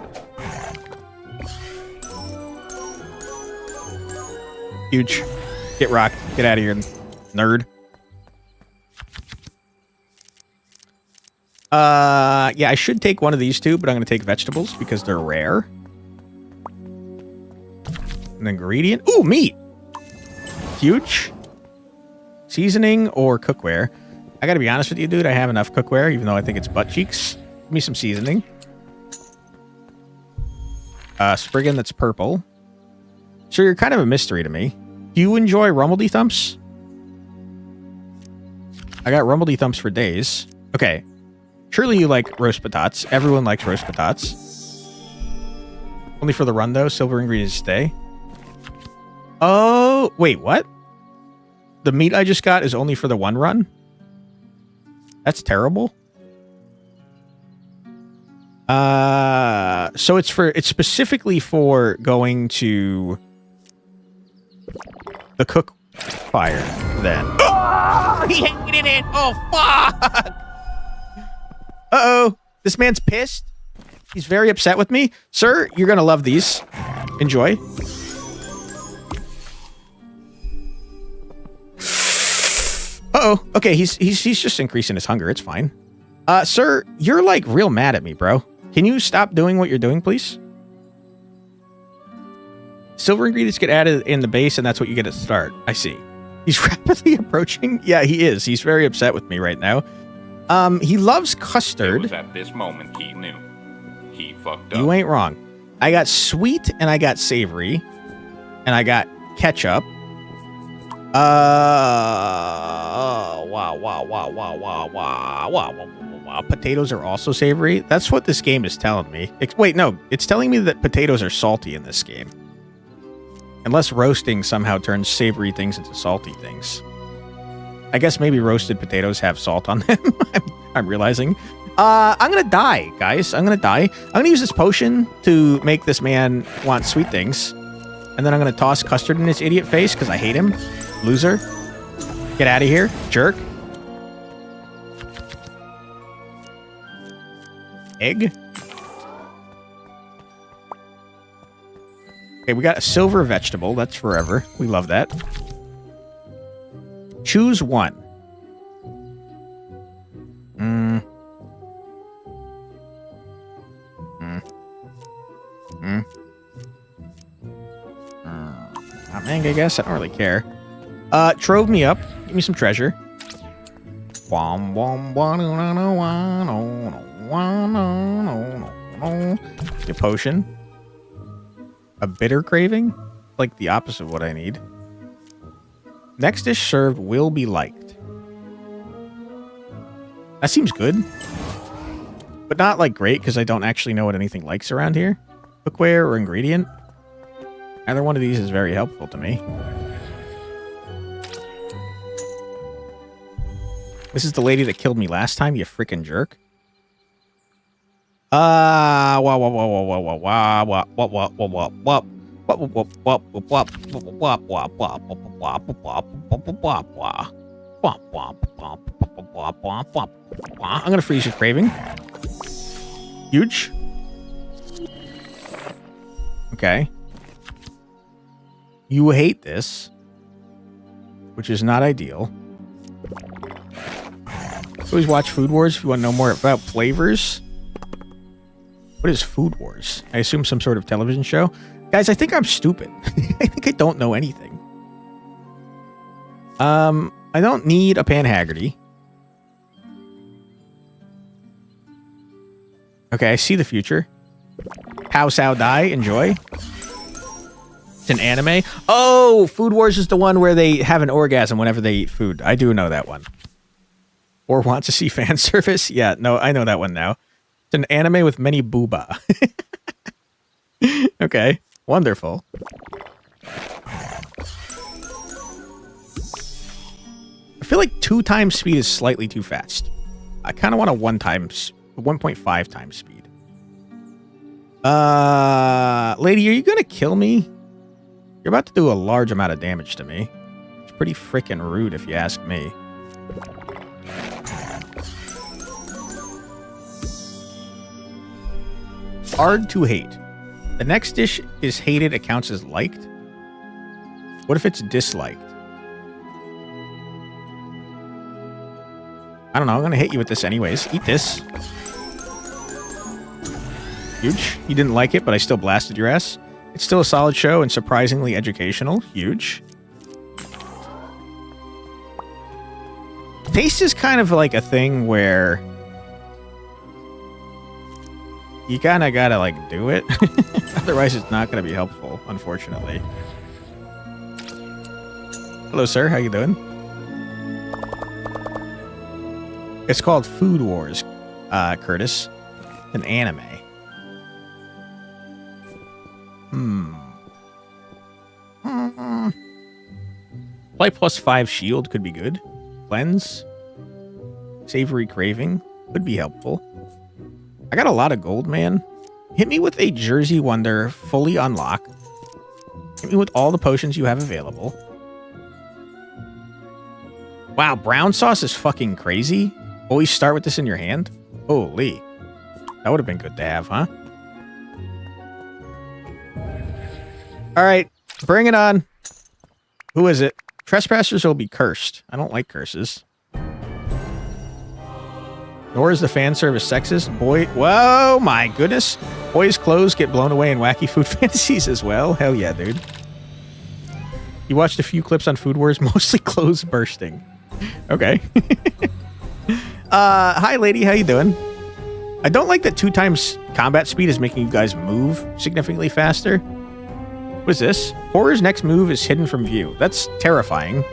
Huge. Get rocked. Get out of here, nerd. Yeah, I should take one of these two, but I'm gonna take vegetables because they're rare. An ingredient. Ooh, meat. Huge. Seasoning or cookware. I gotta be honest with you, dude. I have enough cookware, even though I think it's butt cheeks. Give me some seasoning. Spriggan that's purple. So you're kind of a mystery to me. Do you enjoy rumbledy thumps? I got rumbledy thumps for days. Okay. Surely you like roast patates. Everyone likes roast patates. Only for the run, though. Silver ingredients stay. Oh, wait, what? The meat I just got is only for the one run? That's terrible. So it's specifically for going to the cook fire then. Oh, he hated it. Oh, fuck. Uh-oh. This man's pissed. He's very upset with me. Sir, you're going to love these. Enjoy. Uh-oh. Okay, he's just increasing his hunger. It's fine. Sir, you're like real mad at me, bro. Can you stop doing what you're doing, please? Silver ingredients get added in the base, and that's what you get at the start. I see. He's rapidly approaching. Yeah, he is. He's very upset with me right now. He loves custard. It was at this moment he knew. He fucked up. You ain't wrong. I got sweet, and I got savory, and I got ketchup. Wow. Potatoes are also savory. That's what this game is telling me. Wait, no. It's telling me that potatoes are salty in this game. Unless roasting somehow turns savory things into salty things. I guess maybe roasted potatoes have salt on them. I'm realizing. I'm going to die, guys. I'm going to die. I'm going to use this potion to make this man want sweet things. And then I'm going to toss custard in his idiot face because I hate him. Loser. Get out of here, jerk. Egg. Okay, we got a silver vegetable. That's forever. We love that. Choose one. Mango, I guess. I don't really care. Trove me up. Give me some treasure. A potion. A bitter craving? Like the opposite of what I need. Next dish served will be liked. That seems good. But not like great because I don't actually know what anything likes around here. Cookware or ingredient. Either one of these is very helpful to me. This is the lady that killed me last time, you freaking jerk. I'm gonna freeze your craving. Huge. Okay. You hate this, which is not ideal. Always watch Food Wars if you want to know more about flavors. What is Food Wars? I assume some sort of television show. Guys, I think I'm stupid. I think I don't know anything. I don't need a Pan Haggerty. Okay, I see the future. How Sao Die, enjoy. It's an anime. Oh, Food Wars is the one where they have an orgasm whenever they eat food. I do know that one. Or want to see fan service? Yeah, no, I know that one now. It's an anime with many booba. Okay, wonderful. I feel like 2 times speed is slightly too fast. I kind of want a 1.5 times speed. Lady, are you gonna kill me? You're about to do a large amount of damage to me. It's pretty freaking rude if you ask me. Hard to hate. The next dish is hated, it counts as liked. What if it's disliked? I don't know, I'm gonna hit you with this anyways. Eat this. Huge. You didn't like it, but I still blasted your ass. It's still a solid show and surprisingly educational. Huge. Taste is kind of like a thing where you kind of gotta like do it. Otherwise it's not gonna be helpful, unfortunately. Hello, sir. How you doing? It's called Food Wars, Curtis. An anime. Play +5 shield could be good. Cleanse. Savory craving could be helpful. I got a lot of gold, man. Hit me with a Jersey Wonder fully unlock. Hit me with all the potions you have available. Wow, brown sauce is fucking crazy. Always start with this in your hand. Holy. That would have been good to have, huh? Alright, bring it on. Who is it? Trespassers will be cursed. I don't like curses. Nor is the fan service sexist. Boy, whoa, my goodness. Boys' clothes get blown away in wacky food fantasies as well. Hell yeah, dude. You watched a few clips on Food Wars, mostly clothes bursting. Okay. Hi, lady. How you doing? I don't like that 2 times combat speed is making you guys move significantly faster. What is this? Horror's next move is hidden from view. That's terrifying.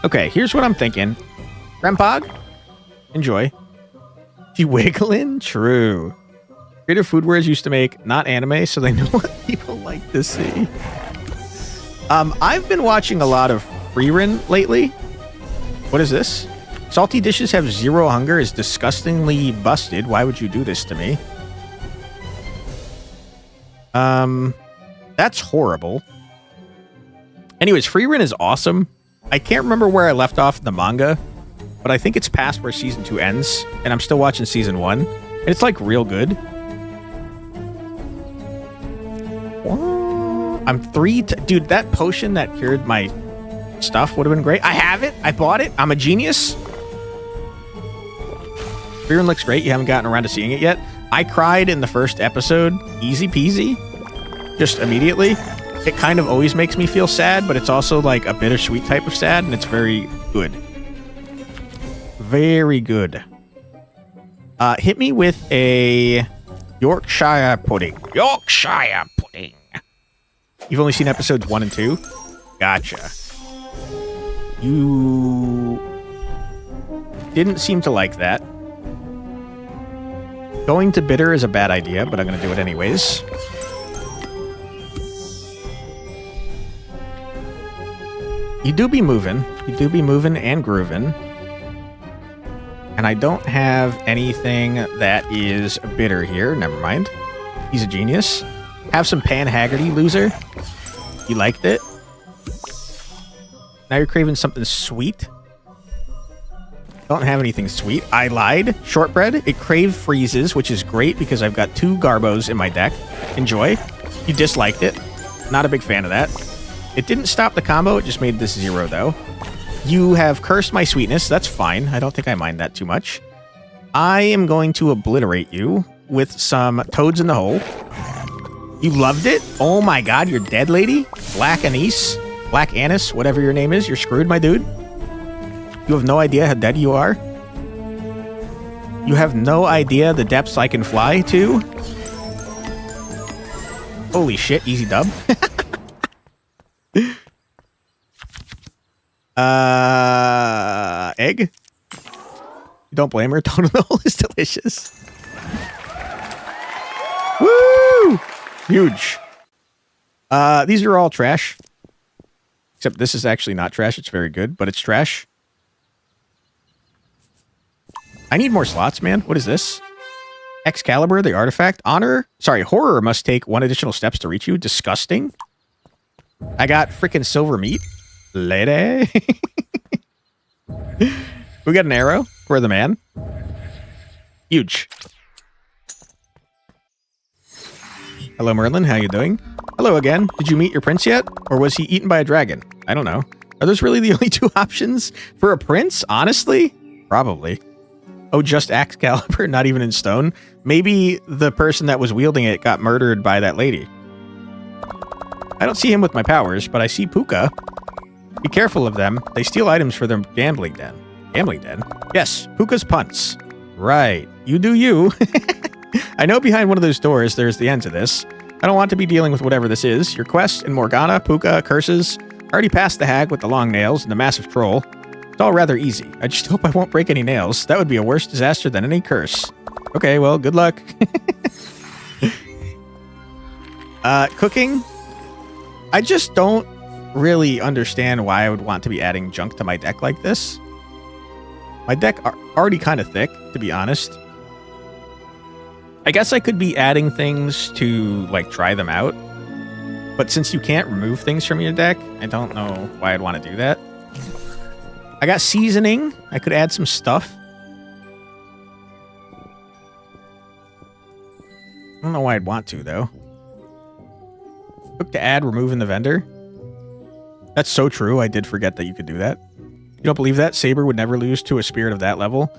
Okay, here's what I'm thinking. Rempog, enjoy. You wiggling? True. Creative Food Wars used to make not anime, so they know what people like to see. I've been watching a lot of Freerun lately. What is this? Salty dishes have 0 hunger is disgustingly busted. Why would you do this to me? That's horrible. Anyways, Freerun is awesome. I can't remember where I left off in the manga, but I think it's past where season 2 ends, and I'm still watching season 1. And it's like real good. I'm 3 dude, that potion that cured my stuff would have been great. I have it. I bought it. I'm a genius. Freerun looks great. You haven't gotten around to seeing it yet. I cried in the first episode. Easy peasy. Just immediately. It kind of always makes me feel sad, but it's also like a bittersweet type of sad, and it's very good. Very good. Hit me with a Yorkshire pudding. Yorkshire pudding. You've only seen episodes 1 and 2? Gotcha. You didn't seem to like that. Going to bitter is a bad idea, but I'm going to do it anyways. You do be moving. You do be moving and grooving. And I don't have anything that is bitter here. Never mind. He's a genius. Have some Pan Haggerty, loser. You liked it? Now you're craving something sweet. Don't have anything sweet. I lied. Shortbread. It crave freezes, which is great because I've got 2 Garbos in my deck. Enjoy. You disliked it. Not a big fan of that. It didn't stop the combo. It just made this 0, though. You have cursed my sweetness. That's fine. I don't think I mind that too much. I am going to obliterate you with some toads in the hole. You loved it? Oh my god, you're dead, lady? Black Anise? Black Anise, whatever your name is, you're screwed, my dude. You have no idea how dead you are? You have no idea the depths I can fly to? Holy shit, easy dub. Egg? Don't blame her. Toad in the hole is delicious. Woo! Huge. These are all trash. Except this is actually not trash. It's very good, but it's trash. I need more slots, man. What is this? Excalibur, the artifact. Horror must take 1 additional steps to reach you. Disgusting. I got freaking silver meat. Lady. We got an arrow for the man. Huge. Hello, Merlin. How you doing? Hello again. Did you meet your prince yet? Or was he eaten by a dragon? I don't know. Are those really the only 2 options for a prince? Honestly? Probably. Oh, just Excalibur, not even in stone? Maybe the person that was wielding it got murdered by that lady. I don't see him with my powers, but I see Puka. Be careful of them. They steal items for their gambling den. Gambling den? Yes, Puka's punts. Right. You do you. I know behind one of those doors there's the end to this. I don't want to be dealing with whatever this is. Your quest in Morgana, Puka, curses. I already passed the hag with the long nails and the massive troll. It's all rather easy. I just hope I won't break any nails. That would be a worse disaster than any curse. Okay, well, good luck. Cooking. I just don't really understand why I would want to be adding junk to my deck like this. My deck are already kind of thick, to be honest. I guess I could be adding things to, like, try them out. But since you can't remove things from your deck, I don't know why I'd want to do that. I got seasoning. I could add some stuff. I don't know why I'd want to, though. Cook to add, remove in the vendor. That's so true. I did forget that you could do that. You don't believe that? Saber would never lose to a spirit of that level?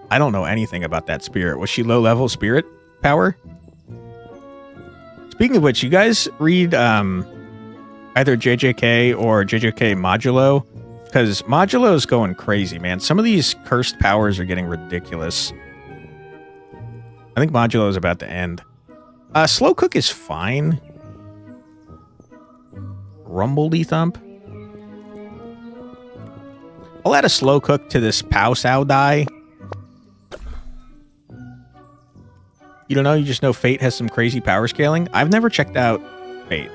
I don't know anything about that spirit. Was she low-level spirit power? Speaking of which, you guys read either JJK or JJK Modulo? Because Modulo is going crazy, man. Some of these cursed powers are getting ridiculous. I think Modulo is about to end. Slow Cook is fine. Rumbledy Thump. I'll add a Slow Cook to this Pow Sow die. You don't know? You just know Fate has some crazy power scaling? I've never checked out Fate.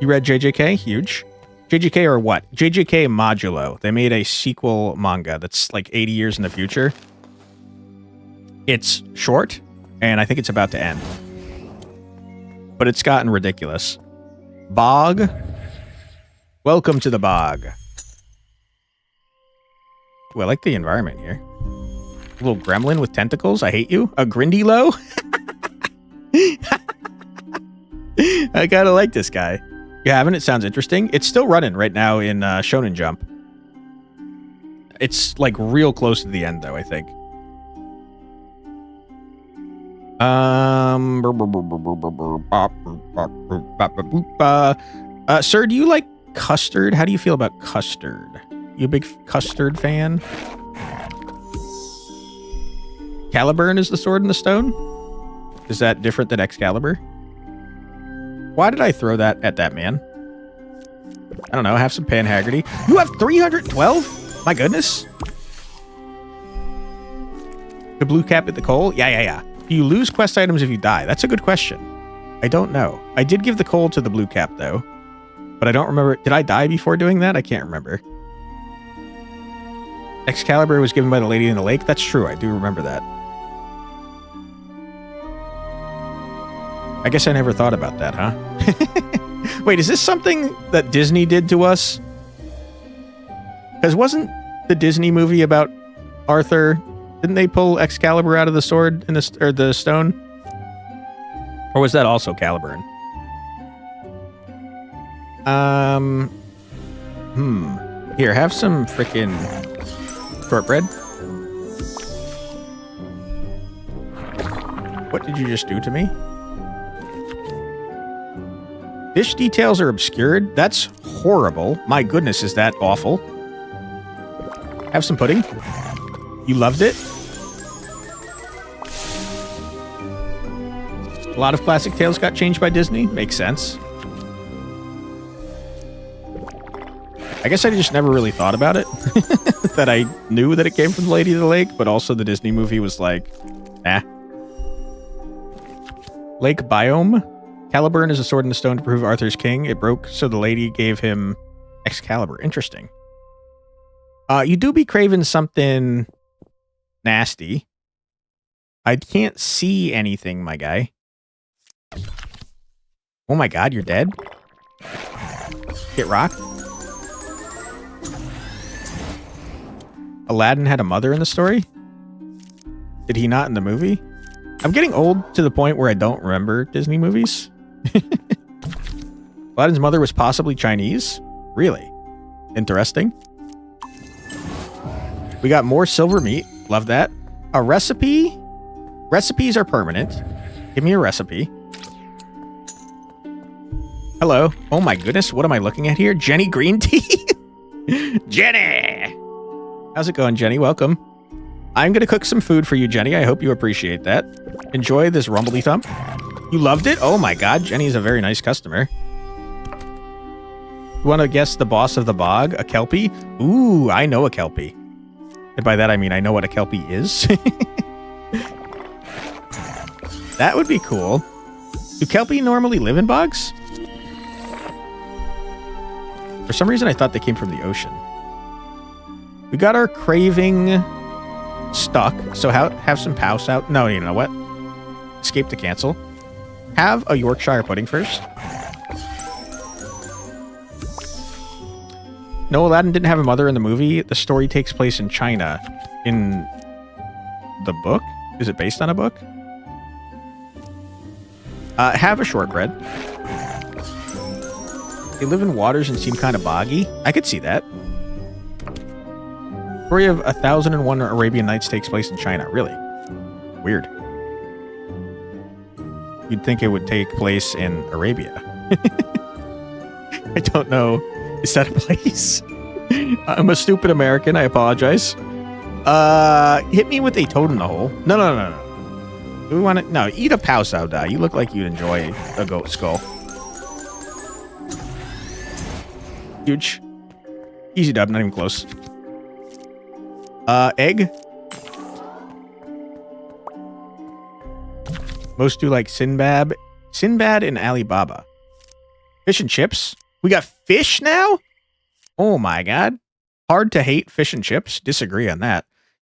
You read JJK? Huge. JJK or what? JJK Modulo. They made a sequel manga that's like 80 years in the future. It's short, and I think it's about to end. But it's gotten ridiculous. Bog. Welcome to the bog. Ooh, I like the environment here. A little gremlin with tentacles. I hate you. A Grindylow. I kind of like this guy. You haven't? It sounds interesting. It's still running right now in Shonen Jump. It's like real close to the end, though, I think. Sir, do you like custard? How do you feel about custard? You a big custard fan? Caliburn is the sword in the stone? Is that different than Excalibur? Why did I throw that at that man? I don't know. Have some Pan Haggerty. You have 312? My goodness. The blue cap at the coal? Yeah. Do you lose quest items if you die? That's a good question. I don't know. I did give the coal to the blue cap, though. But I don't remember. Did I die before doing that? I can't remember. Excalibur was given by the lady in the lake? That's true. I do remember that. I guess I never thought about that, huh? Wait, is this something that Disney did to us? Because wasn't the Disney movie about Arthur? Didn't they pull Excalibur out of the sword in the stone? Or was that also Caliburn? Here, have some frickin' shortbread. What did you just do to me? Dish details are obscured. That's horrible. My goodness, is that awful? Have some pudding. You loved it? A lot of classic tales got changed by Disney. Makes sense. I guess I just never really thought about it. That I knew that it came from Lady of the Lake, but also the Disney movie was like, nah. Lake Biome. Caliburn is a sword in the stone to prove Arthur's king. It broke, so the lady gave him Excalibur. Interesting. You do be craving something nasty. I can't see anything, my guy. Oh my god, you're dead? Get rocked? Aladdin had a mother in the story? Did he not in the movie? I'm getting old to the point where I don't remember Disney movies. Aladdin's mother was possibly Chinese? Really? Interesting. We got more silver meat. Love that. A recipe? Recipes are permanent. Give me a recipe. Hello. Oh my goodness. What am I looking at here? Jenny Green Tea? Jenny! How's it going, Jenny? Welcome. I'm going to cook some food for you, Jenny. I hope you appreciate that. Enjoy this rumbly thump. You loved it? Oh my god. Jenny's a very nice customer. You want to guess the boss of the bog? A Kelpie? Ooh, I know a Kelpie. And by that I mean I know what a Kelpie is. That would be cool. Do Kelpie normally live in bogs? For some reason I thought they came from the ocean. We got our craving stuck, so have some pouse out. No, you know what? Escape to cancel. Have a Yorkshire pudding first. No, Aladdin didn't have a mother in the movie. The story takes place in China. In the book? Is it based on a book? Have a shortbread. They live in waters and seem kind of boggy. I could see that. Story of 1001 Arabian Nights takes place in China. Really? Weird. You'd think it would take place in Arabia. I don't know. Is that a place? I'm a stupid American. I apologize. Hit me with a toad in the hole. No. Do we want to? No, eat a pow sow die. You look like you'd enjoy a goat skull. Huge. Easy dub, not even close. Egg. Most do like Sinbad and Alibaba. Fish and chips. We got fish now? Oh my god. Hard to hate fish and chips. Disagree on that.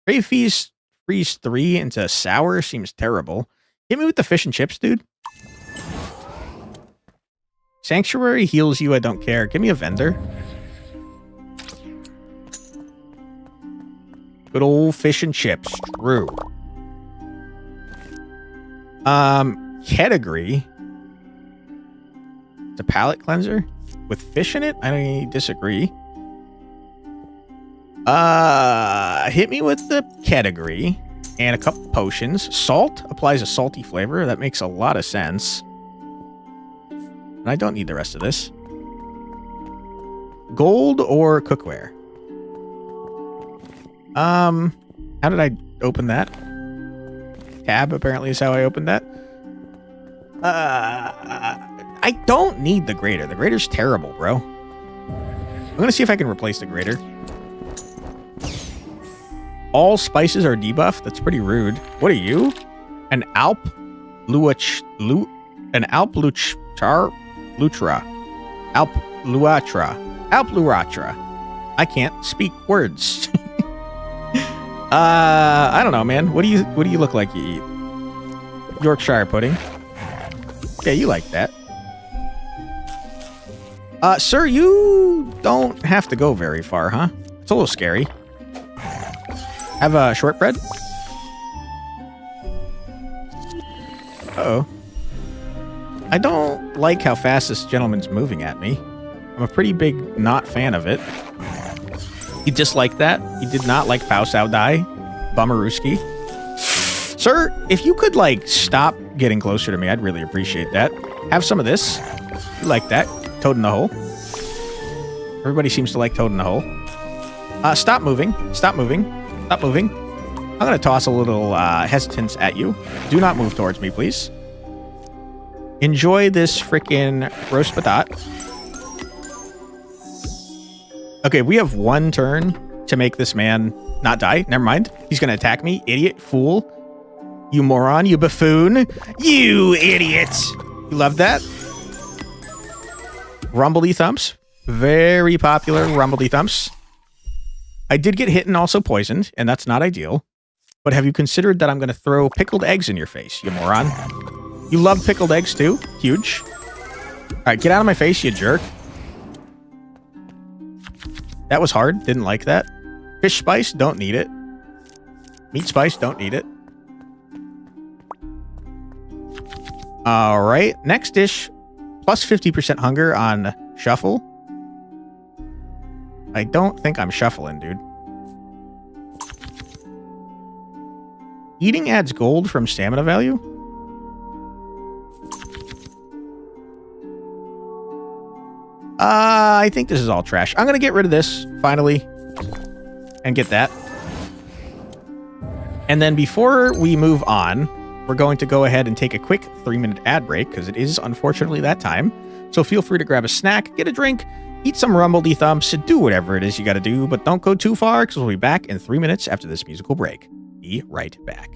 Crayfish freeze 3 into sour seems terrible. Hit me with the fish and chips, dude. Sanctuary heals you, I don't care. Give me a vendor. Good old fish and chips. True. Category. It's a palate cleanser with fish in it? I disagree. Hit me with the category and a couple potions. Salt applies a salty flavor. That makes a lot of sense. And I don't need the rest of this. Gold or cookware? How did I open that? Tab apparently is how I opened that. I don't need the grater. The grater's terrible, bro. I'm gonna see if I can replace the grater. All spices are debuffed. That's pretty rude. What are you? An Alp Luatra. Alp Luatra. I can't speak words. I don't know, man. What do you look like you eat? Yorkshire pudding. Yeah, you like that. Sir, you don't have to go very far, huh? It's a little scary. Have a shortbread? Uh-oh. I don't like how fast this gentleman's moving at me. I'm a pretty big not fan of it. You dislike that? You did not like Pow Sow Die? Bummerooski? Sir, if you could, like, stop getting closer to me. I'd really appreciate that. Have some of this. You like that. Toad in the hole. Everybody seems to like Toad in the hole. Stop moving. Stop moving. Stop moving. I'm going to toss a little hesitance at you. Do not move towards me, please. Enjoy this frickin' roast patat. Okay, we have one turn to make this man not die. Never mind. He's going to attack me. Idiot. Fool. You moron. You buffoon. You idiot. You love that? Rumbledy Thumps. Very popular Rumbledy Thumps. I did get hit and also poisoned, and that's not ideal. But have you considered that I'm going to throw pickled eggs in your face, you moron? You love pickled eggs too? Huge. All right, get out of my face, you jerk. That was hard. Didn't like that. Fish spice, don't need it. Meat spice, don't need it. All right, next dish, plus 50% hunger on shuffle. I don't think I'm shuffling, dude. Eating adds gold from stamina value? I think this is all trash. I'm going to get rid of this, finally, and get that. And then before we move on, we're going to go ahead and take a quick 3-minute ad break, because it is unfortunately that time. So feel free to grab a snack, get a drink, eat some Rumbledy Thumps, and do whatever it is you got to do, but don't go too far, because we'll be back in 3 minutes after this musical break. Be right back.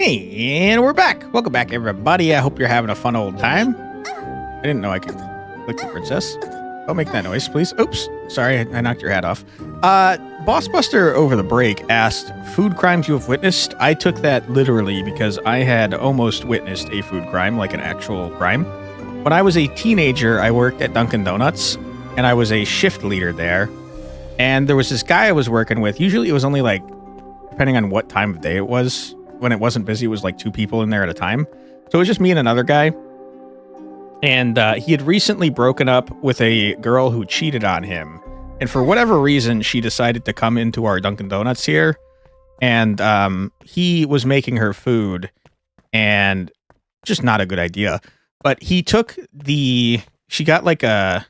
And we're back. Welcome back, everybody. I hope you're having a fun old time. I didn't know I could click the princess. Don't make that noise, please. Oops. Sorry, I knocked your hat off. Boss Buster over the break asked, food crimes you have witnessed? I took that literally because I had almost witnessed a food crime, like an actual crime. When I was a teenager, I worked at Dunkin' Donuts, and I was a shift leader there. And there was this guy I was working with. Usually it was only like, depending on what time of day it was, when it wasn't busy, it was like 2 people in there at a time. So it was just me and another guy. And he had recently broken up with a girl who cheated on him. And for whatever reason, she decided to come into our Dunkin' Donuts here. And he was making her food. And just not a good idea. But he took she got like an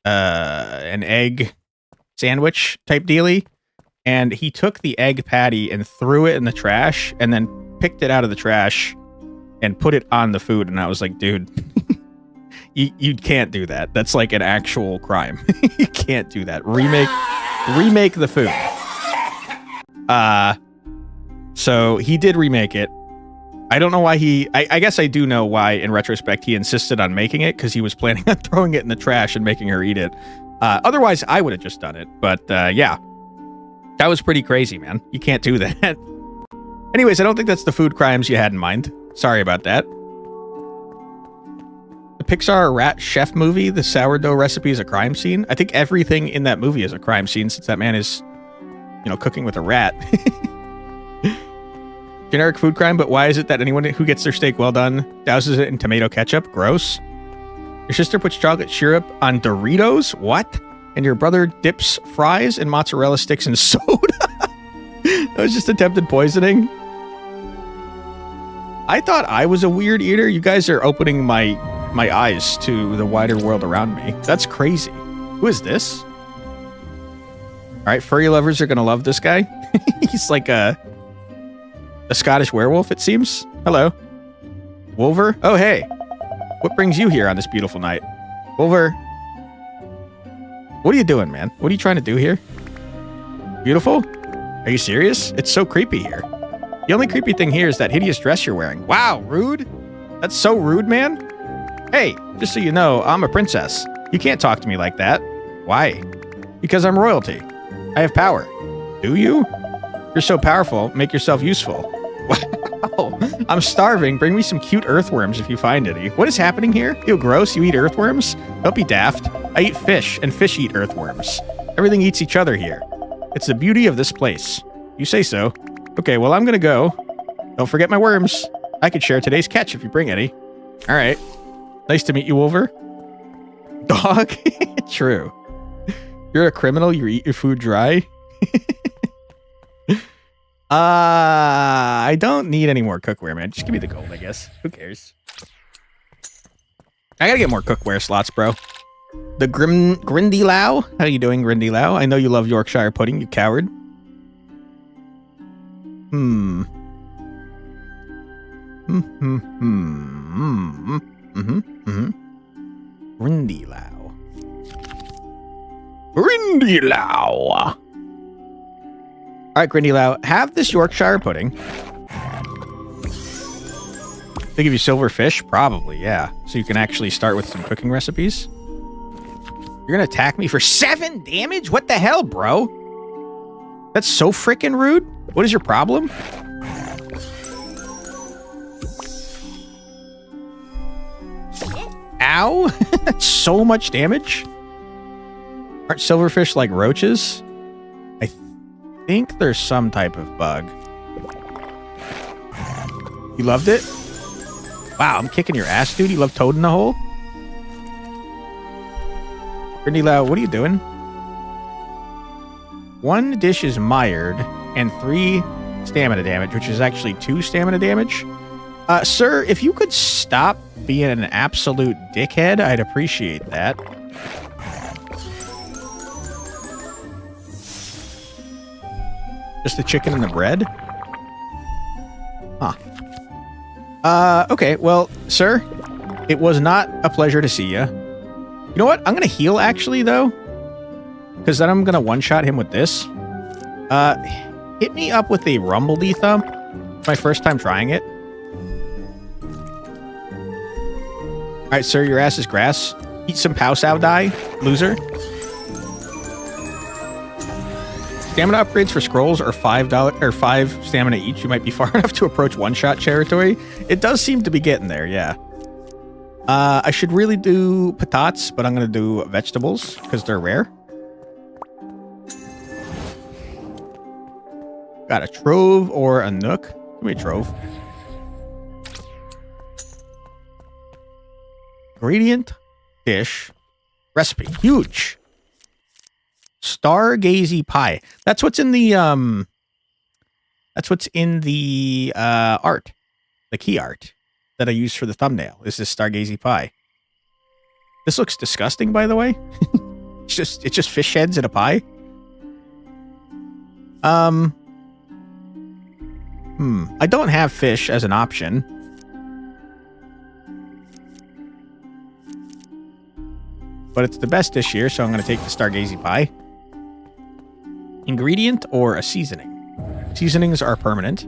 egg sandwich type dealie. And he took the egg patty and threw it in the trash. And then picked it out of the trash. And put it on the food, and I was like, dude, you can't do that. That's like an actual crime. You can't do that. Remake the food. So he did remake it. I don't know why I guess I do know why, in retrospect, he insisted on making it, because he was planning on throwing it in the trash and making her eat it. Otherwise, I would have just done it. But yeah, that was pretty crazy, man. You can't do that. Anyways, I don't think that's the food crimes you had in mind. Sorry about that. The Pixar Rat Chef movie, the sourdough recipe is a crime scene. I think everything in that movie is a crime scene, since that man is, cooking with a rat. Generic food crime, but why is it that anyone who gets their steak well done douses it in tomato ketchup? Gross. Your sister puts chocolate syrup on Doritos? What? And your brother dips fries and mozzarella sticks in soda? That was just attempted poisoning. I thought I was a weird eater. You guys are opening my eyes to the wider world around me. That's crazy. Who is this? All right, furry lovers are going to love this guy. He's like a Scottish werewolf, it seems. Hello. Wolver? Oh, hey. What brings you here on this beautiful night? Wolver. What are you doing, man? What are you trying to do here? Beautiful? Are you serious? It's so creepy here. The only creepy thing here is that hideous dress you're wearing. Wow, rude. That's so rude, man. Hey, just so you know, I'm a princess. You can't talk to me like that. Why? Because I'm royalty. I have power. Do you? You're so powerful. Make yourself useful. Wow. I'm starving. Bring me some cute earthworms if you find any. What is happening here? Ew, gross. You eat earthworms? Don't be daft. I eat fish, and fish eat earthworms. Everything eats each other here. It's the beauty of this place. You say so. Okay, well, I'm gonna go. Don't forget my worms. I could share today's catch if you bring any. All right. Nice to meet you, Wolver. Dog? True. You're a criminal. You eat your food dry. I don't need any more cookware, man. Just give me the gold, I guess. Who cares? I gotta get more cookware slots, bro. The Grindy Lau? How you doing, Grindy Lau? I know you love Yorkshire pudding, you coward. Grindy Lau. Grindy Lau. All right, Grindy Lau, have this Yorkshire pudding. They give you silver fish? Probably, yeah. So you can actually start with some cooking recipes. You're gonna attack me for 7 damage? What the hell, bro? That's so freaking rude. What is your problem? Ow! That's so much damage. Aren't silverfish like roaches? I think there's some type of bug. You loved it? Wow, I'm kicking your ass, dude. You love Toad in the Hole? Grindy Lau, what are you doing? 1 dish is mired and 3 stamina damage, which is actually 2 stamina damage. Sir, if you could stop being an absolute dickhead, I'd appreciate that. Just the chicken and the bread? Huh. Okay, well, sir, it was not a pleasure to see you. You know what? I'm gonna heal, actually, though. Because then I'm gonna one-shot him with this. Hit me up with a Rumbledy Thump. It's my first time trying it. Alright, sir, your ass is grass. Eat some Pow Sow die, loser. Stamina upgrades for scrolls are $5 or 5 stamina each. You might be far enough to approach one-shot territory. It does seem to be getting there, yeah. I should really do patates, but I'm going to do vegetables because they're rare. Got a trove or a nook. Give me a trove. Ingredient, dish, recipe. Huge. Stargazy pie. That's what's in the art. The key art that I used for the thumbnail is this Stargazy pie. This looks disgusting, by the way. it's just fish heads in a pie. I don't have fish as an option. But it's the best dish here, so I'm going to take the Stargazy pie. Ingredient or a seasoning? Seasonings are permanent.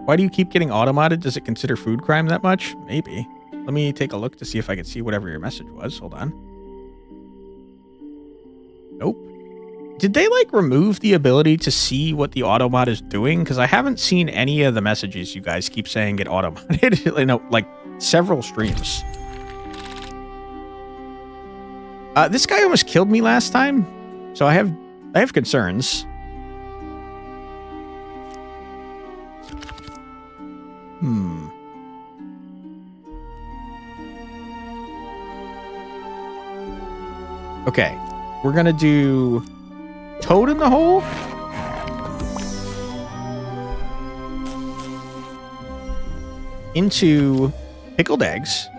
Why do you keep getting automated? Does it consider food crime that much? Maybe. Let me take a look to see if I can see whatever your message was. Hold on. Nope. Did they, like, remove the ability to see what the automod is doing? Because I haven't seen any of the messages you guys keep saying get automated. You know, like, several streams. This guy almost killed me last time, so I have concerns. Okay, we're gonna do toad in the hole. Into pickled eggs.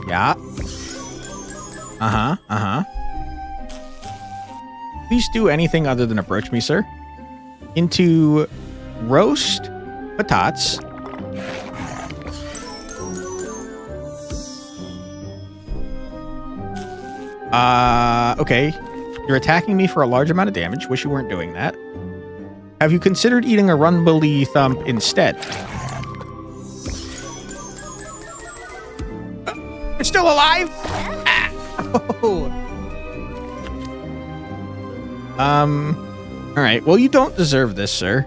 Yeah. Please do anything other than approach me, sir. Into roast patates. Okay. You're attacking me for a large amount of damage. Wish you weren't doing that. Have you considered eating a rumbly thump instead? It's still alive? Oh. Alright. Well, you don't deserve this, sir.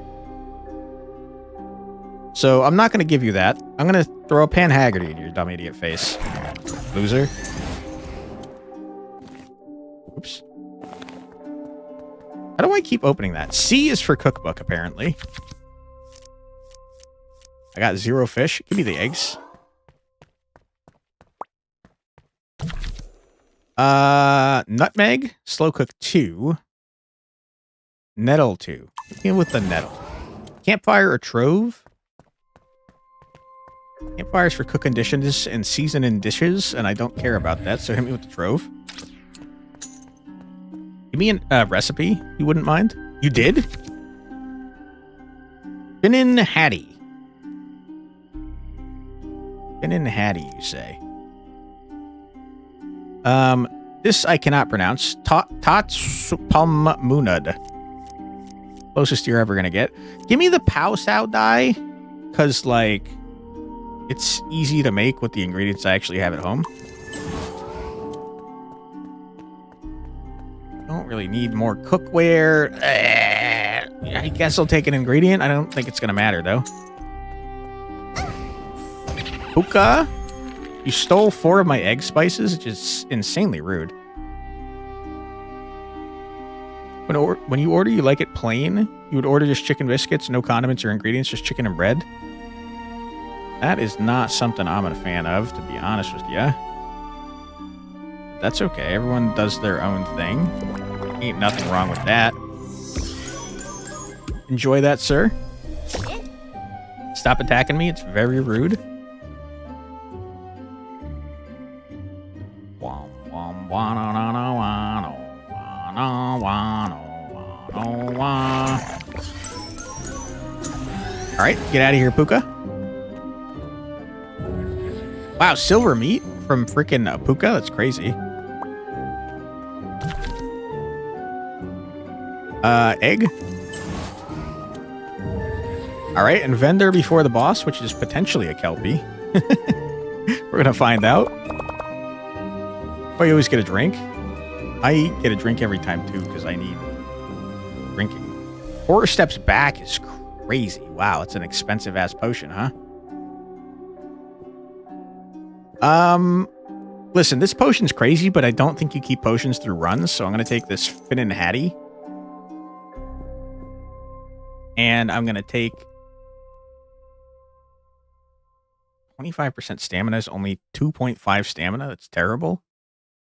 So, I'm not going to give you that. I'm going to throw a Pan Haggerty in your dumb idiot face. Loser. Oops. How do I keep opening that? C is for cookbook, apparently. I got 0 fish. Give me the eggs. Nutmeg, slow cook 2. Nettle 2. Begin with the nettle. Campfire or trove. Campfires for cooking dishes and seasoning dishes, and I don't care about that, so hit me with the trove. Give me a recipe, you wouldn't mind? You did? Finnin Hattie. Finnin Hattie, you say. This I cannot pronounce. Tatspalmunad. Closest you're ever gonna get. Give me the Pow Sow die, because, like, it's easy to make with the ingredients I actually have at home. Don't really need more cookware. I guess I'll take an ingredient. I don't think it's gonna matter, though. Puka? You stole 4 of my egg spices, which is insanely rude. When you order, you like it plain? You would order just chicken biscuits, no condiments or ingredients, just chicken and bread? That is not something I'm a fan of, to be honest with you. That's okay. Everyone does their own thing. Ain't nothing wrong with that. Enjoy that, sir. Stop attacking me. It's very rude. Alright, get out of here, Puka. Wow, silver meat from freaking Puka? That's crazy. Egg. All right, and vendor before the boss, which is potentially a Kelpie. We're going to find out. Oh, you always get a drink? I get a drink every time, too, because I need drinking. 4 steps back is crazy. Wow, it's an expensive-ass potion, huh? Listen, this potion's crazy, but I don't think you keep potions through runs, so I'm going to take this Finnan Hattie. And I'm going to take 25% stamina is only 2.5 stamina. That's terrible.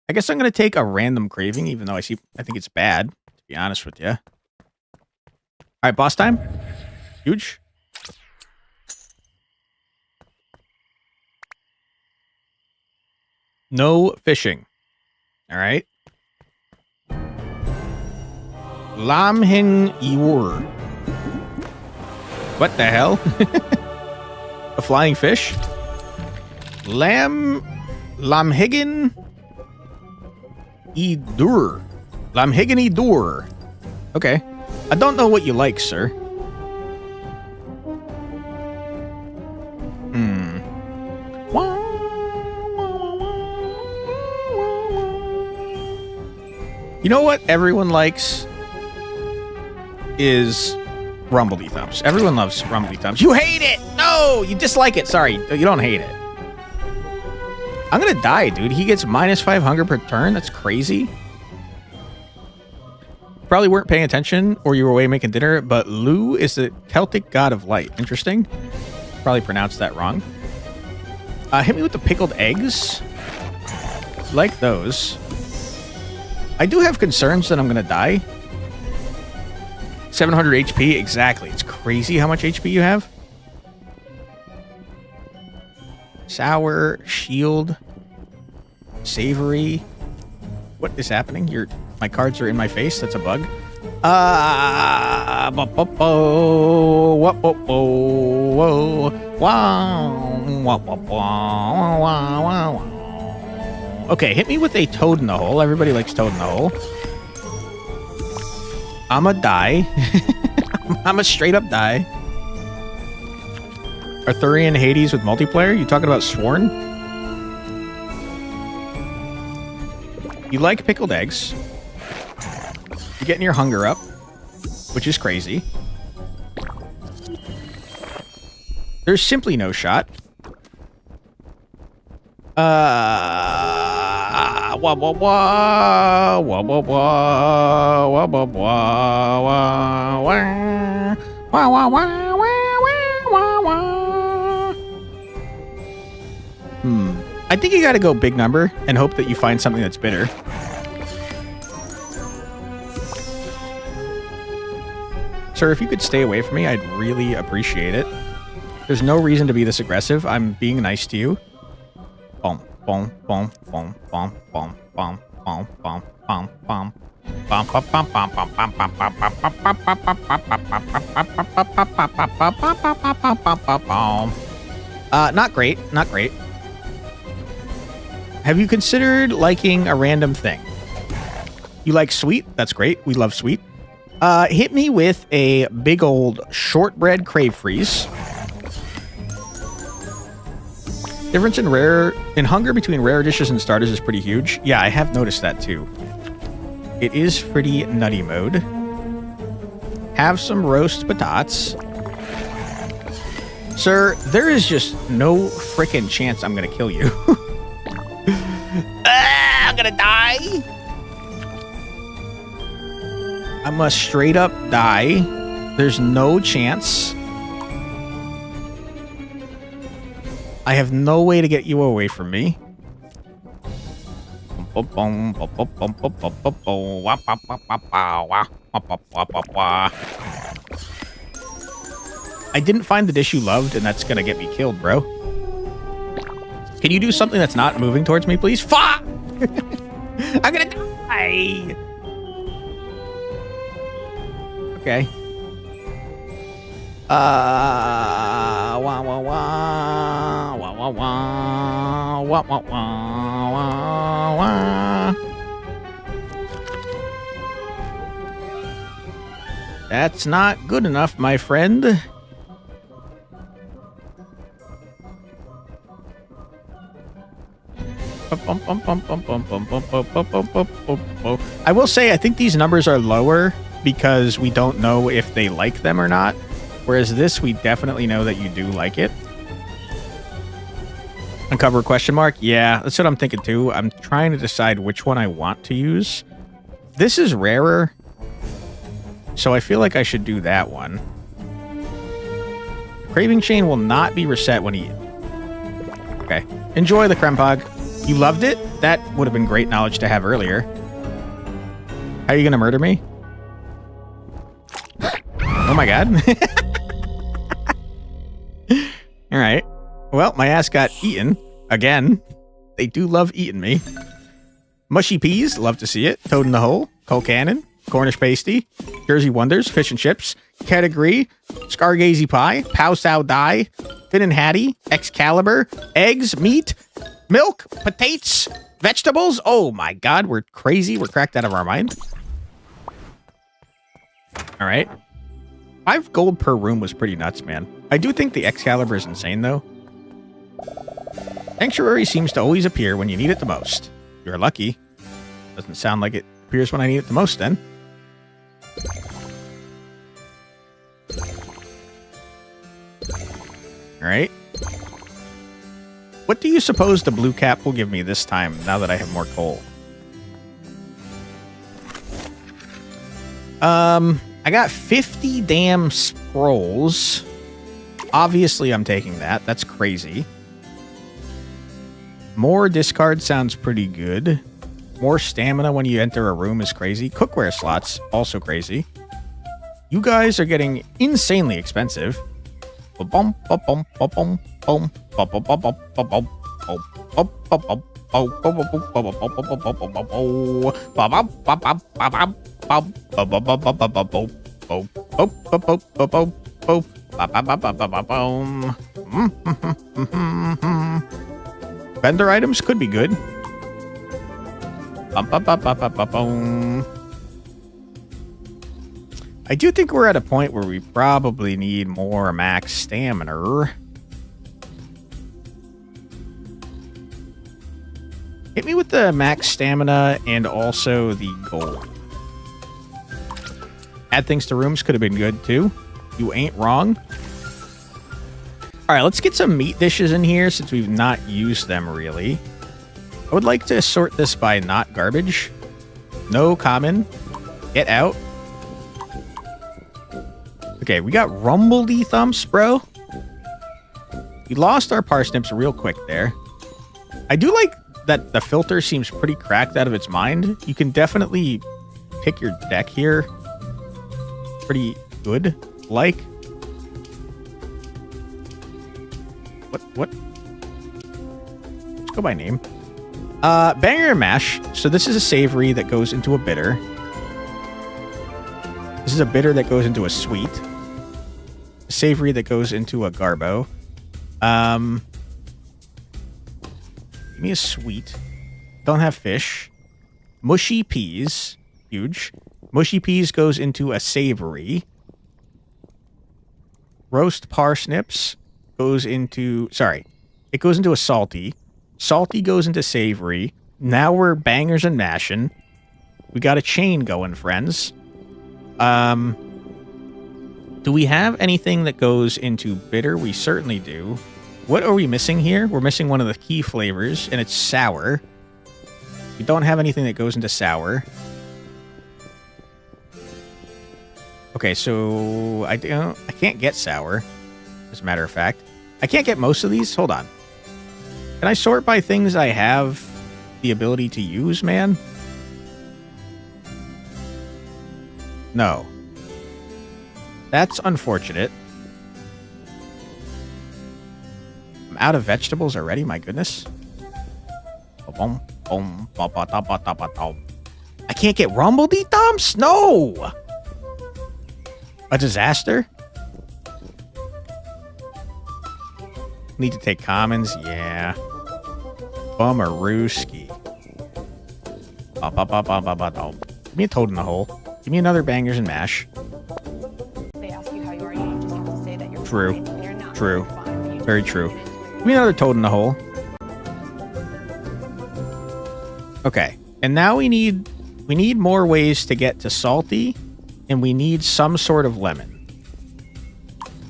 I guess I'm going to take a random craving, even though I think it's bad, to be honest with you. All right, boss time. Huge. No fishing. All right. Lamhin Iwur. What the hell? A flying fish? Lamhigan Idur. Lamhigan Idur. Okay. I don't know what you like, sir. You know what everyone likes is rumbly thumps. Everyone loves rumbly thumps. You hate it! No! You dislike it. Sorry. You don't hate it. I'm gonna die, dude. He gets -5 hunger per turn. That's crazy. Probably weren't paying attention or you were away making dinner, but Lu is the Celtic god of light. Interesting. Probably pronounced that wrong. Hit me with the pickled eggs. Like those. I do have concerns that I'm gonna die. 700 HP, exactly. It's crazy how much HP you have. Sour, shield, savory. What is happening? My cards are in my face. That's a bug. Okay, hit me with a toad in the hole. Everybody likes toad in the hole. I'ma die. I'ma straight up die. Arthurian Hades with multiplayer? You talking about Sworn? You like pickled eggs. You're getting your hunger up, which is crazy. There's simply no shot. Wah wah wah wah wah wah wah wah wah wah wah wah wah wah wah. I think you gotta go big number and hope that you find something that's bitter. Sir, if you could stay away from me, I'd really appreciate it. There's no reason to be this aggressive. I'm being nice to you. Boom, boom, boom, boom, boom, boom, boom, boom, boom, boom, boom. Not great, not great. Have you considered liking a random thing? You like sweet? That's great. We love sweet. Hit me with a big old shortbread crave freeze. Difference in hunger between rare dishes and starters is pretty huge. Yeah, I have noticed that too. It is pretty nutty mode. Have some roast potatoes. Sir, there is just no frickin' chance I'm gonna kill you. I'm gonna die. I must straight up die. There's no chance. I have no way to get you away from me. I didn't find the dish you loved, and that's gonna get me killed, bro. Can you do something that's not moving towards me, please? Fuck! I'm gonna die! Okay. Wah wah wah wah wah wah wah wah wah wah. That's not good enough, my friend. I will say, I think these numbers are lower because we don't know if they like them or not. Whereas this, we definitely know that you do like it. Uncover question mark? Yeah, that's what I'm thinking too. I'm trying to decide which one I want to use. This is rarer, so I feel like I should do that one. Craving chain will not be reset when eaten. Okay. Enjoy the Krempog. You loved it? That would have been great knowledge to have earlier. How are you going to murder me? Oh my god. All right. Well, my ass got eaten. Again. They do love eating me. Mushy peas. Love to see it. Toad in the hole. Coal cannon. Cornish pasty. Jersey Wonders. Fish and chips. Category. Scargazy pie. Pow sow die. Finn and Hattie. Excalibur. Eggs. Meat. Milk. Potatoes. Vegetables. Oh my god. We're crazy. We're cracked out of our mind. All right. 5 gold per room was pretty nuts, man. I do think the Excalibur is insane, though. Sanctuary seems to always appear when you need it the most. You're lucky. Doesn't sound like it appears when I need it the most, then. Alright. What do you suppose the blue cap will give me this time, now that I have more coal? I got 50 damn scrolls. Obviously, I'm taking that. That's crazy. More discard sounds pretty good. More stamina when you enter a room is crazy. Cookware slots, also crazy. You guys are getting insanely expensive. Vendor items could be good. I do think we're at a point where we probably need more max stamina. Hit me with the max stamina and also the gold. Add things to rooms could have been good too. You ain't wrong. All right, let's get some meat dishes in here since we've not used them really. I would like to sort this by not garbage. No common. Get out. Okay, we got rumbledy thumps, bro. We lost our parsnips real quick there. I do like that the filter seems pretty cracked out of its mind. You can definitely pick your deck here. Pretty good. Like. What? Let's go by name. Banger and mash. So this is a savory that goes into a bitter. This is a bitter that goes into a sweet. A savory that goes into a garbo. Give me a sweet. Don't have fish. Mushy peas. Huge. Mushy peas goes into a savory. Roast parsnips goes into... Sorry. It goes into a salty. Salty goes into savory. Now we're bangers and mashing. We got a chain going, friends. Do we have anything that goes into bitter? We certainly do. What are we missing here? We're missing one of the key flavors, and it's sour. We don't have anything that goes into sour. Okay, so I can't get sour, as a matter of fact. I can't get most of these. Hold on. Can I sort by things I have the ability to use, man? No. That's unfortunate. I'm out of vegetables already, my goodness. I can't get rumbledy thumps? No! A disaster? Need to take commons? Yeah. Bummerooski. Give me a toad in the hole. Give me another bangers and mash. They ask you how you are, you just have to say that you're True. fine. They're not True. fine, but you Very just true. say that you're Give me another toad in the hole. Okay. And now we need more ways to get to salty, and we need some sort of lemon.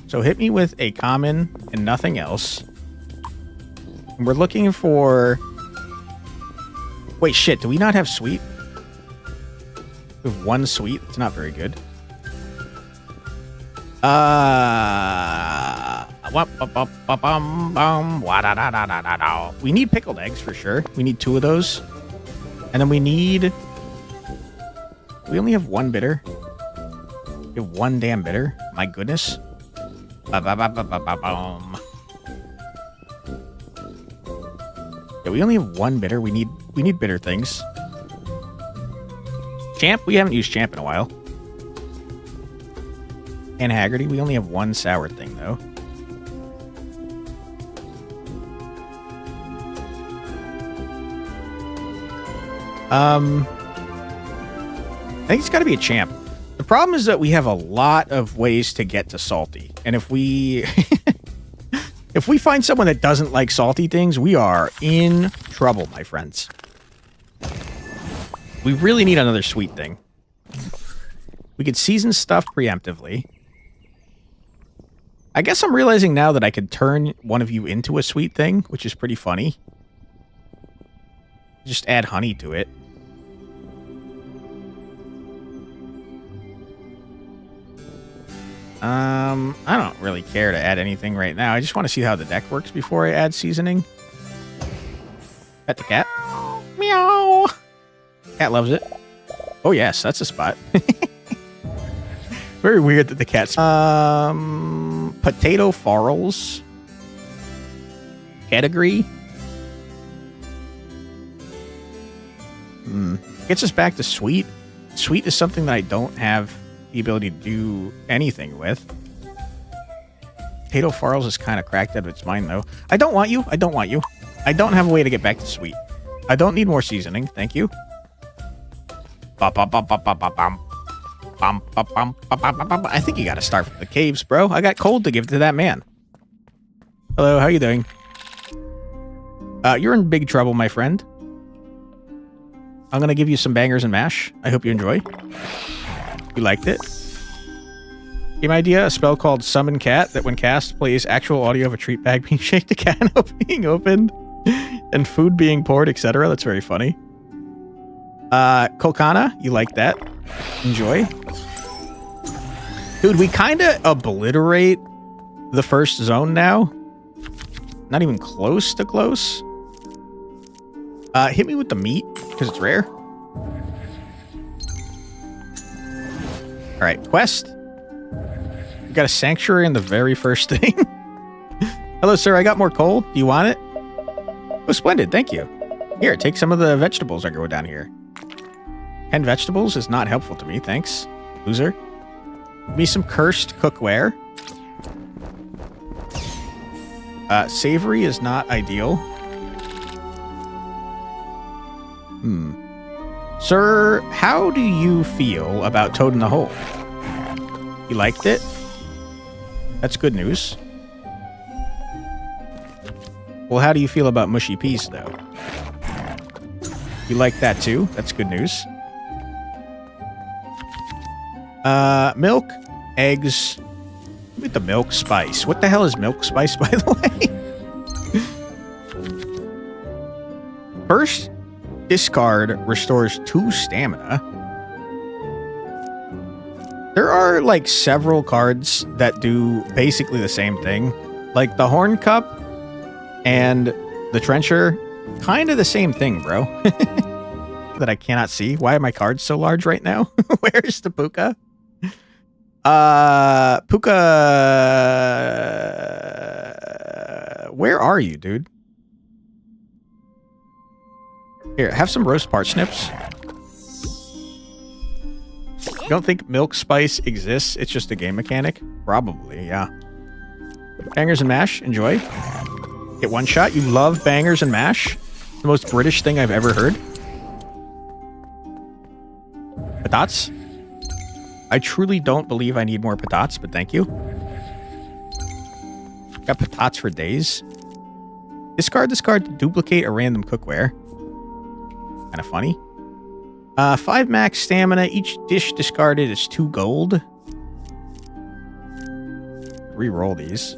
So hit me with a common and nothing else. And we're looking for... Wait, shit, do we not have sweet? We have one sweet. It's not very good. We need pickled eggs for sure. We need 2 of those. And then we need... We only have 1 bitter. We have 1 damn bitter. My goodness. Yeah, we only have 1 bitter. We need bitter things. Champ? We haven't used Champ in a while. And Haggerty? We only have 1 sour thing, though. I think it's got to be a Champ. The problem is that we have a lot of ways to get to salty. And if we... if we find someone that doesn't like salty things, we are in trouble, my friends. We really need another sweet thing. We could season stuff preemptively. I guess I'm realizing now that I could turn one of you into a sweet thing, which is pretty funny. Just add honey to it. I don't really care to add anything right now. I just want to see how the deck works before I add seasoning. Pet the cat. Meow. Cat loves it. Oh yes, that's a spot. Very weird that the cat's... Potato farls. Category. Gets us back to sweet. Sweet is something that I don't have the ability to do anything with. Potato farls is kind of cracked out of its mind, though. I don't want you. I don't want you. I don't have a way to get back to sweet. I don't need more seasoning. Thank you. I think you got to start from the caves, bro. I got cold to give to that man. Hello, how you doing? You're in big trouble, my friend. I'm going to give you some bangers and mash. I hope you enjoy. You liked it? Game idea, a spell called Summon Cat that when cast plays actual audio of a treat bag being shaked, a can being opened, and food being poured, etc. That's very funny. Kolkana, you like that? Enjoy. Dude, we kind of obliterate the first zone now. Not even close to close. Hit me with the meat, because it's rare. Alright, quest. We got a sanctuary in the very first thing. Hello, sir, I got more coal. Do you want it? Oh, splendid, thank you. Here, take some of the vegetables I grow down here. 10 vegetables is not helpful to me, thanks. Loser. Give me some cursed cookware. Savory is not ideal. Sir, how do you feel about Toad in the Hole? You liked it? That's good news. Well, how do you feel about mushy peas, though? You like that, too? That's good news. Milk, eggs. Look at the milk spice. What the hell is milk spice, by the way? First, discard restores 2 stamina. There are, like, several cards that do basically the same thing. Like, the Horn Cup and the Trencher, kind of the same thing, bro. That I cannot see. Why are my cards so large right now? Where's the Puka? Puka... Where are you, dude? Here, have some roast parsnips. You don't think milk spice exists? It's just a game mechanic? Probably, yeah. Bangers and mash, enjoy. Hit one shot. You love bangers and mash? The most British thing I've ever heard. Patats? I truly don't believe I need more patats, but thank you. Got patats for days. Discard this card to duplicate a random cookware. Kind of funny. 5 max stamina. Each dish discarded is 2 gold. Reroll these.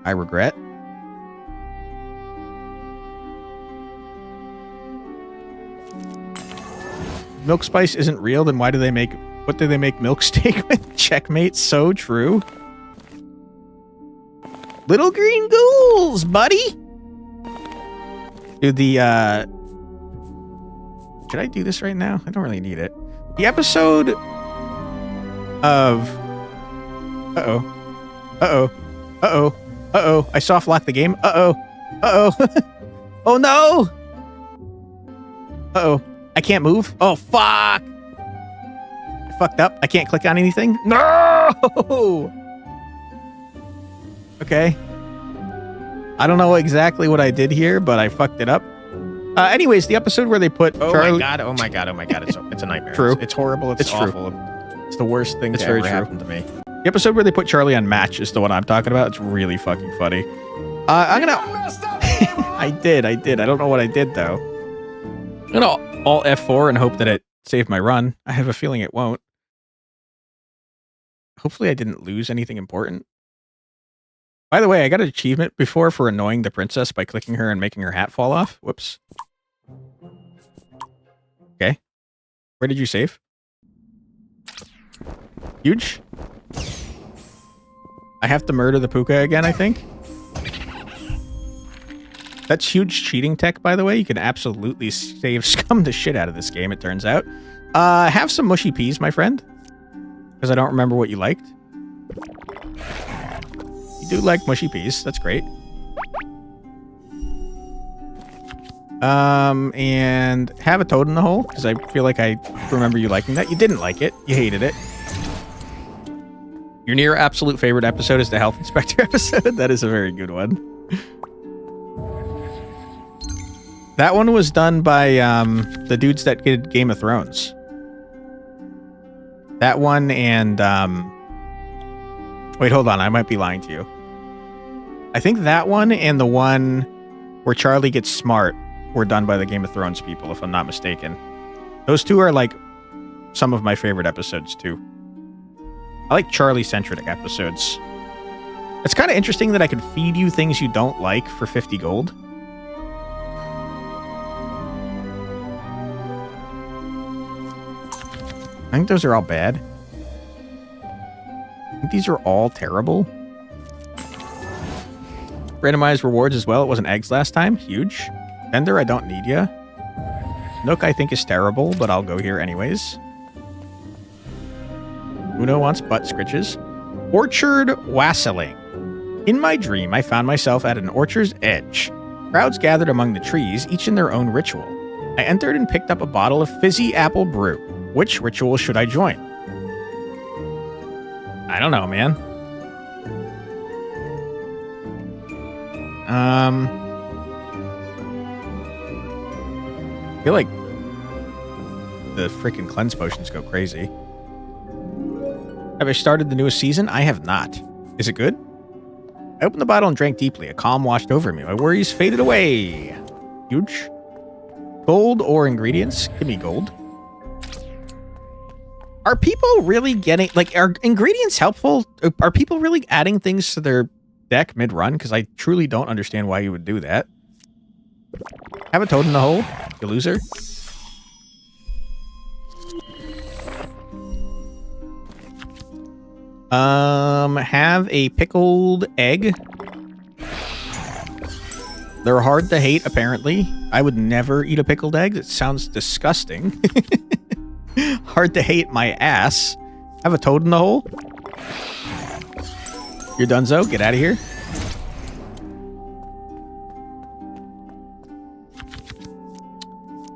I regret. Milk spice isn't real, then why do they make... What do they make milk steak with? Checkmate. So true. Little green ghouls, buddy! Dude, the, should I do this right now? I don't really need it. The episode of... Uh-oh. Uh-oh. Uh-oh. Uh-oh. I soft locked the game. Uh-oh. Uh-oh. Oh, no! Uh-oh. I can't move. Oh, fuck! I fucked up. I can't click on anything. No! Okay. I don't know exactly what I did here, but I fucked it up. Anyways, the episode where they put Charlie... my god, oh my god, oh my god, it's a nightmare. True. It's horrible, it's awful. True. It's the worst thing It's to very ever true. happen to me. The episode where they put Charlie on match is the one I'm talking about. It's really fucking funny. I'm gonna... I did. I don't know what I did, though. I'm gonna Alt F4 and hope that it saved my run. I have a feeling it won't. Hopefully I didn't lose anything important. By the way, I got an achievement before for annoying the princess by clicking her and making her hat fall off. Whoops. Okay. Where did you save? Huge. I have to murder the puka again, I think. That's huge cheating tech, by the way. You can absolutely save scum the shit out of this game, it turns out. Have some mushy peas, my friend. Because I don't remember what you liked. You do like mushy peas. That's great. And have a toad in the hole, because I feel like I remember you liking that. You didn't like it. You hated it. Your near absolute favorite episode is the Health Inspector episode. That is a very good one. That one was done by the dudes that did Game of Thrones. That one and... Wait, hold on. I might be lying to you. I think that one and the one where Charlie gets smart were done by the Game of Thrones people, if I'm not mistaken. Those two are like some of my favorite episodes too. I like Charlie-centric episodes. It's kind of interesting that I could feed you things you don't like for 50 gold. I think those are all bad. I think these are all terrible. Randomized rewards as well. It wasn't eggs last time. Huge. Bender, I don't need ya. Nook, I think, is terrible, but I'll go here anyways. Uno wants butt scritches. Orchard wassailing. In my dream, I found myself at an orchard's edge. Crowds gathered among the trees, each in their own ritual. I entered and picked up a bottle of fizzy apple brew. Which ritual should I join? I don't know, man. I feel like the freaking cleanse potions go crazy. Have I started the newest season? I have not. Is it good? I opened the bottle and drank deeply. A calm washed over me. My worries faded away. Huge. Gold or ingredients? Give me gold. Are people really getting... Like, are ingredients helpful? Are people really adding things to their deck mid-run? Because I truly don't understand why you would do that. Have a toad in the hole, you loser. Have a pickled egg. They're hard to hate, apparently. I would never eat a pickled egg. It sounds disgusting. Hard to hate my ass. Have a toad in the hole. You're donezo. Get out of here.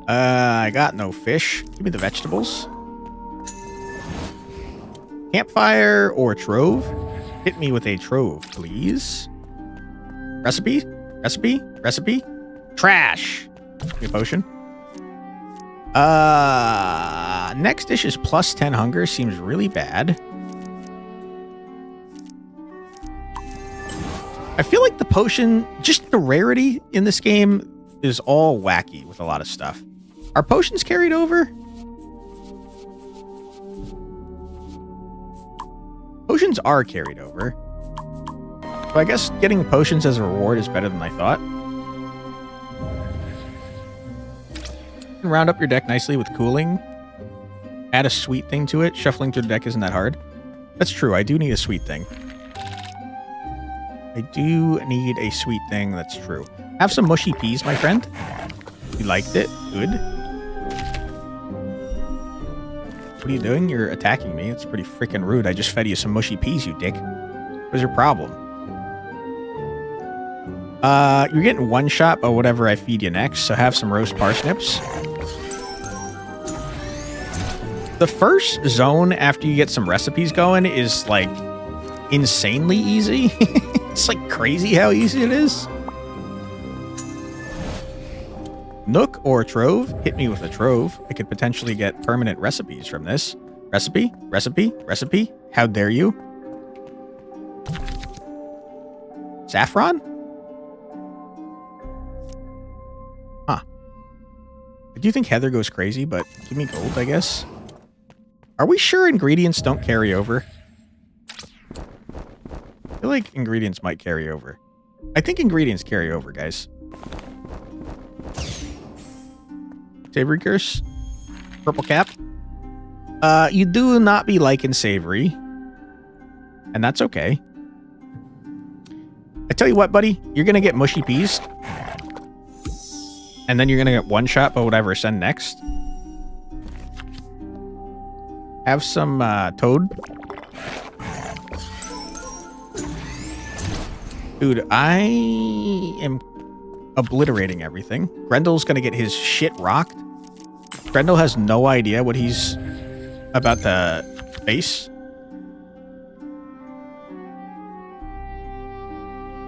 I got no fish. Give me the vegetables. Campfire or trove? Hit me with a trove, please. Recipe? Recipe? Recipe? Trash. Give me a potion. Next dish is plus 10 hunger. Seems really bad. I feel like the potion, just the rarity in this game is all wacky with a lot of stuff. Are potions carried over? Potions are carried over. So I guess getting potions as a reward is better than I thought. You can round up your deck nicely with cooling. Add a sweet thing to it. Shuffling through the deck isn't that hard. That's true. I do need a sweet thing. I do need a sweet thing. That's true. Have some mushy peas, my friend. You liked it. Good. What are you doing? You're attacking me. It's pretty freaking rude. I just fed you some mushy peas, you dick. What's your problem? You're getting one shot by whatever I feed you next, so have some roast parsnips. The first zone after you get some recipes going is, like, insanely easy. It's, like, crazy how easy it is. Nook or Trove? Hit me with a Trove. I could potentially get permanent recipes from this. Recipe? Recipe? Recipe? How dare you? Saffron? Huh. I do think Heather goes crazy, but give me gold, I guess. Are we sure ingredients don't carry over? I feel like ingredients might carry over. I think ingredients carry over, guys. Savory curse. Purple cap. You do not be liking savory. And that's okay. I tell you what, buddy. You're going to get mushy peas. And then you're going to get one shot by whatever I send next. Have some toad. Dude, I am obliterating everything. Grendel's going to get his shit rocked. Grendel has no idea what he's about to face.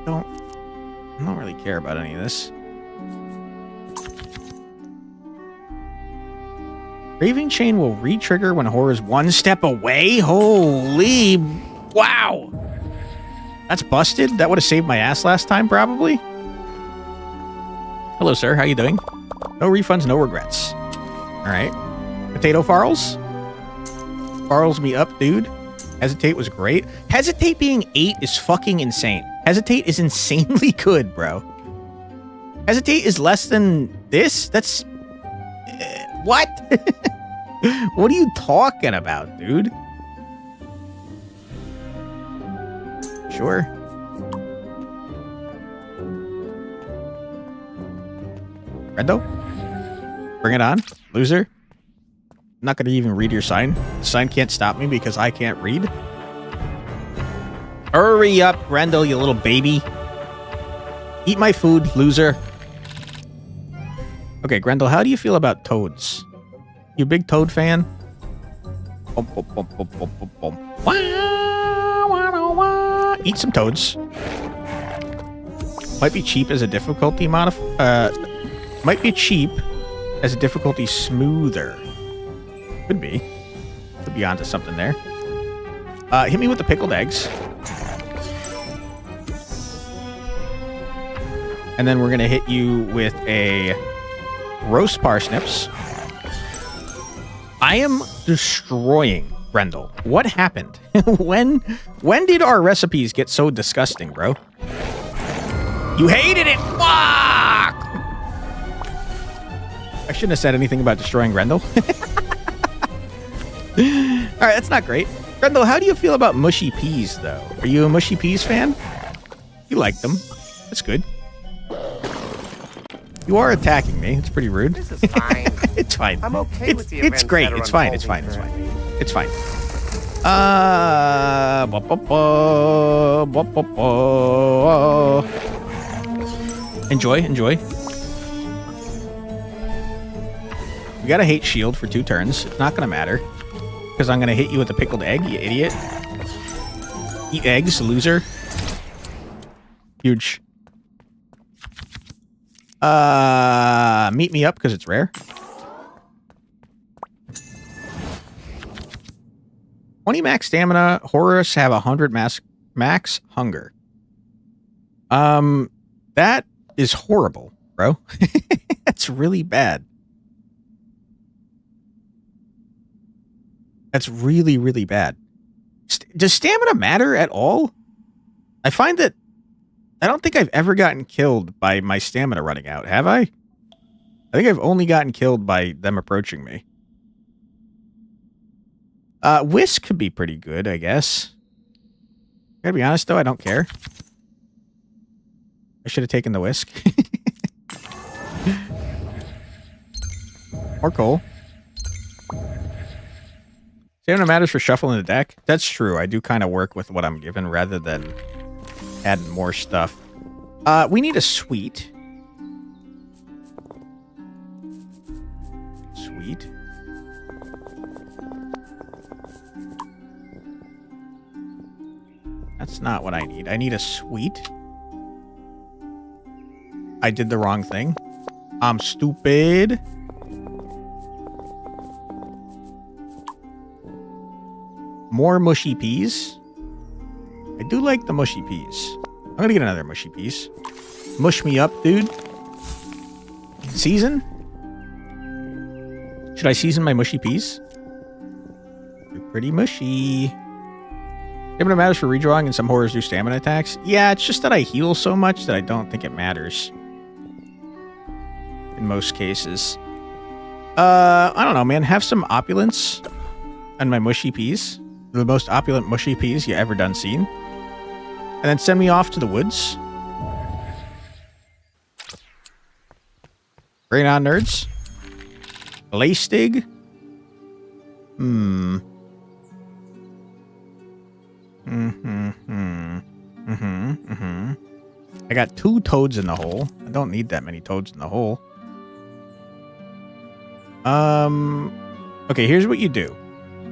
I don't really care about any of this. Raving Chain will re-trigger when horror is one step away? Holy... Wow! That's busted? That would have saved my ass last time, probably? Hello, sir. How you doing? No refunds, no regrets. Alright. Potato farls? Farls me up, dude. Hesitate was great. Hesitate being 8 is fucking insane. Hesitate is insanely good, bro. Hesitate is less than this? That's... what? What are you talking about, dude? Sure. Rendo? Bring it on, loser. I'm not going to even read your sign. The sign can't stop me because I can't read. Hurry up, Rendo, you little baby. Eat my food, loser. Okay, Grendel, how do you feel about toads? You a big toad fan? Eat some toads. Might be cheap as a difficulty might be cheap as a difficulty smoother. Could be. Could be onto something there. Hit me with the pickled eggs. And then we're going to hit you with a roast parsnips. I am destroying Grendel. What happened? When did our recipes get so disgusting, bro? You hated it! Fuck! I shouldn't have said anything about destroying Grendel. Alright, that's not great. Grendel, how do you feel about mushy peas, though? Are you a mushy peas fan? You like them. That's good. You are attacking me. It's pretty rude. This is fine. It's fine. I'm okay with the It's events great. that are It's fine. It's fine. unfolding It's fine. currently. It's fine. Enjoy. You gotta hate shield for 2 turns. It's not gonna matter. Because I'm gonna hit you with a pickled egg, you idiot. Eat eggs, loser. Huge. Meet me up because it's rare. 20 max stamina. Horrors have 100 max hunger. That is horrible. bro. That's really bad. That's really, really bad. Does stamina matter at all? I find that I don't think I've ever gotten killed by my stamina running out, have I? I think I've only gotten killed by them approaching me. Whisk could be pretty good, I guess. Gotta be honest, though, I don't care. I should have taken the whisk. Or coal. Stamina matters for shuffling the deck. That's true. I do kind of work with what I'm given rather than adding more stuff. We need a sweet. Sweet. That's not what I need. I need a sweet. I did the wrong thing. I'm stupid. More mushy peas. I do like the mushy peas. I'm gonna get another mushy piece. Mush me up, dude. Season? Should I season my mushy peas? They're pretty mushy. Stamina matters for redrawing, and some horrors do stamina attacks. Yeah, it's just that I heal so much that I don't think it matters. In most cases. I don't know, man. Have some opulence on my mushy peas. The most opulent mushy peas you ever done seen. And then send me off to the woods. Bring it on, nerds. Laystig. I got 2 toads in the hole. I don't need that many toads in the hole. Okay, here's what you do.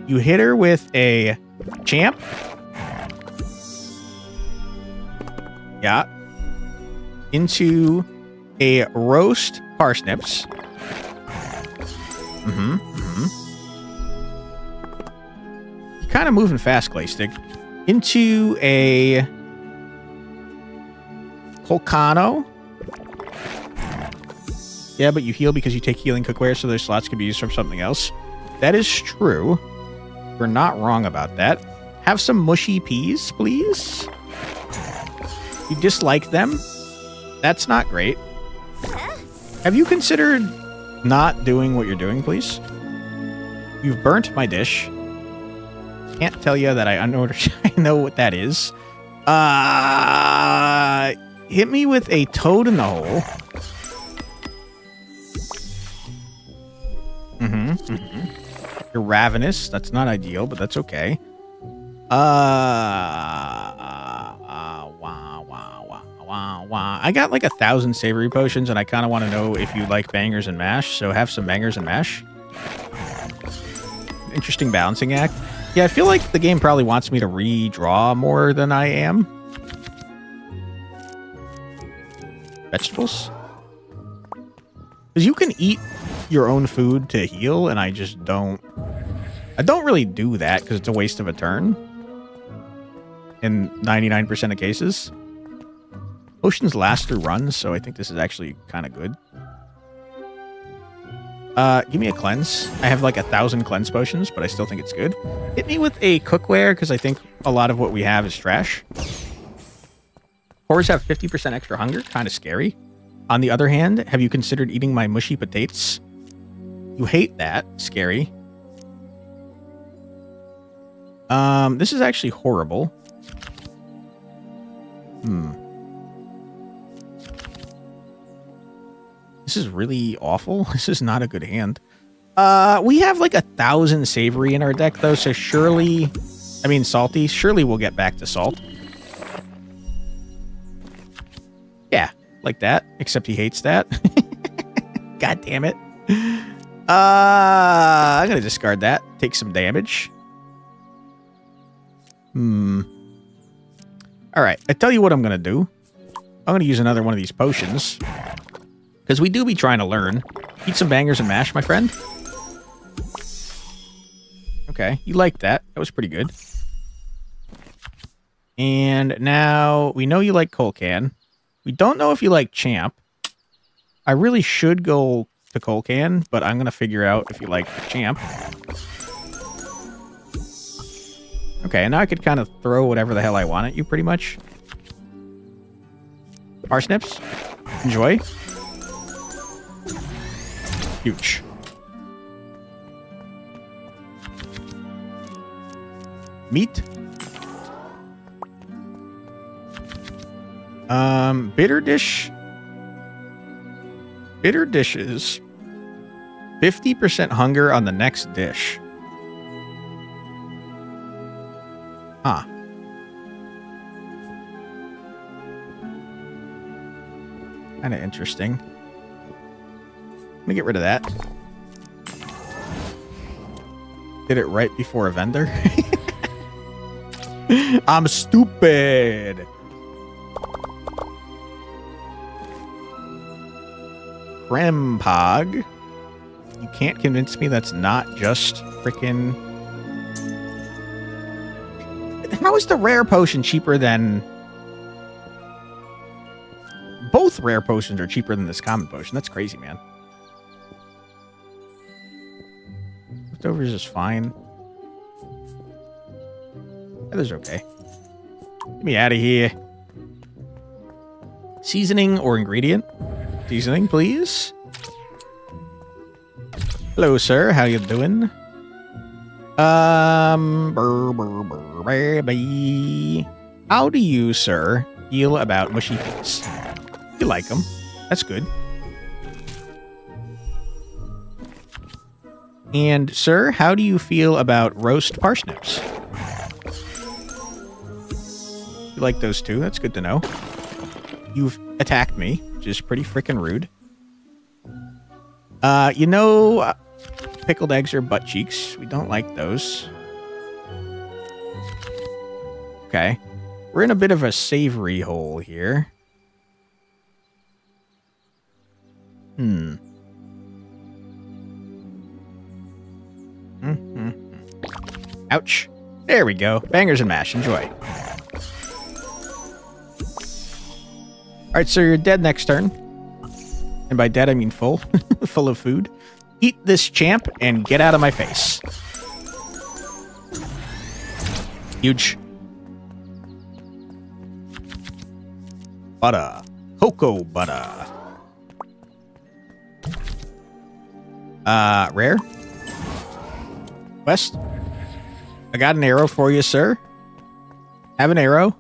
You hit her with a champ. Yeah. Into a roast parsnips. You're kind of moving fast, Claystick. Into a Volcano. Yeah, but you heal because you take healing cookware, so those slots could be used for something else. That is true. We're not wrong about that. Have some mushy peas, please. You dislike them? That's not great. Have you considered not doing what you're doing, please? You've burnt my dish. Can't tell you that I know what that is. Hit me with a toad in the hole. You're ravenous. That's not ideal, but that's okay. I got like 1,000 savory potions, and I kind of want to know if you like bangers and mash. So have some bangers and mash. Interesting balancing act. Yeah, I feel like the game probably wants me to redraw more than I am. Vegetables? Because you can eat your own food to heal, and I just don't. I don't really do that because it's a waste of a turn. In 99% of cases. Potions last through runs, so I think this is actually kind of good. Give me a cleanse. I have like 1,000 cleanse potions, but I still think it's good. Hit me with a cookware, because I think a lot of what we have is trash. Horrors have 50% extra hunger. Kind of scary. On the other hand, have you considered eating my mushy potatoes? You hate that. Scary. This is actually horrible. This is really awful. This is not a good hand. We have like 1,000 savory in our deck, though, so surely... I mean, salty. Surely we'll get back to salt. Yeah, like that. Except he hates that. God damn it. I'm gonna discard that. Take some damage. Alright, I tell you what I'm gonna do. I'm gonna use another one of these potions. Because we do be trying to learn. Eat some bangers and mash, my friend. Okay, you liked that. That was pretty good. And now we know you like Coal Can. We don't know if you like Champ. I really should go to Colcan, but I'm going to figure out if you like champ. Okay, now I could kind of throw whatever the hell I want at you, pretty much. Parsnips. Enjoy. Huge. Meat. Bitter dish. Bitter dishes. 50% hunger on the next dish. Huh. Kind of interesting. Let me get rid of that. Did it right before a vendor. I'm stupid. Krempog. You can't convince me that's not just freaking... How is the rare potion cheaper than... Both rare potions are cheaper than this common potion. That's crazy, man. Leftovers is fine. Others okay. Get me out of here. Seasoning or ingredient? Seasoning, please. Hello, sir. How you doing? How do you, sir, feel about mushy peas? You like them. That's good. And, sir, how do you feel about roast parsnips? You like those too? That's good to know. You've attacked me, which is pretty freaking rude. Pickled eggs are butt cheeks. We don't like those. Okay. We're in a bit of a savory hole here. Ouch. There we go. Bangers and mash. Enjoy. Alright, so you're dead next turn. And by dead, I mean full. Full of food. Eat this champ and get out of my face. Huge. Butter. Cocoa butter. Rare. West. I got an arrow for you, sir. Have an arrow.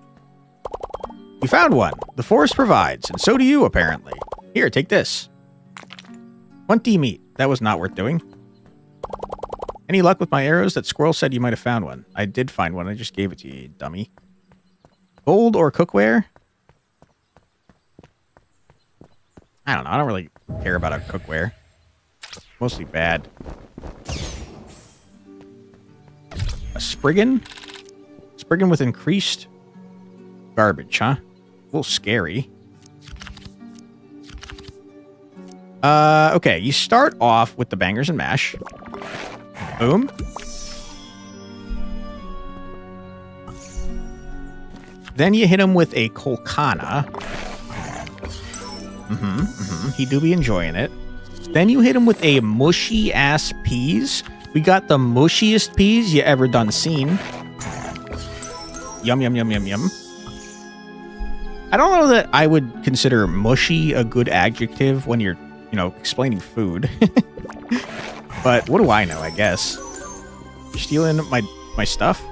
You found one. The forest provides, and so do you, apparently. Here, take this. 20 meat. That was not worth doing. Any luck with my arrows? That squirrel said you might have found one. I did find one. I just gave it to you, dummy. Gold or cookware? I don't know. I don't really care about a cookware. Mostly bad. A Spriggan? Spriggan with increased garbage, huh? A little scary. Okay, you start off with the bangers and mash. Boom. Then you hit him with a Kolkana. He do be enjoying it. Then you hit him with a mushy-ass peas. We got the mushiest peas you ever done seen. Yum, yum, yum, yum, yum. I don't know that I would consider mushy a good adjective when you're, explaining food. But what do I know, I guess? You're stealing my stuff?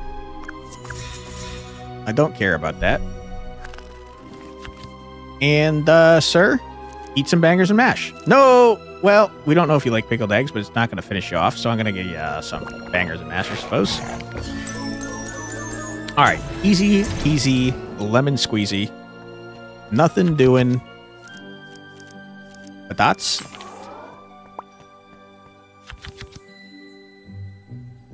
I don't care about that. And, sir, eat some bangers and mash. No! Well, we don't know if you like pickled eggs, but it's not going to finish you off, so I'm going to give you some bangers and mash, I suppose. All right, easy peasy, lemon squeezy. Nothing doing. But that's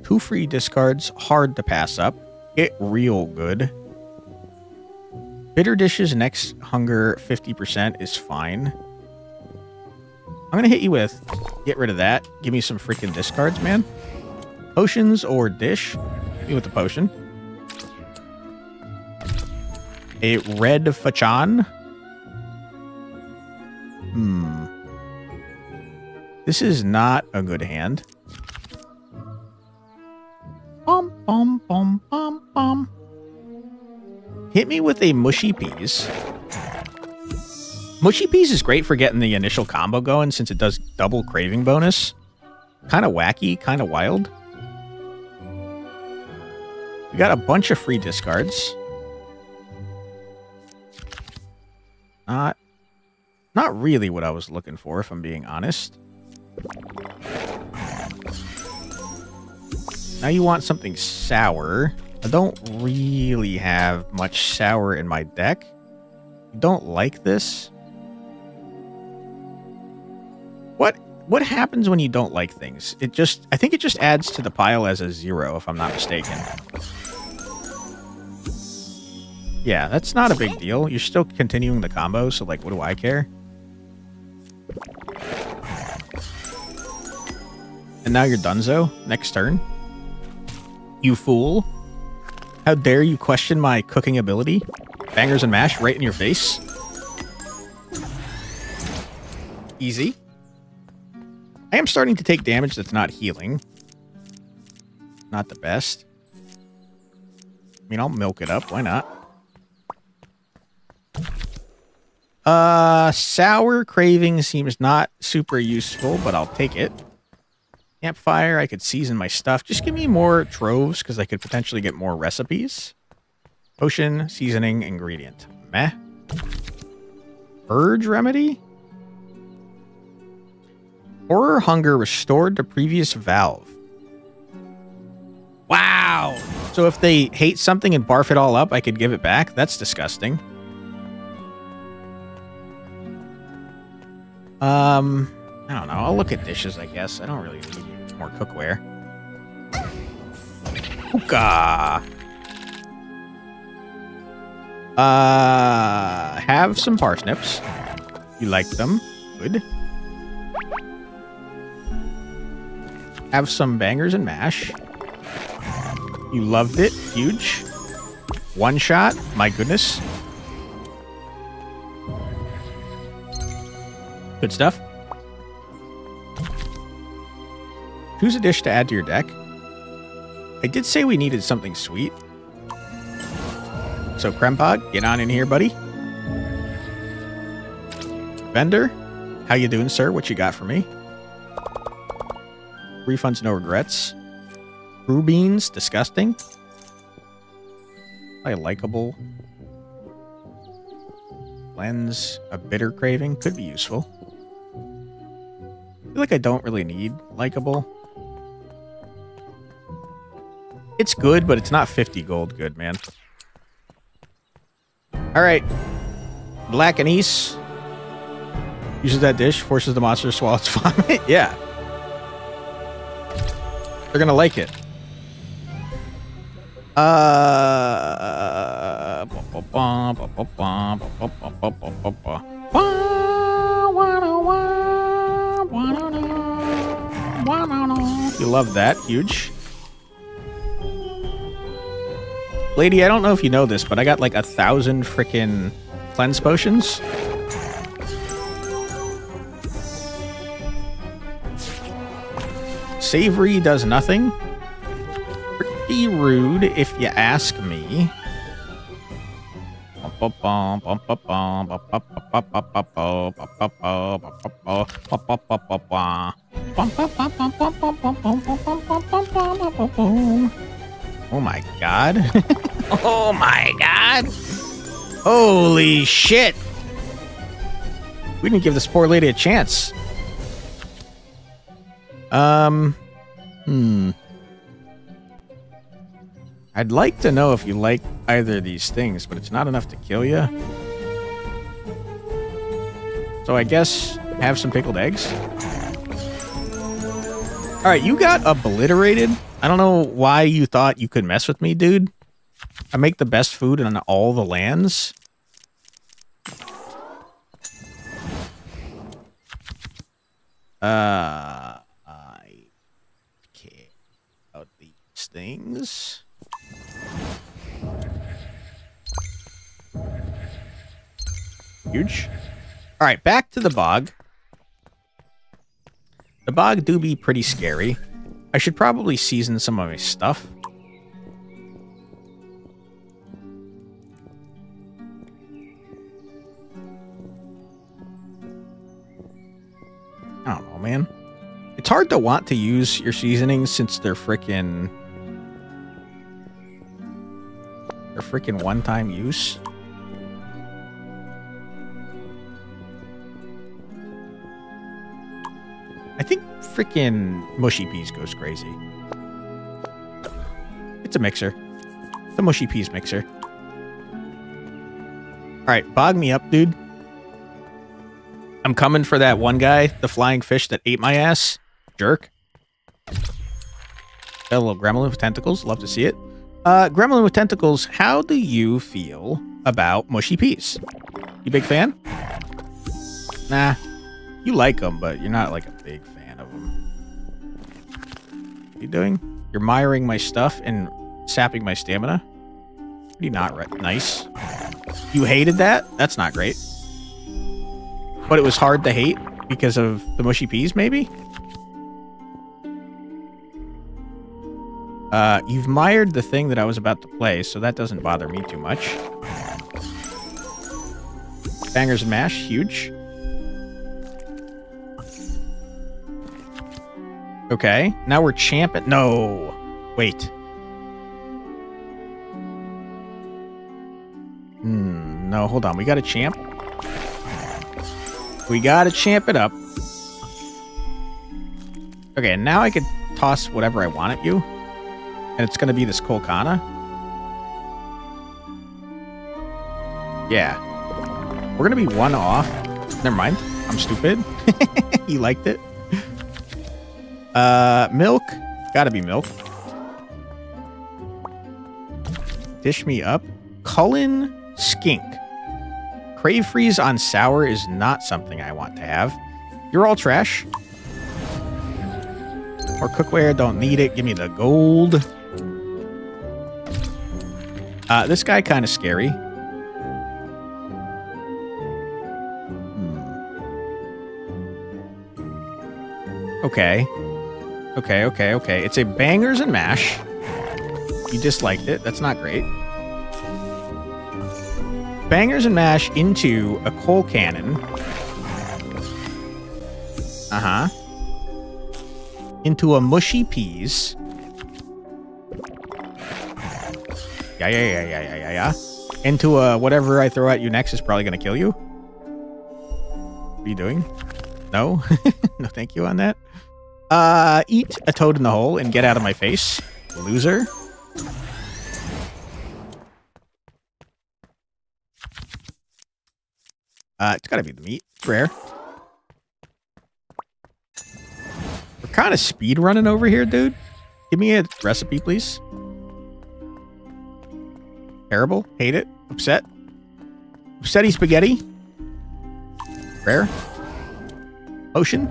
2 free discards, hard to pass up. It real good. Bitter dishes, next hunger 50% is fine. I'm going to hit you with, get rid of that. Give me some freaking discards, man. Potions or dish. Hit me with the potion. A red fachan. This is not a good hand. Bum, bum, bum, bum, bum. Hit me with a mushy peas. Mushy peas is great for getting the initial combo going since it does double craving bonus. Kind of wacky, kind of wild. We got a bunch of free discards. Not really what I was looking for, if I'm being honest. Now you want something sour. I don't really have much sour in my deck. You don't like this? What happens when you don't like things? I think it just adds to the pile as a 0, if I'm not mistaken. Yeah, that's not a big deal. You're still continuing the combo, so like, what do I care? And now you're donezo. Next turn. You fool. How dare you question my cooking ability? Bangers and mash right in your face. Easy. I am starting to take damage that's not healing. Not the best. I mean, I'll milk it up. Why not? Sour craving seems not super useful, but I'll take it. Campfire, I could season my stuff. Just give me more troves, because I could potentially get more recipes. Potion, seasoning, ingredient. Meh. Urge remedy? Horror hunger restored to previous valve. Wow! So if they hate something and barf it all up, I could give it back? That's disgusting. I don't know. I'll look at dishes, I guess. I don't really need more cookware. Hookah! Have some parsnips. You like them? Good. Have some bangers and mash. You loved it. Huge. One shot. My goodness. Good stuff. Choose a dish to add to your deck. I did say we needed something sweet. So, Krempog, get on in here, buddy. Vendor, how you doing, sir? What you got for me? Refunds, no regrets. Brew beans, disgusting. Probably likable. Cleanse, a bitter craving, could be useful. I feel like I don't really need likable. It's good, but it's not 50 gold good, man. Alright. Black anise. Uses that dish, forces the monster to swallow its vomit. Yeah. They're gonna like it. You love that. Huge. Lady, I don't know if you know this, but I got like 1,000 frickin' cleanse potions. Savory does nothing. Pretty rude, if you ask me. Oh my god. Oh my god. Holy shit. We didn't give this poor lady a chance. I'd like to know if you like either of these things, but it's not enough to kill you. So I guess have some pickled eggs. Alright, you got obliterated. I don't know why you thought you could mess with me, dude. I make the best food on all the lands. I care about these things. Huge. Alright, back to the bog. The bog do be pretty scary. I should probably season some of my stuff. I don't know, man. It's hard to want to use your seasonings since they're freaking one-time use. I think freaking Mushy Peas goes crazy. It's a mixer. It's a Mushy Peas mixer. Alright, bog me up, dude. I'm coming for that one guy, the flying fish that ate my ass. Jerk. Got a little gremlin with tentacles. Love to see it. Gremlin with tentacles, how do you feel about Mushy Peas? You big fan? Nah. You like them, but you're not like a big fan of them. What are you doing? You're miring my stuff and sapping my stamina? Pretty not nice. You hated that? That's not great. But it was hard to hate because of the Mushy Peas, maybe? You've mired the thing that I was about to play, so that doesn't bother me too much. Bangers and mash, huge. Okay, now we're champing. No, wait. No, hold on. We got to champ. We got to champ it up. Okay, now I could toss whatever I want at you. And it's going to be this Kolkana. Yeah. We're going to be one off. Never mind. I'm stupid. You liked it. Milk. Gotta be milk. Dish me up. Cullen Skink. Crave freeze on sour is not something I want to have. You're all trash. Or cookware, don't need it. Give me the gold. This guy kind of scary. Okay. Okay. It's a bangers and mash. You disliked it. That's not great. Bangers and mash into a coal cannon. Uh-huh. Into a Mushy Peas. Yeah. Into a whatever I throw at you next is probably going to kill you. What are you doing? No? No thank you on that. Eat a toad in the hole and get out of my face. Loser. It's gotta be the meat. Rare. We're kind of speed running over here, dude. Give me a recipe, please. Terrible. Hate it. Upset. Upsetty spaghetti. Rare. Potion.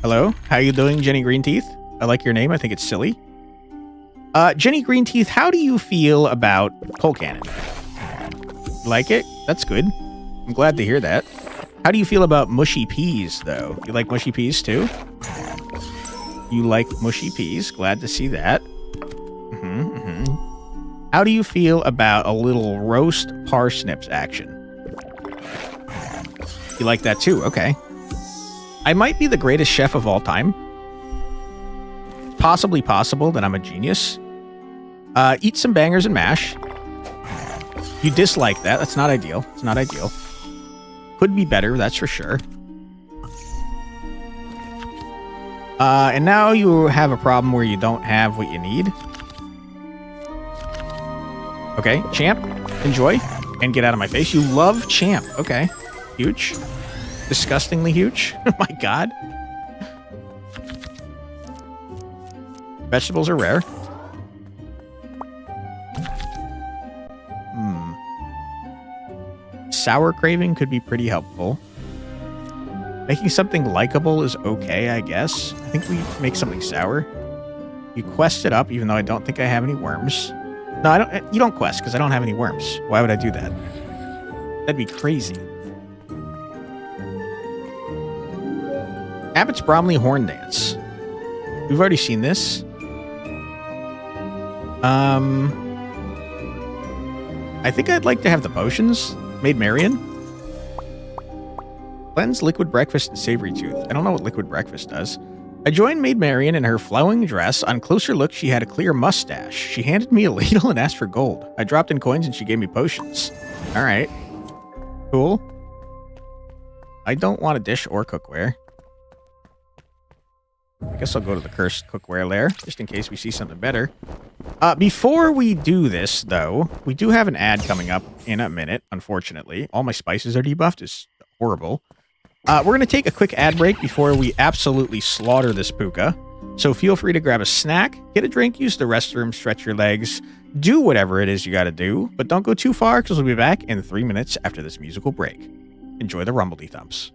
Hello. How you doing, Jenny Greenteeth? I like your name. I think it's silly. Jenny Greenteeth, how do you feel about Coal Cannon? Like it? That's good. I'm glad to hear that. How do you feel about Mushy Peas, though? You like Mushy Peas, too? You like Mushy Peas. Glad to see that. How do you feel about a little roast parsnips action? You like that, too? Okay. I might be the greatest chef of all time. Possibly possible that I'm a genius. Eat some bangers and mash. You dislike that. That's not ideal. It's not ideal. Could be better, that's for sure. And now you have a problem where you don't have what you need. Okay, champ. Enjoy. And get out of my face. You love champ. Okay. Huge. Disgustingly huge. Oh my god. Vegetables are rare. Sour craving could be pretty helpful. Making something likable is okay, I guess. I think we make something sour. You quest it up, even though I don't think I have any worms. No, I don't. You don't quest because I don't have any worms. Why would I do that? That'd be crazy. Abbott's Bromley Horn Dance. We've already seen this. I think I'd like to have the potions. Maid Marian. Cleanse, Liquid Breakfast, and Savory Tooth. I don't know what Liquid Breakfast does. I joined Maid Marian in her flowing dress. On closer look, she had a clear mustache. She handed me a ladle and asked for gold. I dropped in coins and she gave me potions. All right. Cool. I don't want a dish or cookware. I guess I'll go to the cursed cookware lair, just in case we see something better. Before we do this, though, we do have an ad coming up in a minute, unfortunately. All my spices are debuffed. It's horrible. We're going to take a quick ad break before we absolutely slaughter this puka. So feel free to grab a snack, get a drink, use the restroom, stretch your legs, do whatever it is you got to do, but don't go too far because we'll be back in 3 minutes after this musical break. Enjoy the rumbledy thumps.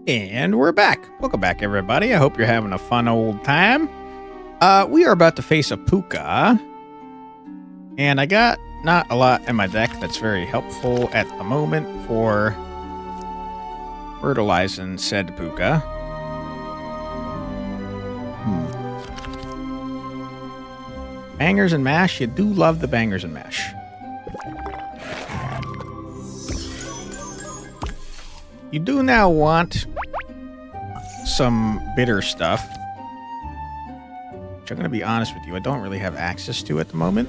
And we're back. Welcome back, everybody. I hope you're having a fun old time. We are about to face a puka. And I got not a lot in my deck that's very helpful at the moment for fertilizing said puka. Bangers and mash. You do love the bangers and mash. You do now want some bitter stuff, which I'm going to be honest with you, I don't really have access to at the moment.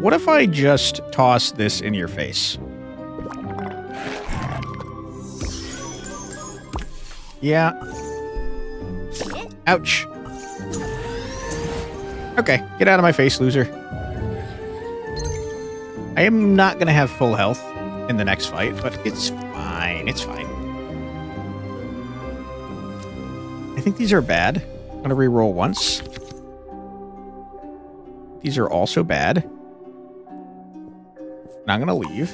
What if I just toss this in your face? Yeah. Ouch. Okay, get out of my face, loser. I am not going to have full health. in the next fight, but it's fine. It's fine. I think these are bad. I'm going to reroll once. These are also bad. And I'm going to leave.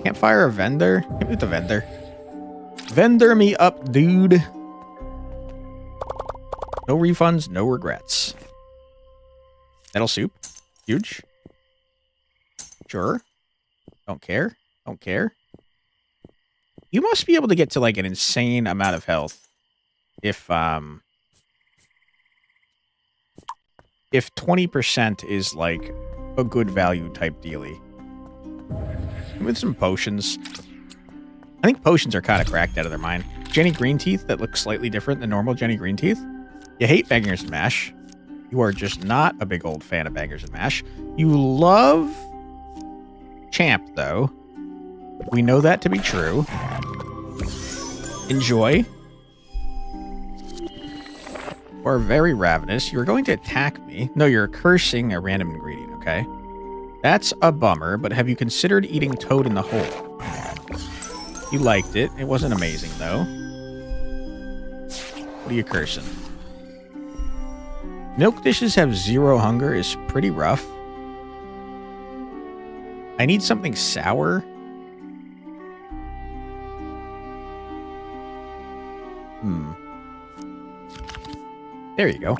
Can't fire a vendor. Hit me with the vendor. Vendor me up, dude. No refunds, no regrets. Nettle soup. Huge. Sure. Don't care. Don't care. You must be able to get to like an insane amount of health if 20% is like a good value type dealie. With some potions. I think potions are kind of cracked out of their mind. Jenny Green Teeth that looks slightly different than normal Jenny Green Teeth. You hate bangers and mash. You are just not a big old fan of bangers and mash. You love Champ, though. We know that to be true. Enjoy. You are very ravenous. You're going to attack me. No, you're cursing a random ingredient, okay? That's a bummer, but have you considered eating Toad in the Hole? You liked it. It wasn't amazing, though. What are you cursing? Milk dishes have 0 hunger is pretty rough. I need something sour. There you go.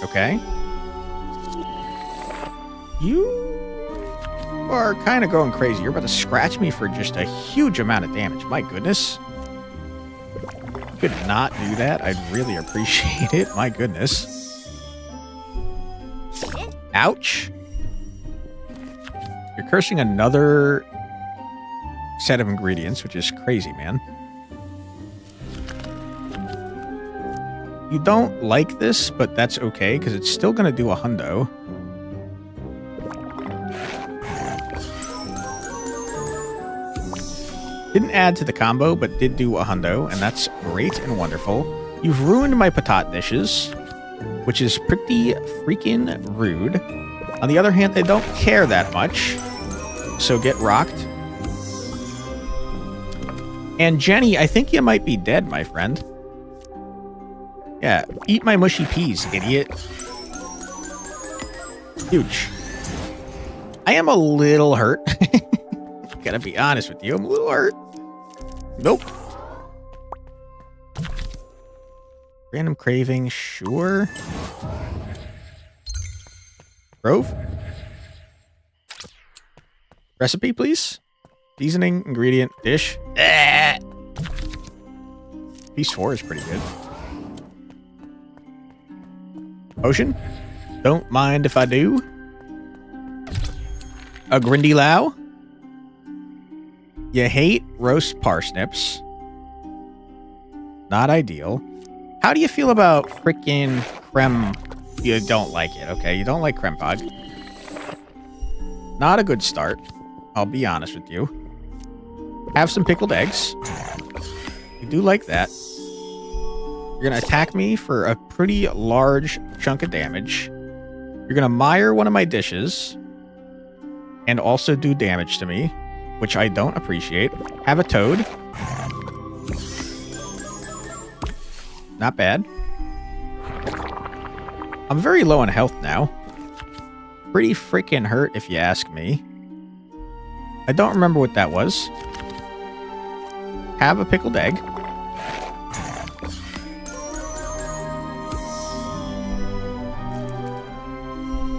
Okay. You are kind of going crazy. You're about to scratch me for just a huge amount of damage. My goodness. You could not do that. I'd really appreciate it. My goodness. Ouch. You're cursing another set of ingredients, which is crazy, man. You don't like this, but that's okay, because it's still going to do a hundo. Didn't add to the combo, but did do a hundo, and that's great and wonderful. You've ruined my patat dishes, which is pretty freaking rude. On the other hand, they don't care that much, so get rocked. And Jenny, I think you might be dead, my friend. Yeah, eat my mushy peas, idiot. Huge. I am a little hurt. Gotta be honest with you, I'm a little hurt. Nope. Random craving, sure. Grove. Recipe, please. Seasoning, ingredient, dish. Piece 4 is pretty good. Potion? Don't mind if I do. A Grindy Lao? You hate roast parsnips. Not ideal. How do you feel about freaking creme? You don't like it, okay? You don't like creme pog. Not a good start. I'll be honest with you. Have some pickled eggs. You do like that. You're going to attack me for a pretty large chunk of damage. You're going to mire one of my dishes and also do damage to me, which I don't appreciate. Have a toad. Not bad. I'm very low on health now. Pretty freaking hurt if you ask me. I don't remember what that was. Have a pickled egg.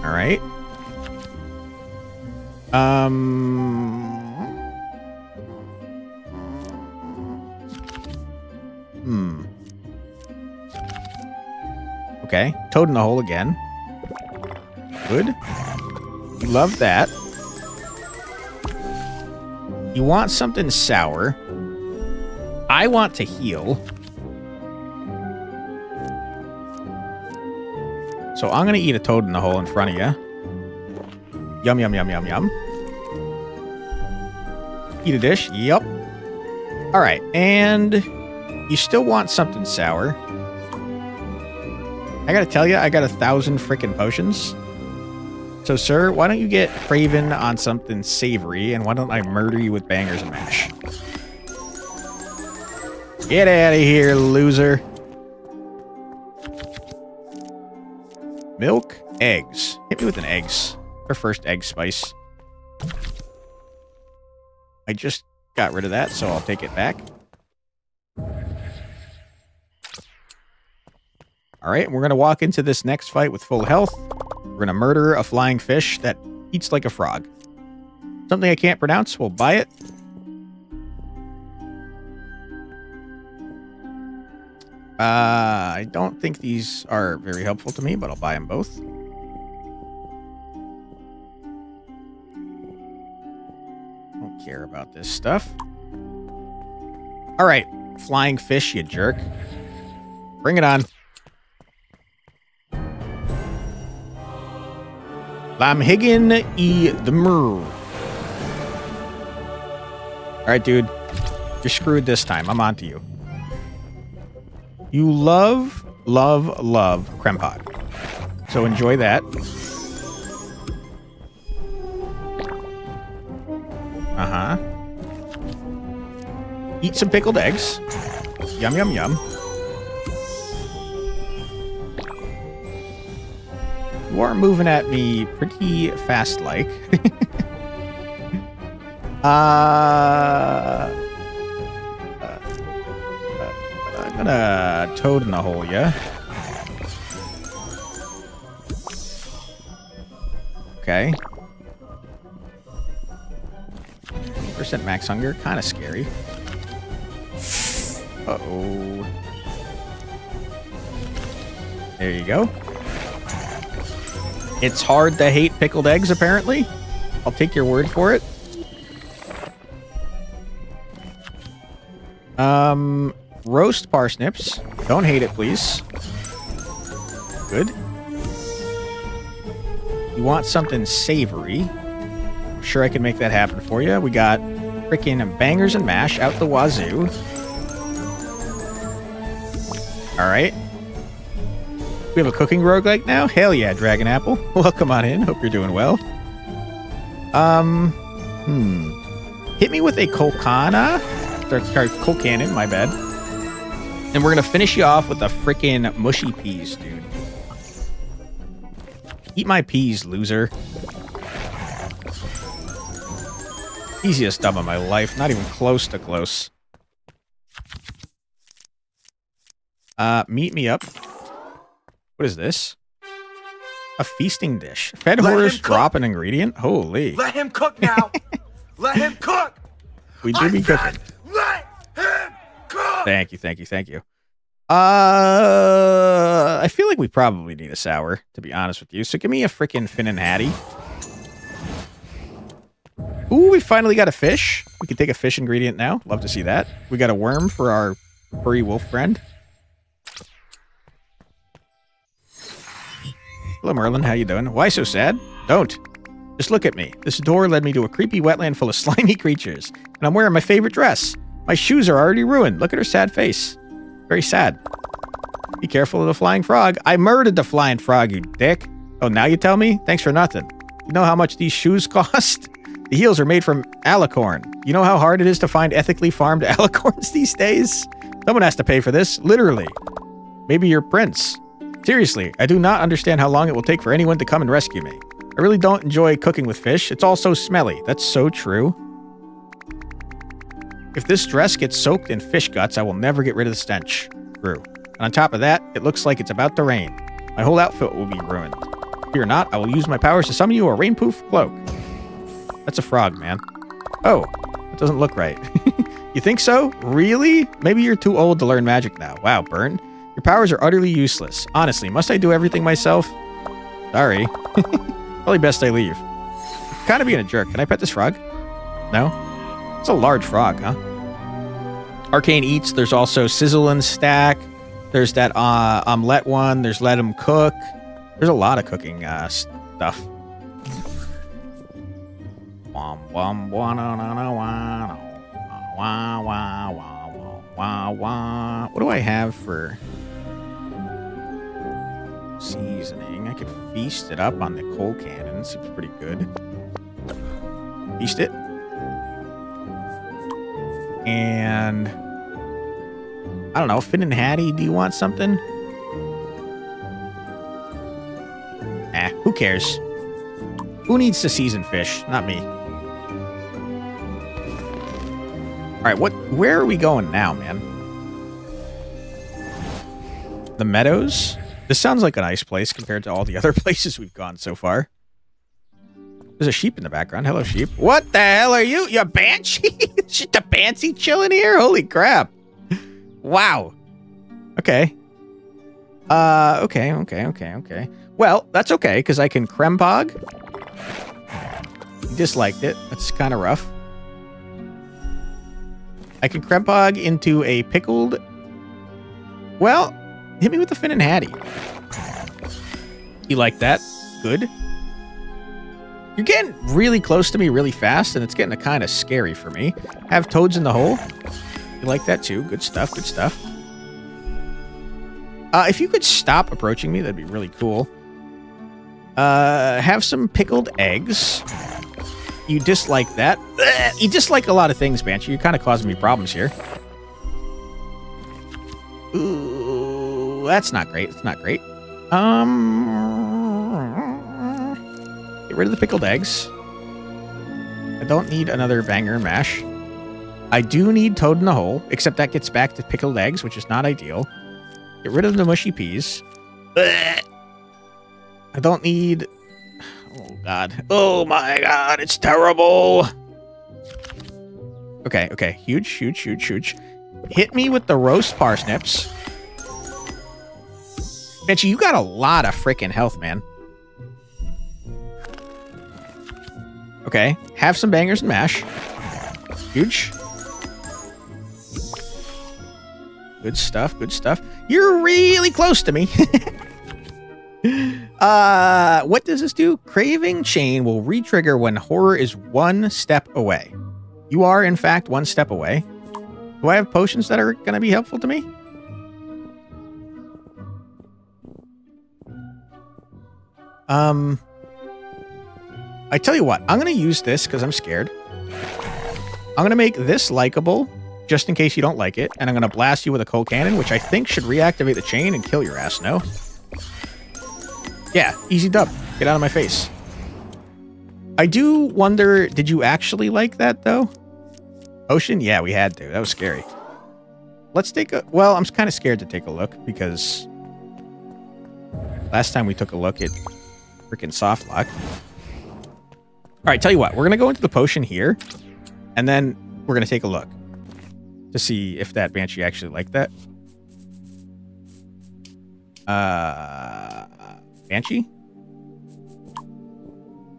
All right. Okay. Toad in the hole again. Good. You love that. You want something sour. I want to heal. So I'm going to eat a toad in the hole in front of you. Yum, yum, yum, yum, yum. Eat a dish. Yep. All right. And you still want something sour. I got to tell you, I got 1,000 freaking potions. So, sir, why don't you get craven on something savory, and why don't I murder you with bangers and mash? Get out of here, loser. Milk, eggs. Hit me with an eggs. Our first egg spice. I just got rid of that, so I'll take it back. All right, we're going to walk into this next fight with full health. We're going to murder a flying fish that eats like a frog. Something I can't pronounce, we'll buy it. I don't think these are very helpful to me, but I'll buy them both. Don't care about this stuff. All right, flying fish, you jerk. Bring it on. Lamhiggin e the Mur. All right, dude. You're screwed this time. I'm on to you. You love creme pot. So enjoy that. Uh-huh. Eat some pickled eggs. Yum, yum, yum. You are moving at me pretty fast-like. I'm gonna toad in the hole, yeah? Okay. % max hunger, kind of scary. Uh-oh. There you go. It's hard to hate pickled eggs, apparently. I'll take your word for it. Roast parsnips. Don't hate it, please. Good. You want something savory. I'm sure I can make that happen for you. We got freaking bangers and mash out the wazoo. All right. We have a cooking roguelike now? Hell yeah, Dragon Apple. Welcome on in. Hope you're doing well. Hit me with a Colcana. Coal cannon, my bad. And we're going to finish you off with the freaking mushy peas, dude. Eat my peas, loser. Easiest dub of my life. Not even close to close. Meet me up. What is this? A feasting dish. Fed horse drop an ingredient? Holy. Let him cook now. Let him cook. We do be cooking. Let him cook. Thank you, thank you, thank you. I feel like we probably need a sour, to be honest with you. So give me a freaking Finn and Hattie. Ooh, we finally got a fish. We can take a fish ingredient now. Love to see that. We got a worm for our furry wolf friend. Hello, Merlin. How you doing? Why so sad? Don't. Just look at me. This door led me to a creepy wetland full of slimy creatures. And I'm wearing my favorite dress. My shoes are already ruined. Look at her sad face. Very sad. Be careful of the flying frog. I murdered the flying frog, you dick. Oh, now you tell me? Thanks for nothing. You know how much these shoes cost? The heels are made from alicorn. You know how hard it is to find ethically farmed alicorns these days? Someone has to pay for this. Literally. Maybe your prince. Seriously, I do not understand how long it will take for anyone to come and rescue me. I really don't enjoy cooking with fish. It's all so smelly. That's so true. If this dress gets soaked in fish guts, I will never get rid of the stench. True. And on top of that, it looks like it's about to rain. My whole outfit will be ruined. Fear not, I will use my powers to summon you a rainproof cloak. That's a frog, man. Oh, that doesn't look right. You think so? Really? Maybe you're too old to learn magic now. Wow, Burn. Your powers are utterly useless. Honestly, must I do everything myself? Sorry. Probably best I leave. You're kind of being a jerk. Can I pet this frog? No? It's a large frog, huh? Arcane Eats. There's also Sizzle and Stack. There's that omelette one. There's Let 'em Cook. There's a lot of cooking stuff. What do I have for... seasoning. I could feast it up on the coal cannon. Seems pretty good. Feast it. And I don't know, Finn and Hattie, do you want something? Who cares? Who needs to season fish? Not me. All right, where are we going now, man? The meadows? This sounds like a nice place compared to all the other places we've gone so far. There's a sheep in the background. Hello, sheep. What the hell are you? You a banshee? Shit, the banshee chilling here? Holy crap. Wow. Okay. Okay. Well, that's okay, because I can Krempog. You disliked it. That's kind of rough. I can Krempog into a pickled... Well, hit me with the Finn and Hattie. You like that? Good. You're getting really close to me really fast, and it's getting kind of scary for me. Have toads in the hole. You like that too. Good stuff, good stuff. If you could stop approaching me, that'd be really cool. Have some pickled eggs. You dislike that. You dislike a lot of things, Banshee. You're kind of causing me problems here. Ooh, that's not great. It's not great. Get rid of the pickled eggs. I don't need another banger mash. I do need toad in the hole, except that gets back to pickled eggs, which is not ideal. Get rid of the mushy peas. I don't need... Oh, God. Oh, my God. It's terrible. Okay. Huge. Hit me with the roast parsnips. Banshee, you got a lot of freaking health, man. Okay. Have some bangers and mash. Huge. Good stuff. You're really close to me. What does this do? Craving chain will re-trigger when horror is one step away. You are, in fact, one step away. Do I have potions that are going to be helpful to me? I tell you what, I'm going to use this because I'm scared. I'm going to make this likable, just in case you don't like it, and I'm going to blast you with a coal cannon, which I think should reactivate the chain and kill your ass, no? Yeah, easy dub. Get out of my face. I do wonder, did you actually like that, though? Ocean? Yeah, we had to. That was scary. Let's take a... Well, I'm kind of scared to take a look, because... last time we took a look at freaking soft lock. Alright, tell you what. We're going to go into the potion here, and then we're going to take a look to see if that Banshee actually liked that. Banshee?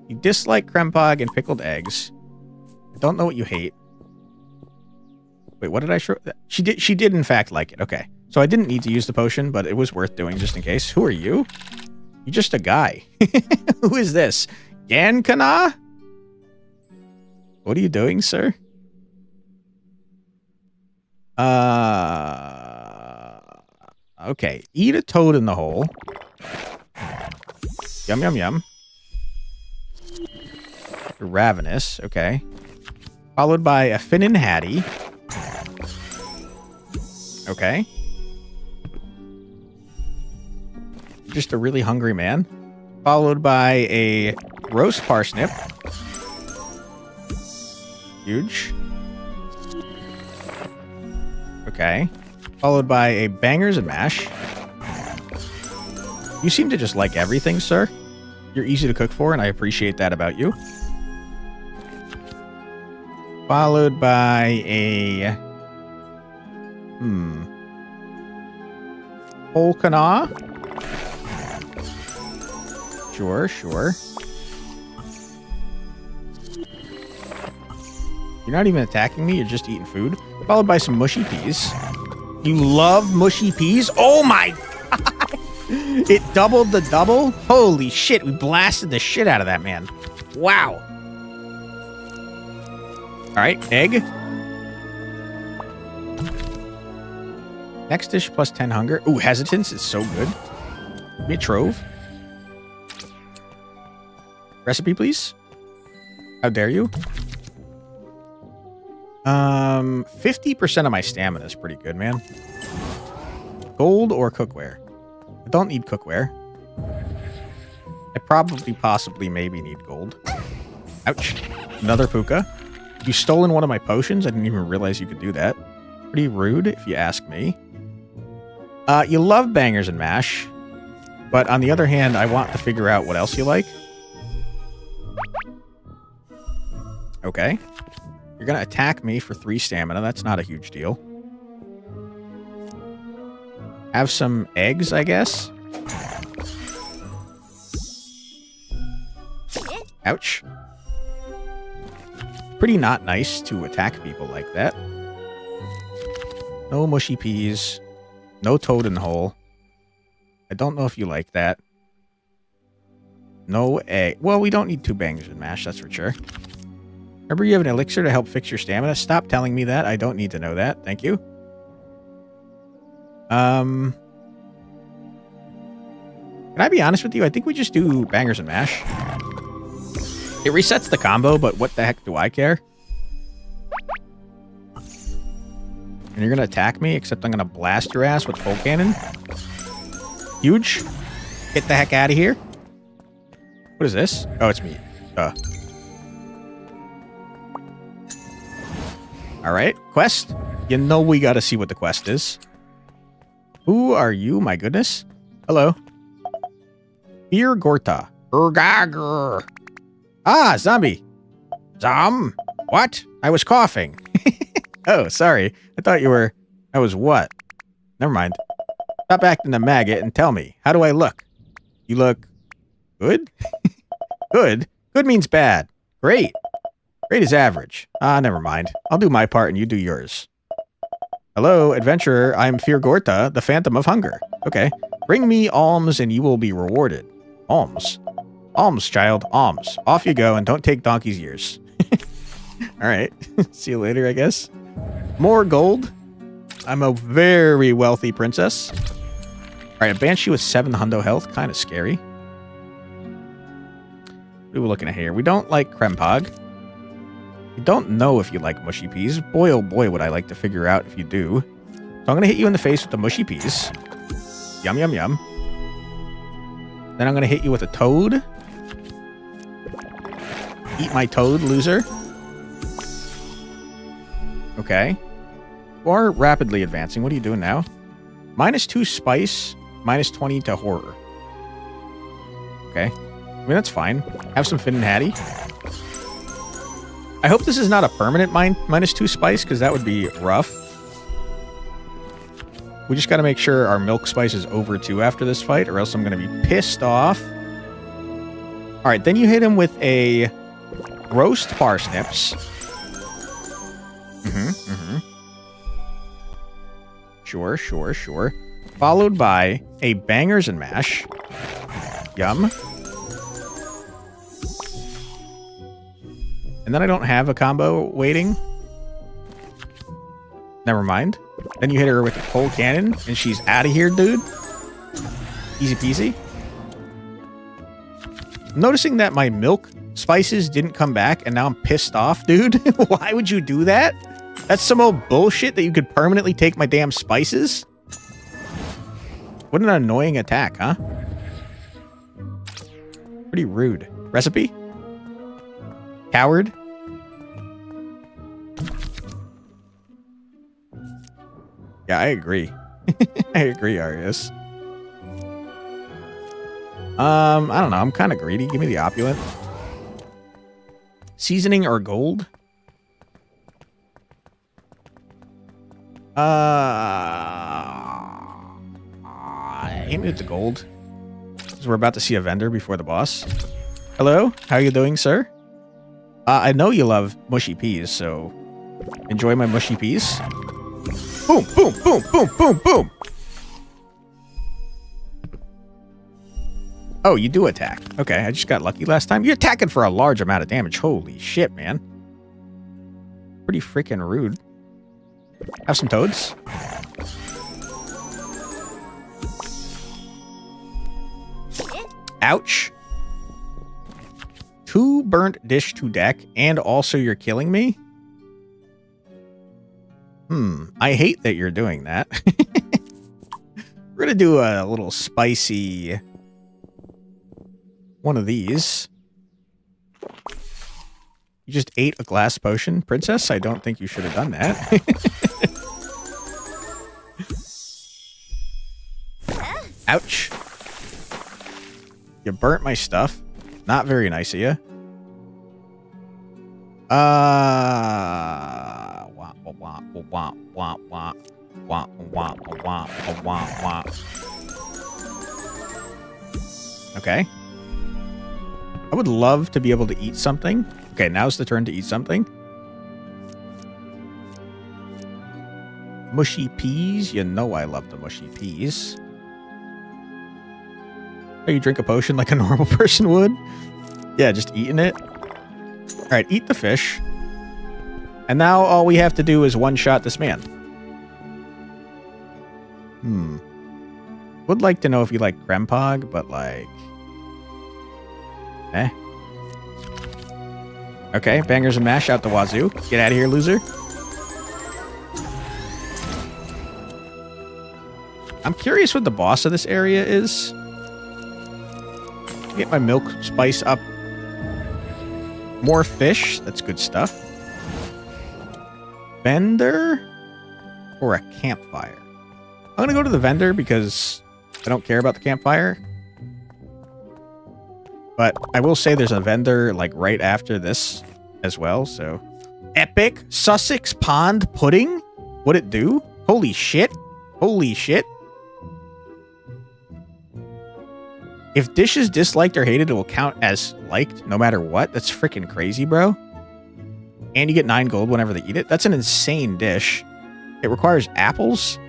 You dislike Krempog and pickled eggs. I don't know what you hate. Wait, what did I show? She did in fact like it. Okay. So I didn't need to use the potion, but it was worth doing just in case. Who are you? You're just a guy. Who is this? Gankana? What are you doing, sir? Okay. Eat a toad in the hole. Yum, yum, yum. You're ravenous. Okay. Followed by a Finn and Hattie. Okay. Just a really hungry man. Followed by a roast parsnip. Huge. Okay. Followed by a bangers and mash. You seem to just like everything, sir. You're easy to cook for, and I appreciate that about you. Followed by a... Polkana? Sure. You're not even attacking me, you're just eating food. Followed by some mushy peas. You love mushy peas? Oh my god! It doubled the double? Holy shit, we blasted the shit out of that man. Wow. Alright, egg. Next dish plus 10 hunger. Ooh, hesitance is so good. Give me a trove. Recipe, please. How dare you? 50% of my stamina is pretty good, man. Gold or cookware? I don't need cookware. I probably, possibly, maybe need gold. Ouch. Another puka. You stolen one of my potions? I didn't even realize you could do that. Pretty rude, if you ask me. You love bangers and mash. But on the other hand, I want to figure out what else you like. Okay. You're going to attack me for 3 stamina. That's not a huge deal. Have some eggs, I guess. Ouch. Pretty not nice to attack people like that. No mushy peas. No toad in the hole. I don't know if you like that. No egg. Well, we don't need 2 bangers and mash, that's for sure. Remember, you have an elixir to help fix your stamina? Stop telling me that. I don't need to know that. Thank you. Can I be honest with you? I think we just do bangers and mash. It resets the combo, but what the heck do I care? And you're going to attack me, except I'm going to blast your ass with full cannon. Huge. Get the heck out of here. What is this? Oh, it's me. Alright, quest. You know we gotta see what the quest is. Who are you? My goodness. Hello. Fear Gorta. Urgagr. Ah, zombie. What? I was coughing. Oh, sorry. I thought you were... I was what? Never mind. Stop acting a maggot and tell me. How do I look? You look... good? Good? Good means bad. Great. Great is average. Ah, never mind. I'll do my part and you do yours. Hello, adventurer. I'm Fear Gorta, the Phantom of Hunger. Okay. Bring me alms and you will be rewarded. Alms. Alms, child. Alms. Off you go and don't take donkey's years. Alright. See you later, I guess. More gold. I'm a very wealthy princess. Alright, a banshee with 7 hundo health. Kind of scary. What are we looking at here? We don't like Krempog. I don't know if you like mushy peas. Boy, oh boy, would I like to figure out if you do. So I'm going to hit you in the face with the mushy peas. Yum, yum, yum. Then I'm going to hit you with a toad. Eat my toad, loser. Okay. You are rapidly advancing. What are you doing now? -2 spice, -20 to horror. Okay. I mean, that's fine. Have some Finn and Hattie. I hope this is not a permanent -2 spice, because that would be rough. We just got to make sure our milk spice is over 2 after this fight, or else I'm going to be pissed off. Alright, then you hit him with a roast parsnips. Sure, sure, sure. Followed by a bangers and mash. Yum. And then I don't have a combo waiting. Never mind. Then you hit her with a full cannon, and she's out of here, dude. Easy peasy. I'm noticing that my milk spices didn't come back, and now I'm pissed off, dude. Why would you do that? That's some old bullshit that you could permanently take my damn spices? What an annoying attack, huh? Pretty rude. Recipe? Coward? Yeah, I agree. I agree, Arius. I don't know. I'm kind of greedy. Give me the opulent. Seasoning or gold? Hit me with the gold. Because we're about to see a vendor before the boss. Hello? How are you doing, sir? I know you love mushy peas, so enjoy my mushy peas. Boom, boom, boom, boom, boom, boom. Oh, you do attack. Okay, I just got lucky last time. You're attacking for a large amount of damage. Holy shit, man. Pretty freaking rude. Have some toads. Ouch. 2 burnt dish to deck, and also you're killing me? I hate that you're doing that. We're going to do a little spicy one of these. You just ate a glass potion, princess? I don't think you should have done that. Ouch. You burnt my stuff. Not very nice of you. Okay. I would love to be able to eat something. Okay, now's the turn to eat something. Mushy peas. You know I love the mushy peas. Oh, you drink a potion like a normal person would? Yeah, just eating it. All right, eat the fish. And now all we have to do is one-shot this man. Would like to know if you like Krempog, but like... Eh. Okay, bangers and mash out the wazoo. Get out of here, loser. I'm curious what the boss of this area is. Get my milk spice up. More fish. That's good stuff. Vendor or a campfire? I'm going to go to the vendor because I don't care about the campfire. But I will say there's a vendor like right after this as well. So epic Sussex Pond pudding. What'd it do? Holy shit. Holy shit. If dish is disliked or hated, it will count as liked no matter what. That's freaking crazy, bro. And you get 9 gold whenever they eat it. That's an insane dish. It requires apples.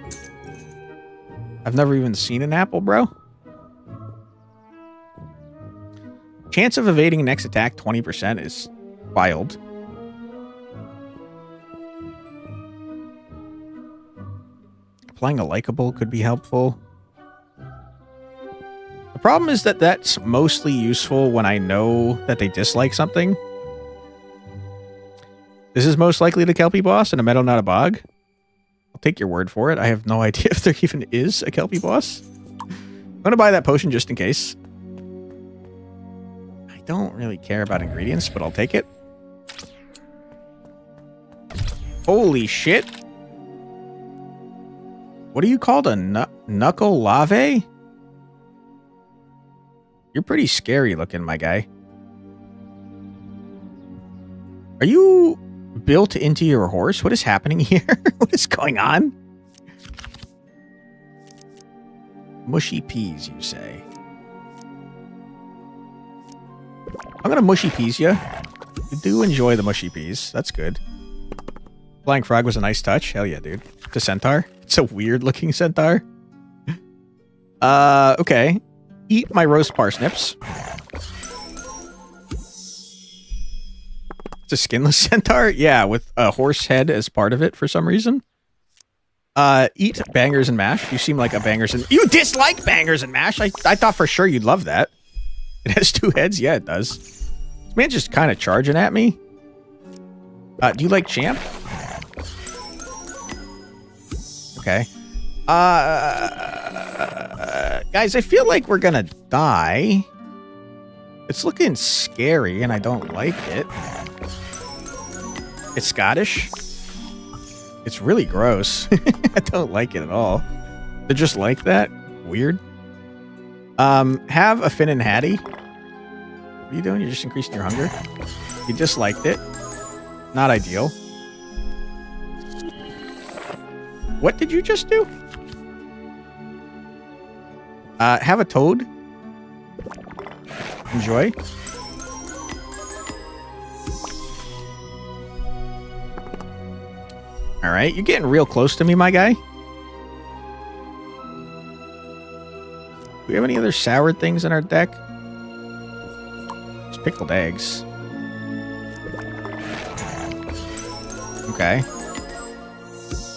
I've never even seen an apple, bro. Chance of evading next attack 20% is wild. Applying a likable could be helpful. The problem is that that's mostly useful when I know that they dislike something. This is most likely the Kelpie boss in a meadow, not a bog. I'll take your word for it. I have no idea if there even is a Kelpie boss. I'm going to buy that potion just in case. I don't really care about ingredients, but I'll take it. Holy shit. What are you called? A knuckle lave? You're pretty scary looking, my guy. Are you built into your horse? What is happening here? What is going on? Mushy peas, you say? I'm going to mushy peas you. You do enjoy the mushy peas. That's good. Flying frog was a nice touch. Hell yeah, dude. It's a centaur. It's a weird looking centaur. Okay. Eat my roast parsnips. It's a skinless centaur? Yeah, with a horse head as part of it for some reason. Eat bangers and mash. You seem like a bangers and... You dislike bangers and mash? I thought for sure you'd love that. It has 2 heads? Yeah, it does. This man's just kind of charging at me. Do you like champ? Okay. Guys, I feel like we're gonna die. It's looking scary, and I don't like it. It's Scottish. It's really gross. I don't like it at all. They're just like that. Weird. Have a Finn and Hattie. What are you doing? You're just increasing your hunger. You disliked it. Not ideal. What did you just do? Have a toad. Enjoy. All right, you're getting real close to me, my guy. Do we have any other sour things in our deck? Just pickled eggs. Okay.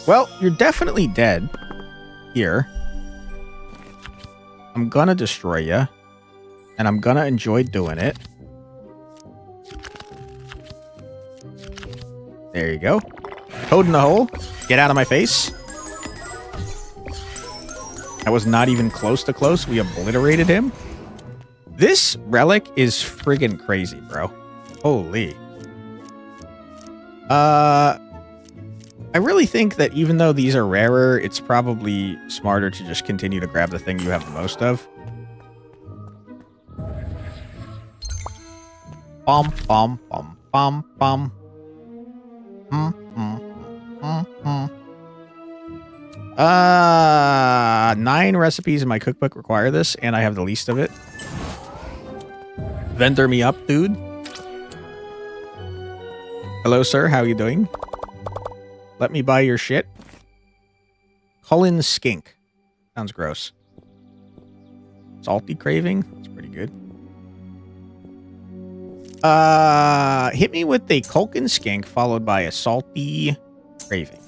Well, you're definitely dead here. I'm gonna destroy you. And I'm gonna enjoy doing it. There you go. Toad in the hole. Get out of my face. That was not even close to close. We obliterated him. This relic is friggin' crazy, bro. Holy. I really think that even though these are rarer, it's probably smarter to just continue to grab the thing you have the most of. Bum, bum, bum, bum, bum. 9 recipes in my cookbook require this, and I have the least of it. Vendor me up, dude. Hello, sir. How you doing? Let me buy your shit. Cullen skink. Sounds gross. Salty craving. That's pretty good. Hit me with a Culkin skink followed by a salty craving.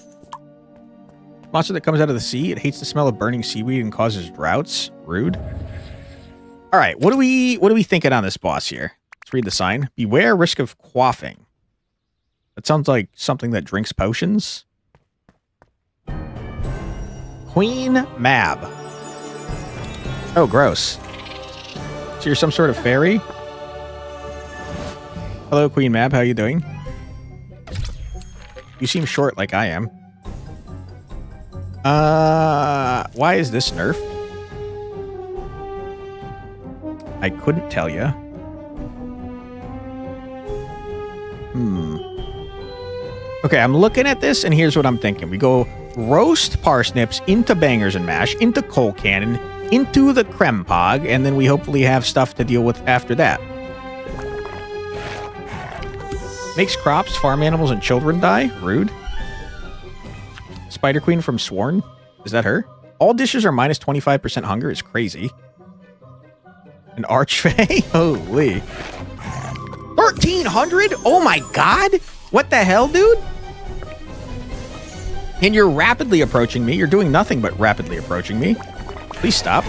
Monster that comes out of the sea. It hates the smell of burning seaweed and causes droughts. Rude. All right, what are we thinking on this boss here? Let's read the sign. Beware risk of quaffing. That sounds like something that drinks potions. Queen Mab. Oh, gross. So you're some sort of fairy? Hello, Queen Mab. How you doing? You seem short like I am. Why is this nerf? I couldn't tell you. Okay, I'm looking at this, and here's what I'm thinking. We go roast parsnips into bangers and mash, into coal cannon, into the creme pog, and then we hopefully have stuff to deal with after that. Makes crops, farm animals, and children die. Rude. Spider Queen from Sworn. Is that her? All dishes are minus 25% hunger. Is crazy. An archfey? Holy. 1,300? Oh my god! What the hell, dude? And you're rapidly approaching me. You're doing nothing but rapidly approaching me. Please stop.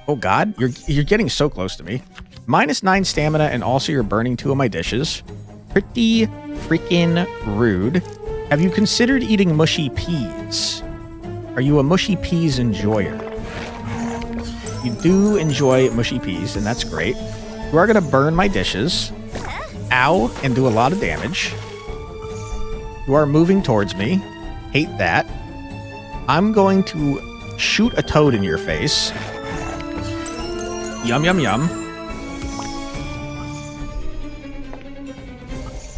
Oh god, you're getting so close to me. Minus 9 stamina, and also you're burning 2 of my dishes. Pretty freaking rude. Have you considered eating mushy peas? Are you a mushy peas enjoyer? You do enjoy mushy peas, and that's great. You are going to burn my dishes. Ow, and do a lot of damage. You are moving towards me. Hate that. I'm going to shoot a toad in your face. Yum, yum, yum.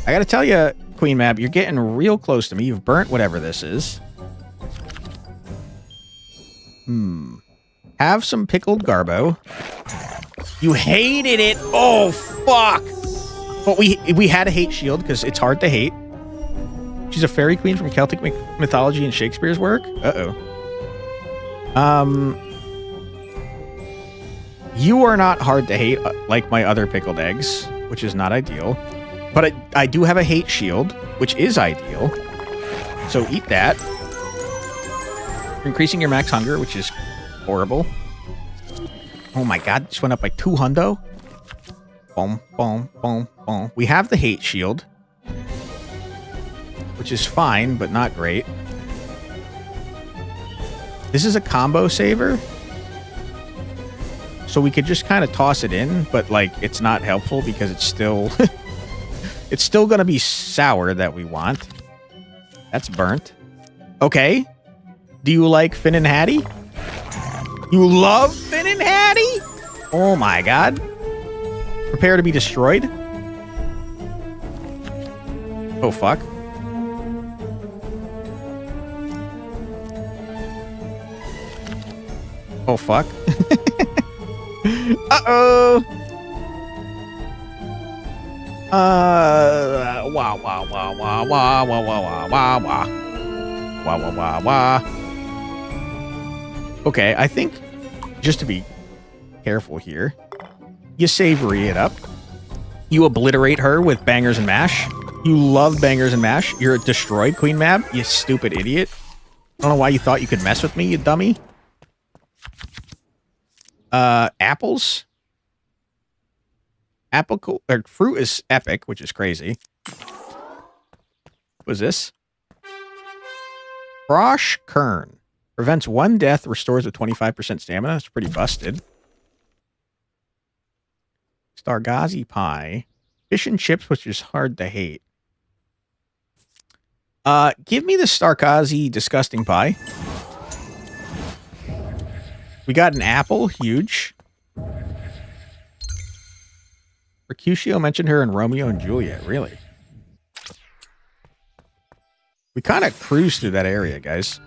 I gotta tell you, Queen Mab, you're getting real close to me. You've burnt whatever this is. Have some pickled garbo. You hated it. Oh, fuck. But we had a hate shield because it's hard to hate. She's a fairy queen from Celtic mythology and Shakespeare's work. Uh-oh. You are not hard to hate like my other pickled eggs, which is not ideal. But I do have a hate shield, which is ideal. So eat that. You're increasing your max hunger, which is horrible. Oh my god, just went up by 2 hundo. Boom, boom, boom, boom. We have the hate shield, which is fine, but not great. This is a combo saver. So we could just kind of toss it in, but like it's not helpful because it's still it's still going to be sour that we want. That's burnt. Okay. Do you like Finn and Hattie? You love Finn and Hattie? Oh my god. Prepare to be destroyed. Oh fuck. Oh fuck. Uh-oh. Wah, wah, wah, wah, wah, wah, wah, wah, wah, wah. Wah, wah, wah, wah. Okay, I think, just to be careful here, you savory it up. You obliterate her with bangers and mash. You love bangers and mash. You're destroyed, Queen Mab, you stupid idiot. don't know why you thought you could mess with me, you dummy. Apples. Fruit is epic, which is crazy. What is this? Frosh Kern. Prevents 1 death, restores with 25% stamina. That's pretty busted. Stargazi Pie. Fish and chips, which is hard to hate. Give me the Stargazi Disgusting Pie. We got an apple. Huge. Mercutio mentioned her in Romeo and Juliet. Really? We kind of cruised through that area, guys.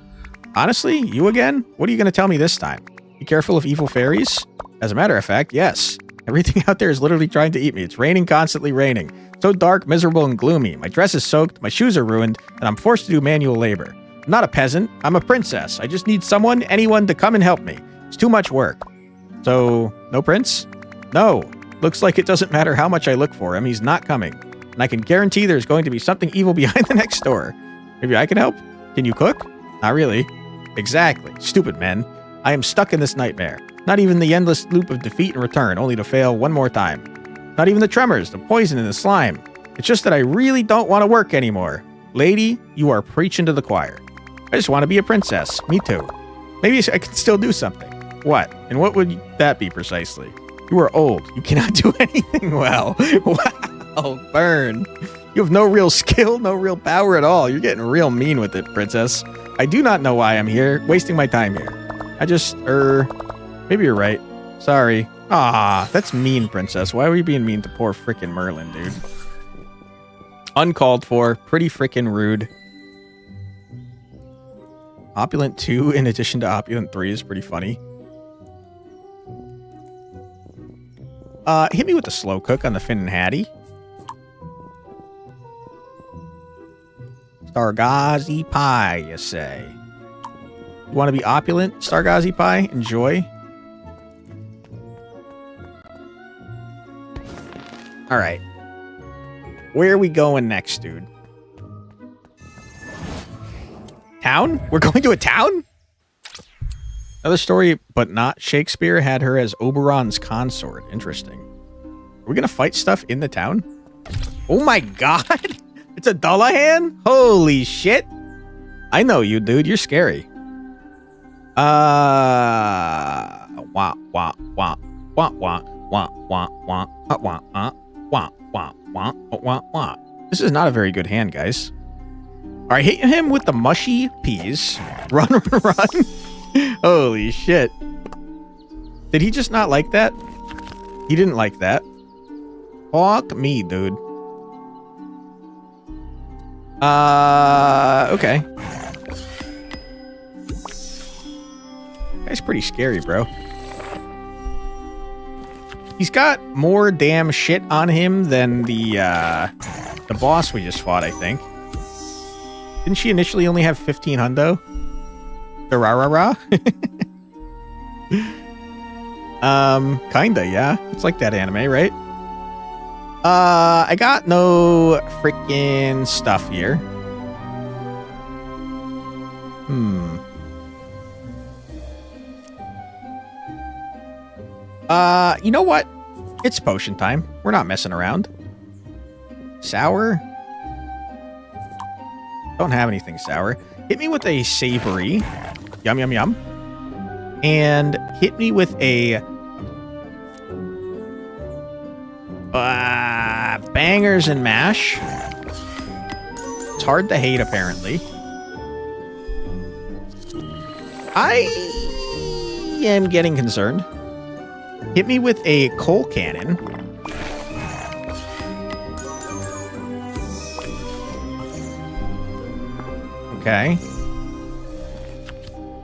Honestly, you again? What are you going to tell me this time? Be careful of evil fairies? As a matter of fact, yes. Everything out there is literally trying to eat me. It's raining, constantly raining. So dark, miserable, and gloomy. My dress is soaked, my shoes are ruined, and I'm forced to do manual labor. I'm not a peasant. I'm a princess. I just need anyone to come and help me. It's too much work. So, no prince? No. Looks like it doesn't matter how much I look for him. He's not coming. And I can guarantee there's going to be something evil behind the next door. Maybe I can help? Can you cook? Not really. Exactly. Stupid men. I am stuck in this nightmare. Not even the endless loop of defeat and return, only to fail one more time. Not even the tremors, the poison, and the slime. It's just that I really don't want to work anymore. Lady, you are preaching to the choir. I just want to be a princess. Me too. Maybe I can still do something. What? And what would that be precisely? You are old. You cannot do anything well. Wow. Burn. You have no real skill, no real power at all. You're getting real mean with it, princess. I do not know why I'm here, wasting my time here. I just, maybe you're right. Sorry. Ah, that's mean, princess. Why are we being mean to poor frickin' Merlin, dude? Uncalled for. Pretty frickin' rude. Opulent 2 in addition to Opulent 3 is pretty funny. Hit me with the slow cook on the Finn and Hattie. Stargazi Pie, you say? You want to be opulent, Stargazi Pie? Enjoy. Alright. Where are we going next, dude? Town? We're going to a town? Another story, but not Shakespeare, had her as Oberon's consort. Interesting. Are we going to fight stuff in the town? Oh my god! It's a Dullahan? Holy shit! I know you, dude. You're scary. Wah, wah, wah, wah, wah, wah, wah, wah, wah, wah, wah, wah, wah, wah, wah. This is not a very good hand, guys. Alright, hit him with the mushy peas. Run, run, run. Holy shit. Did he just not like that? He didn't like that. Fuck me, dude. Okay. Guy's pretty scary, bro. He's got more damn shit on him than the boss we just fought, I think. Didn't she initially only have 15 hundo? The rah-rah-rah? Kinda, yeah. It's like that anime, right? I got no freaking stuff here. You know what? It's potion time. We're not messing around. Sour? Don't have anything sour. Hit me with a savory. Yum, yum, yum. And hit me with a... bangers and mash. It's hard to hate, apparently. I am getting concerned. Hit me with a coal cannon. Okay.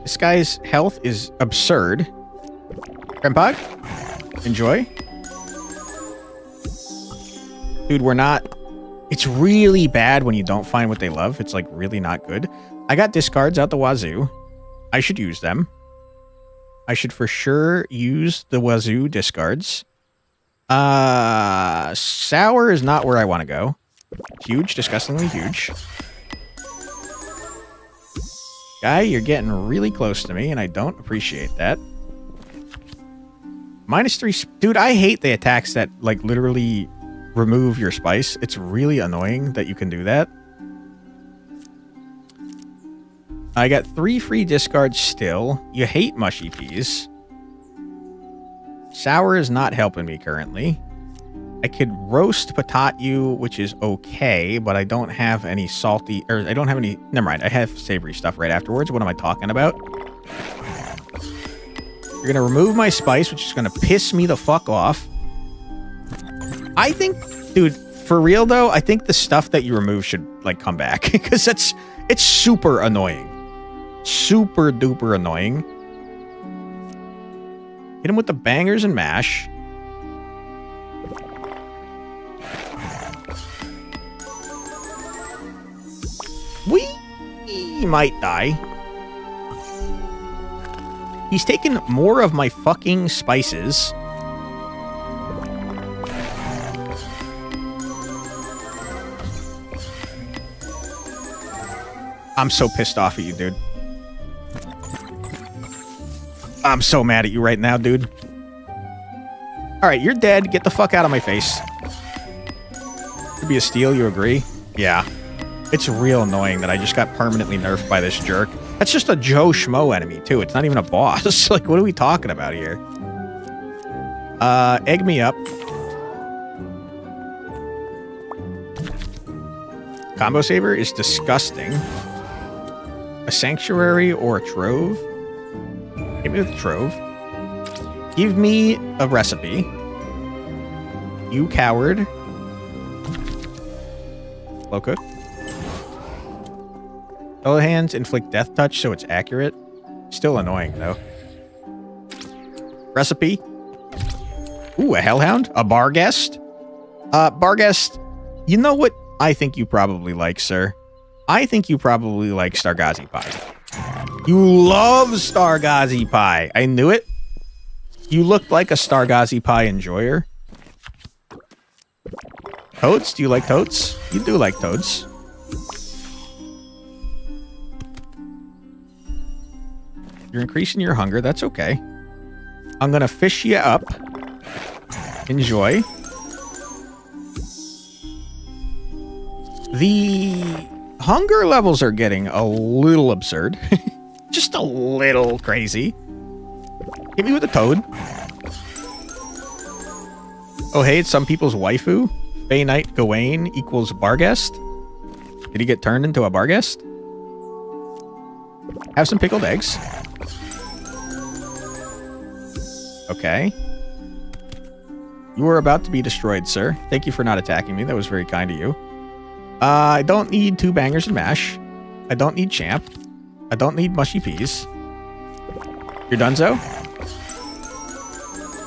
This guy's health is absurd. Grandpa, enjoy. Dude, we're not... It's really bad when you don't find what they love. It's, like, really not good. I got discards out the wazoo. I should use them. I should for sure use the wazoo discards. Sour is not where I want to go. Huge, disgustingly huge. Guy, you're getting really close to me, and I don't appreciate that. -3... Dude, I hate the attacks that, like, literally remove your spice. It's really annoying that you can do that. I got 3 free discards still. You hate mushy peas. Sour is not helping me currently. I could roast potat you, which is okay, but I don't have any salty... Or I don't have any... Never mind. I have savory stuff right afterwards. What am I talking about? You're going to remove my spice, which is going to piss me the fuck off. I think... Dude, for real, though, I think the stuff that you remove should, like, come back. Because it's super annoying. Super duper annoying. Hit him with the bangers and mash. We might die. He's taken more of my fucking spices. I'm so pissed off at you, dude. I'm so mad at you right now, dude. Alright, you're dead. Get the fuck out of my face. Could be a steal, you agree? Yeah. It's real annoying that I just got permanently nerfed by this jerk. That's just a Joe Schmo enemy, too. It's not even a boss. Like, what are we talking about here? Egg me up. Combo Saver is disgusting. A Sanctuary or a Trove? Give me the Trove. Give me a recipe. You coward. Slow cook. Fellow hands inflict death touch, so it's accurate. Still annoying, though. Recipe. Ooh, a Hellhound? A Barghest? Barghest, you know what I think you probably like, sir? I think you probably like Stargazi pie. You love Stargazi pie. I knew it. You looked like a Stargazi pie enjoyer. Toads? Do you like toads? You do like toads. You're increasing your hunger. That's okay. I'm gonna fish you up. Enjoy. The hunger levels are getting a little absurd. Just a little crazy. Hit me with a toad. Oh, hey, it's some people's waifu. Bay Knight Gawain equals Barghest. Did he get turned into a Barghest? Have some pickled eggs. Okay. You were about to be destroyed, sir. Thank you for not attacking me. That was very kind of you. I don't need 2 bangers and mash. I don't need champ. I don't need mushy peas. You're donezo?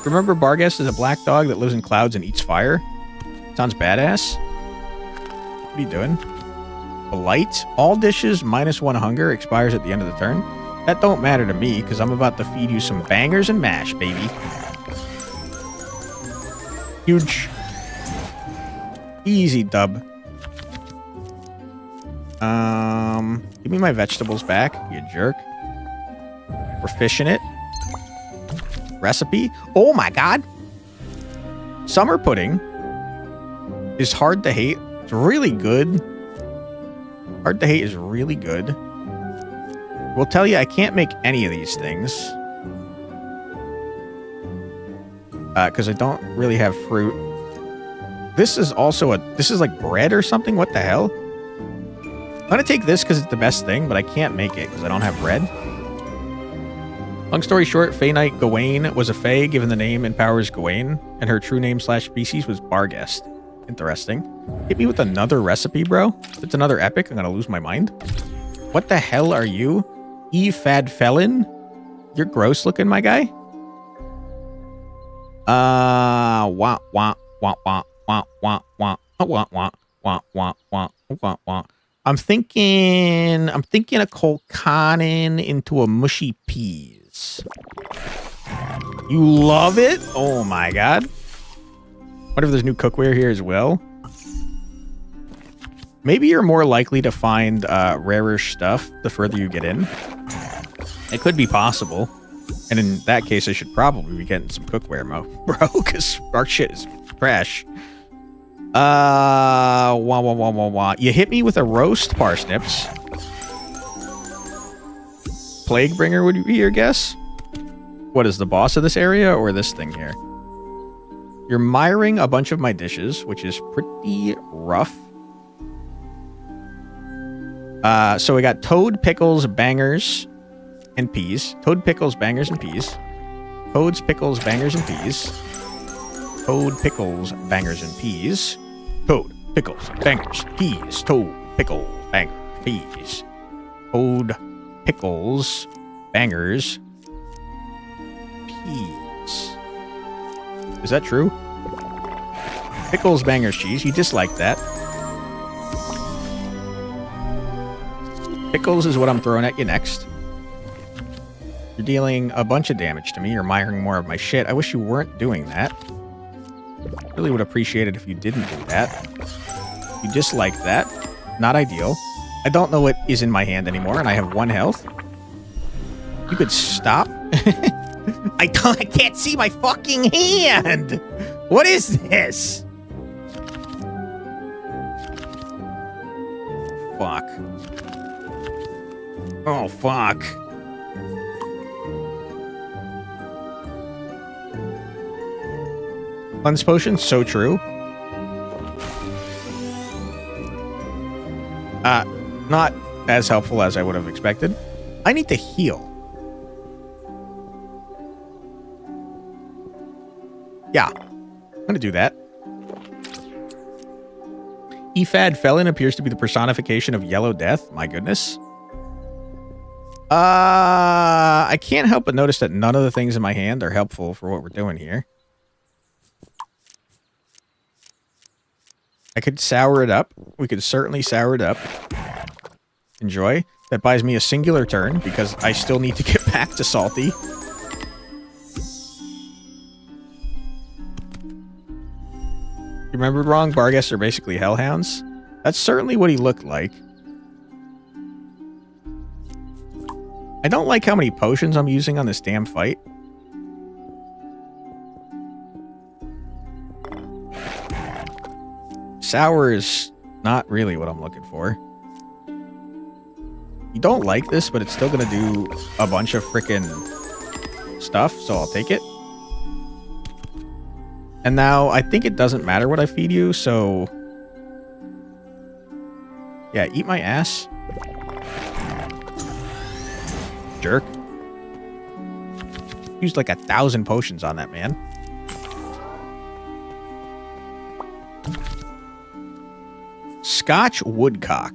Remember Barghest is a black dog that lives in clouds and eats fire? Sounds badass. What are you doing? A light. All dishes -1 hunger expires at the end of the turn. That don't matter to me, because I'm about to feed you some bangers and mash, baby. Huge. Easy dub. Give me my vegetables back, you jerk. We're fishing it. Recipe. Oh my god. Summer pudding is hard to hate. It's really good. Hard to hate is really good. Will tell you I can't make any of these things. Because I don't really have fruit. This is also this is like bread or something? What the hell? I'm going to take this because it's the best thing, but I can't make it because I don't have bread. Long story short, Fey Knight Gawain was a Fey given the name and powers Gawain, and her true name / species was Barghest. Interesting. Hit me with another recipe, bro. If it's another epic, I'm going to lose my mind. What the hell are you? Fad Felon? You're gross looking, my guy. Wah, wah, wah, wah, wah, wah, wah, wah, wah, wah, wah, wah, wah, wah. I'm thinking a colcanin into a mushy peas. You love it? Oh my god. What if there's new cookware here as well? maybe you're more likely to find rarer stuff the further you get in. It could be possible. And in that case, I should probably be getting some cookware, bro, because our shit is trash. Wah, wah, wah, wah, wah. You hit me with a roast parsnips. Plaguebringer would be your guess? What is the boss of this area or this thing here? You're miring a bunch of my dishes, which is pretty rough. So we got toad, pickles, bangers, and peas. Toad, pickles, bangers, and peas. Toads, pickles, bangers, and peas. Toad, pickles, bangers, and peas. Toad, pickles, bangers, peas. Toad, pickles, bangers, peas. Toad, pickles, bangers, peas. Is that true? Pickles, bangers, cheese. You dislike that. Pickles is what I'm throwing at you next. You're dealing a bunch of damage to me. You're miring more of my shit. I wish you weren't doing that. Really would appreciate it if you didn't do that. You dislike that. Not ideal. I don't know what is in my hand anymore, and I have 1 health. You could stop. I can't see my fucking hand. What is this? Fuck. Oh, fuck. Cleanse potion, so true. Not as helpful as I would have expected. I need to heal. Yeah, I'm gonna do that. Ephad Felon appears to be the personification of Yellow Death. My goodness. I can't help but notice that none of the things in my hand are helpful for what we're doing here. I could sour it up. We could certainly sour it up. Enjoy. That buys me a singular turn because I still need to get back to Salty. You remember wrong? Barghests are basically hellhounds. That's certainly what he looked like. I don't like how many potions I'm using on this damn fight. Sour is not really what I'm looking for. You don't like this, but it's still gonna do a bunch of frickin' stuff, so I'll take it. And now, I think it doesn't matter what I feed you, so... yeah, eat my ass. Jerk. Used like 1,000 potions on that man. Scotch Woodcock.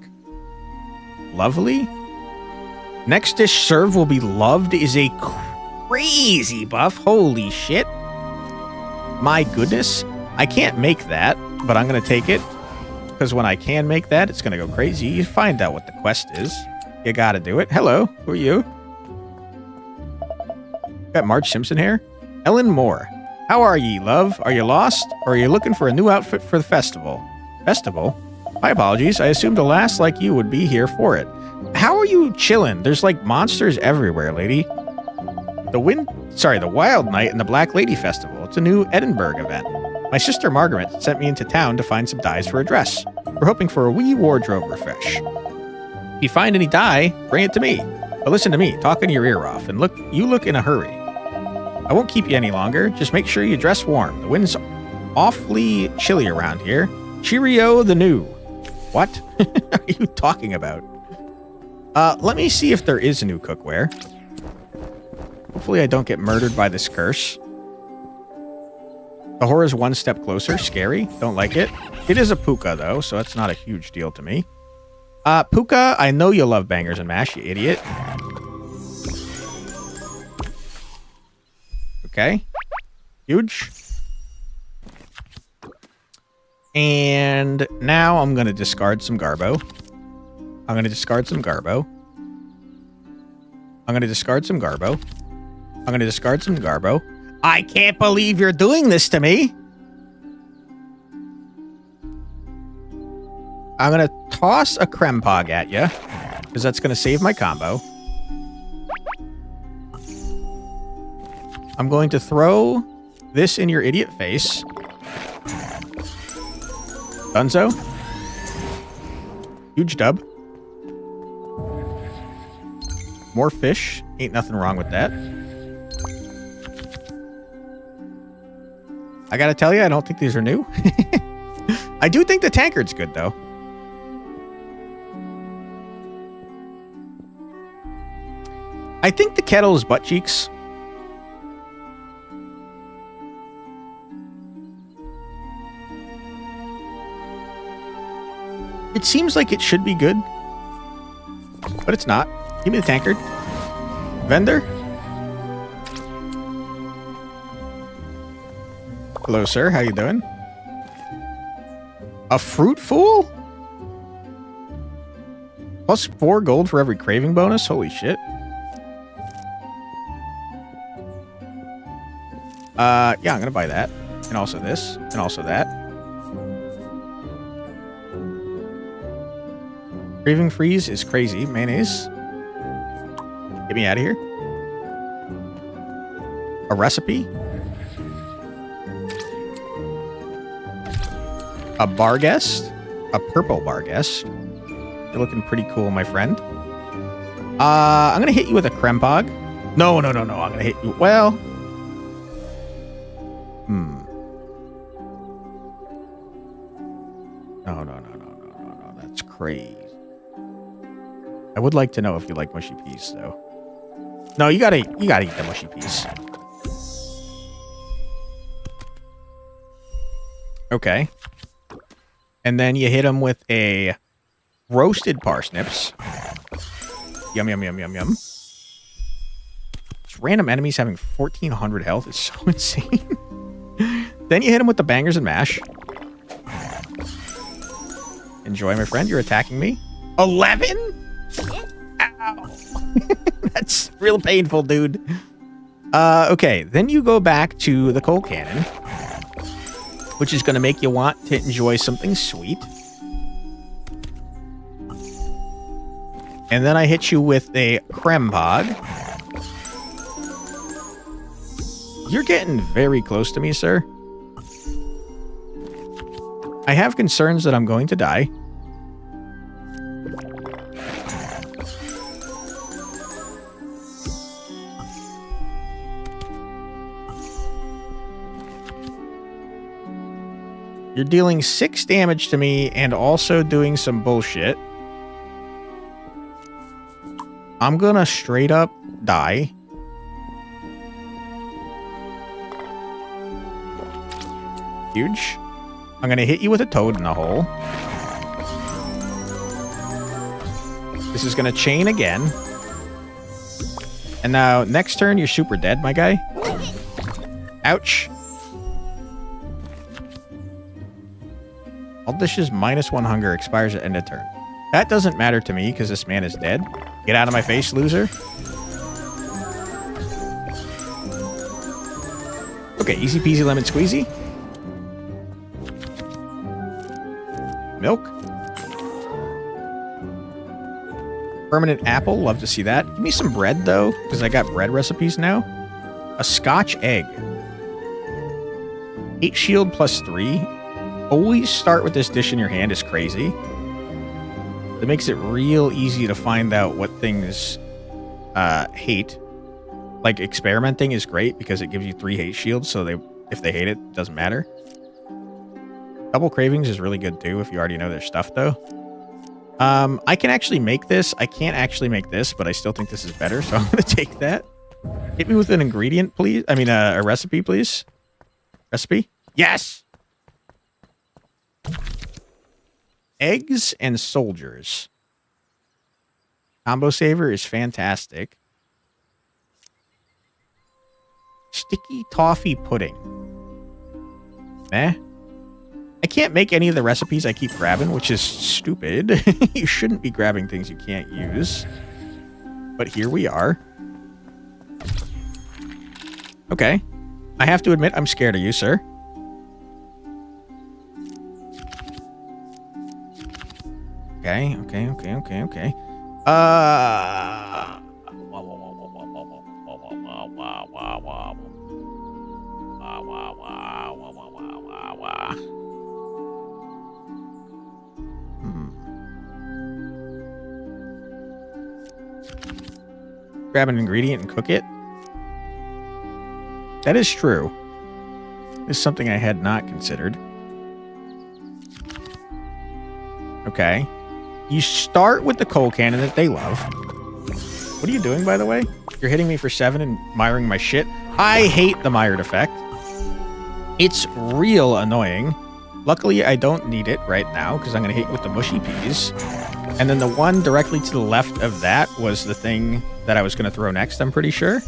Lovely. Next dish served will be loved is a crazy buff. Holy shit. My goodness. I can't make that, but I'm going to take it. Because when I can make that, it's going to go crazy. You find out what the quest is. You got to do it. Hello. Who are you? Got Marge Simpson here? Ellen Moore. How are ye, love? Are you lost? Or are you looking for a new outfit for the festival? Festival? My apologies. I assumed a lass like you would be here for it. How are you chilling? There's like monsters everywhere, lady. The Wild Night and the Black Lady Festival. It's a new Edinburgh event. My sister Margaret sent me into town to find some dyes for a dress. We're hoping for a wee wardrobe refresh. If you find any dye, bring it to me. But listen to me, talking your ear off, and you look in a hurry. I won't keep you any longer. Just make sure you dress warm. The wind's awfully chilly around here. Cheerio the new. What are you talking about? Let me see if there is a new cookware. Hopefully I don't get murdered by this curse. The horror's one step closer. Scary. Don't like it. It is a puka, though, so that's not a huge deal to me. Puka, I know you love bangers and mash, you idiot. Okay. Huge. And now I'm going to discard some Garbo. I'm going to discard some Garbo. I'm going to discard some Garbo. I'm going to discard some Garbo. I can't believe you're doing this to me. I'm going to toss a Krempog at you, because that's going to save my combo. I'm going to throw this in your idiot face. Dunzo. Huge dub. More fish. Ain't nothing wrong with that. I gotta tell you, I don't think these are new. I do think the tankard's good, though. I think the kettle is butt cheeks. It seems like it should be good, but it's not. Give me the tankard. Vendor? Hello, sir. How you doing? A fruit fool? Plus 4 gold for every craving bonus? Holy shit. Yeah, I'm gonna buy that. And also this. And also that. Craving freeze is crazy. Mayonnaise. Get me out of here. A recipe. A bar guest. A purple bar guest. You're looking pretty cool, my friend. I'm gonna hit you with a Krempog. No. I'm gonna hit you. Well. No. That's crazy. I would like to know if you like mushy peas, though. No, you gotta eat the mushy peas. Okay. And then you hit them with a roasted parsnips. Yum. Just random enemies having 1,400 health is so insane. Then you hit them with the bangers and mash. Enjoy, my friend. You're attacking me. 11? Ow. That's real painful, dude. Okay, then you go back to the coal cannon, which is going to make you want to enjoy something sweet. And then I hit you with a Krempog. You're getting very close to me, sir. I have concerns that I'm going to die. You're dealing 6 damage to me and also doing some bullshit. I'm gonna straight up die. Huge. I'm gonna hit you with a toad in the hole. This is gonna chain again. And now, next turn, you're super dead, my guy. Ouch. All dishes -1 hunger expires at end of turn. That doesn't matter to me because this man is dead. Get out of my face, loser. Okay, easy peasy lemon squeezy. Milk. Permanent apple. Love to see that. Give me some bread, though, because I got bread recipes now. A Scotch egg. 8 shield +3. Always start with this dish in your hand is crazy. It makes it real easy to find out what things hate. Like experimenting is great because it gives you 3 hate shields, so if they hate it, it doesn't matter. Double cravings is really good too if you already know their stuff, though. I can actually make this. I can't actually make this, but I still think this is better, so I'm going to take that. Hit me with an ingredient, please. I mean, a recipe, please. Recipe? Yes! Eggs and soldiers. Combo saver is fantastic. Sticky toffee pudding. I can't make any of the recipes I keep grabbing, which is stupid. You shouldn't be grabbing things you can't use. But here we are. Okay. I have to admit, I'm scared of you, sir. Okay. Grab an ingredient and cook it. That is true. This is something I had not considered. Okay. You start with the coal cannon that they love. What are you doing, by the way? You're hitting me for 7 and miring my shit. I hate the mired effect. It's real annoying. Luckily, I don't need it right now because I'm going to hit you with the mushy peas. And then the one directly to the left of that was the thing that I was going to throw next, I'm pretty sure.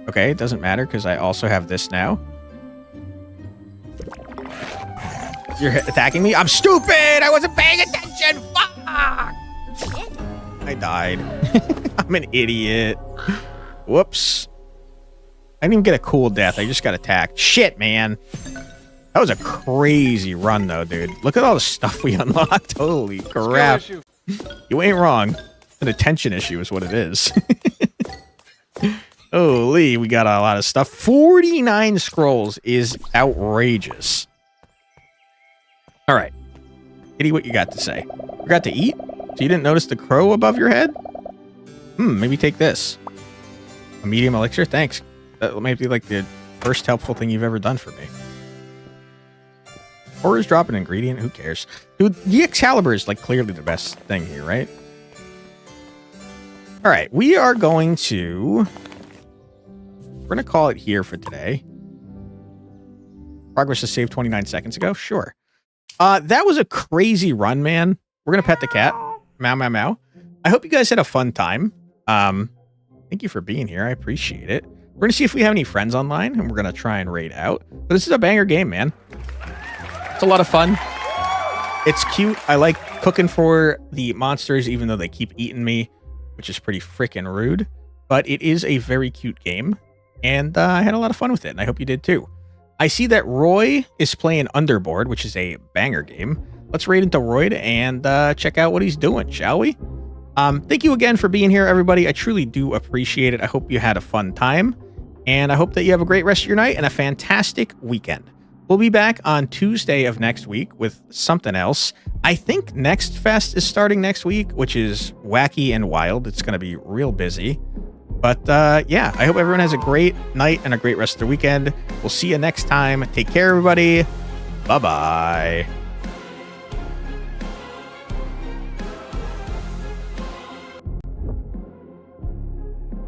Okay, it doesn't matter because I also have this now. You're attacking me? I'm stupid! I wasn't paying attention! Fuck! I died. I'm an idiot. Whoops. I didn't even get a cool death. I just got attacked. Shit, man. That was a crazy run, though, dude. Look at all the stuff we unlocked. Holy crap. You ain't wrong. An attention issue is what it is. Holy, we got a lot of stuff. 49 scrolls is outrageous. All right. Kitty, what you got to say? Forgot to eat? So you didn't notice the crow above your head? Maybe take this. A medium elixir? Thanks. That might be like the first helpful thing you've ever done for me. Horrors drop an ingredient? Who cares? Dude, the Excalibur is like clearly the best thing here, right? All right, we are going to... We're going to call it here for today. Progress is saved 29 seconds ago? Sure. That was a crazy run, man. We're going to pet the cat. Meow, meow, meow. I hope you guys had a fun time. Thank you for being here. I appreciate it. We're going to see if we have any friends online, and we're going to try and raid out. But this is a banger game, man. It's a lot of fun. It's cute. I like cooking for the monsters, even though they keep eating me, which is pretty freaking rude. But it is a very cute game, and I had a lot of fun with it, and I hope you did too. I see that Roy is playing Underboard, which is a banger game. Let's raid into Roy and check out what he's doing, shall we? Thank you again for being here, everybody. I truly do appreciate it. I hope you had a fun time, and I hope that you have a great rest of your night and a fantastic weekend. We'll be back on Tuesday of next week with something else. I think Next Fest is starting next week, which is wacky and wild. It's going to be real busy. But yeah, I hope everyone has a great night and a great rest of the weekend. We'll see you next time. Take care, everybody. Bye-bye.